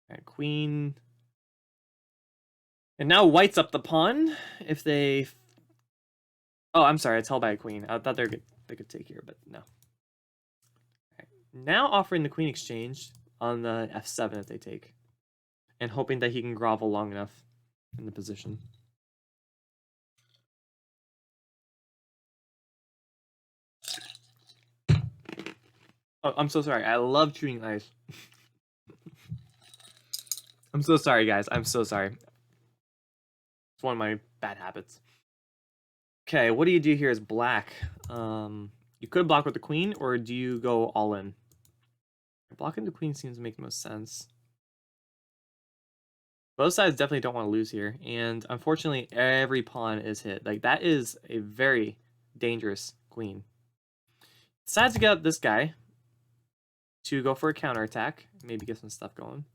Alright, queen. And now white's up the pawn. If they... Oh, I'm sorry. It's held by a queen. I thought they could take here, but no. Right. Now offering the queen exchange on the f7 if they take. And hoping that he can grovel long enough in the position. Oh, I'm so sorry. I love chewing ice. I'm so sorry, guys. I'm so sorry. It's one of my bad habits. Okay, what do you do here as black? You could block with the queen, or do you go all in? Blocking the queen seems to make the most sense. Both sides definitely don't want to lose here, and unfortunately, every pawn is hit. Like, that is a very dangerous queen. Decides to get up this guy to go for a counterattack, maybe get some stuff going.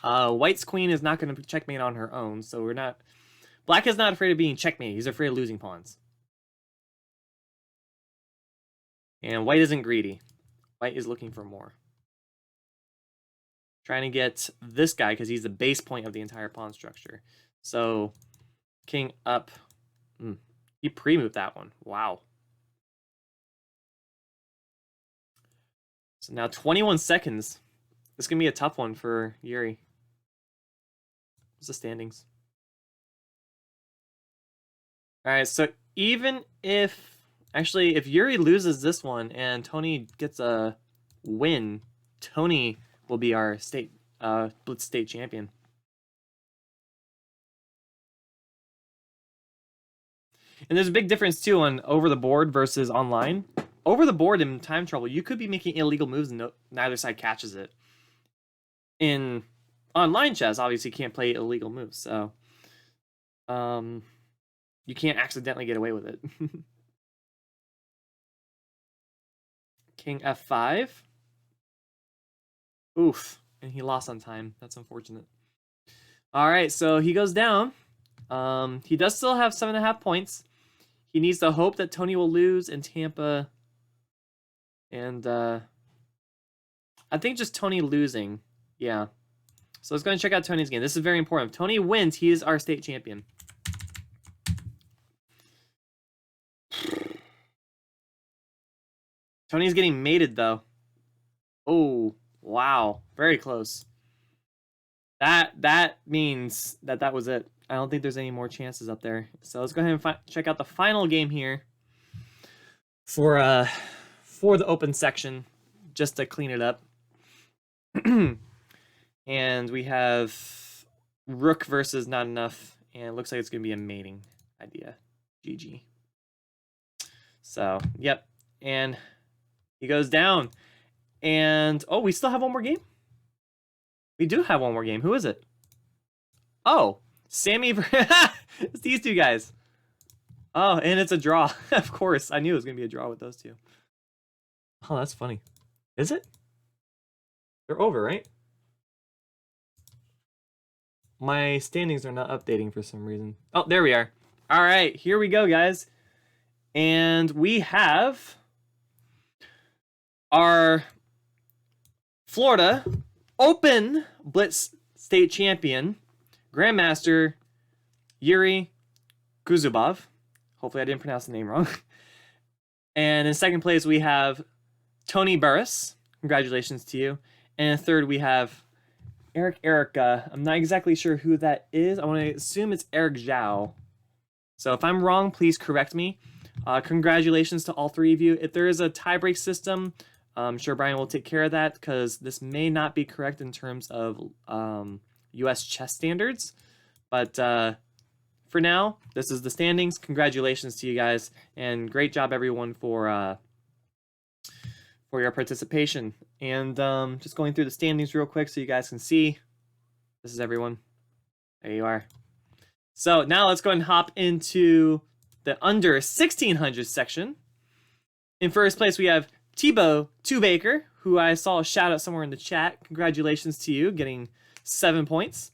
White's queen is not going to checkmate on her own, so we're not... Black is not afraid of being checkmate. He's afraid of losing pawns. And white isn't greedy. White is looking for more. Trying to get this guy because he's the base point of the entire pawn structure. So, king up. He pre-moved that one. Wow. So now 21 seconds. This is going to be a tough one for Yuri. What's the standings? Alright, so even if... Actually, if Yuri loses this one and Tony gets a win, Tony will be our Blitz State champion. And there's a big difference, too, on over the board versus online. Over the board in time trouble, you could be making illegal moves and neither side catches it. In online chess, obviously, you can't play illegal moves, so... you can't accidentally get away with it. King f5. Oof. And he lost on time. That's unfortunate. Alright, so he goes down. He does still have 7.5 points. He needs to hope that Tony will lose in Tampa. And I think just Tony losing. Yeah. So let's go and check out Tony's game. This is very important. If Tony wins, he is our state champion. Tony's getting mated, though. Oh, wow. Very close. That means that was it. I don't think there's any more chances up there. So let's go ahead and check out the final game here for the open section, just to clean it up. And we have rook versus not enough, and it looks like it's going to be a mating idea. GG. So, yep. And... he goes down. And, oh, we still have one more game? We do have one more game. Who is it? Oh, Sammy. It's these two guys. Oh, and it's a draw. Of course. I knew it was going to be a draw with those two. Oh, that's funny. Is it? They're over, right? My standings are not updating for some reason. Oh, there we are. All right, here we go, guys. And we have... our Florida Open Blitz State Champion, Grandmaster Yuri Kuzubov. Hopefully I didn't pronounce the name wrong. And in second place, we have Tony Burris. Congratulations to you. And in third, we have Erica. I'm not exactly sure who that is. I want to assume it's Eric Zhao. So if I'm wrong, please correct me. Congratulations to all three of you. If there is a tiebreak system, I'm sure Brian will take care of that, because this may not be correct in terms of U.S. chess standards. But for now, this is the standings. Congratulations to you guys, and great job everyone for your participation. And just going through the standings real quick so you guys can see. This is everyone. There you are. So now let's go ahead and hop into the under 1600 section. In first place, we have Tebow Baker, who I saw a shout out somewhere in the chat. Congratulations to you, getting 7 points.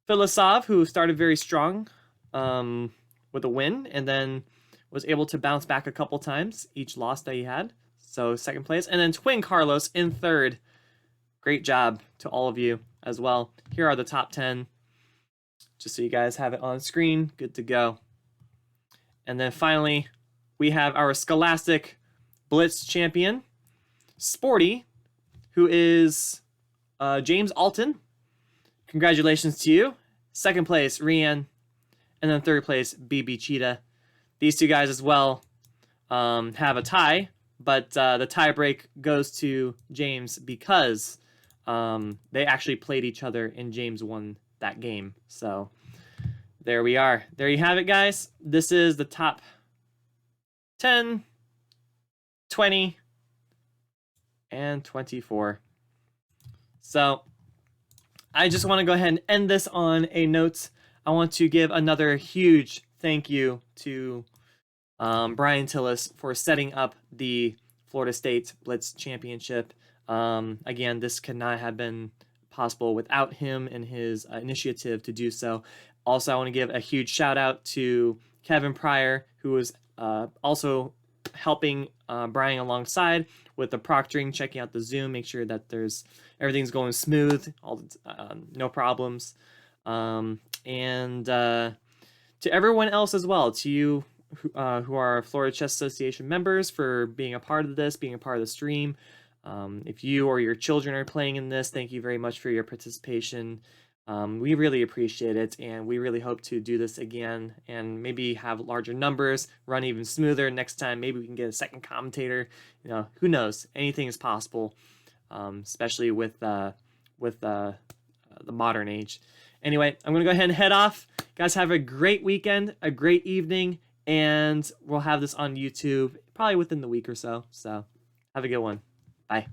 Filisov, who started very strong with a win, and then was able to bounce back a couple times, each loss that he had. So second place. And then Twin Carlos in third. Great job to all of you as well. Here are the top 10. Just so you guys have it on screen. Good to go. And then finally, we have our Scholastic Blitz champion, Sporty, who is James Alton. Congratulations to you. Second place, Rian. And then third place, BB Cheetah. These two guys as well have a tie, but the tie break goes to James because they actually played each other and James won that game. So there we are. There you have it, guys. This is the top 10, 20, and 24. So I just want to go ahead and end this on a note. I want to give another huge thank you to Brian Tillis for setting up the Florida State Blitz Championship. Again, this could not have been possible without him and his initiative to do so. Also, I want to give a huge shout out to Kevin Pryor, who was also helping Brian alongside with the proctoring, checking out the Zoom, make sure that everything's going smooth, no problems. And to everyone else as well, to you who are Florida Chess Association members, for being a part of this, being a part of the stream. If you or your children are playing in this, thank you very much for your participation. We really appreciate it, and we really hope to do this again and maybe have larger numbers, run even smoother next time. Maybe we can get a second commentator. You know, who knows? Anything is possible, especially with the modern age. Anyway, I'm going to go ahead and head off. Guys, have a great weekend, a great evening, and we'll have this on YouTube probably within the week or so. So have a good one. Bye.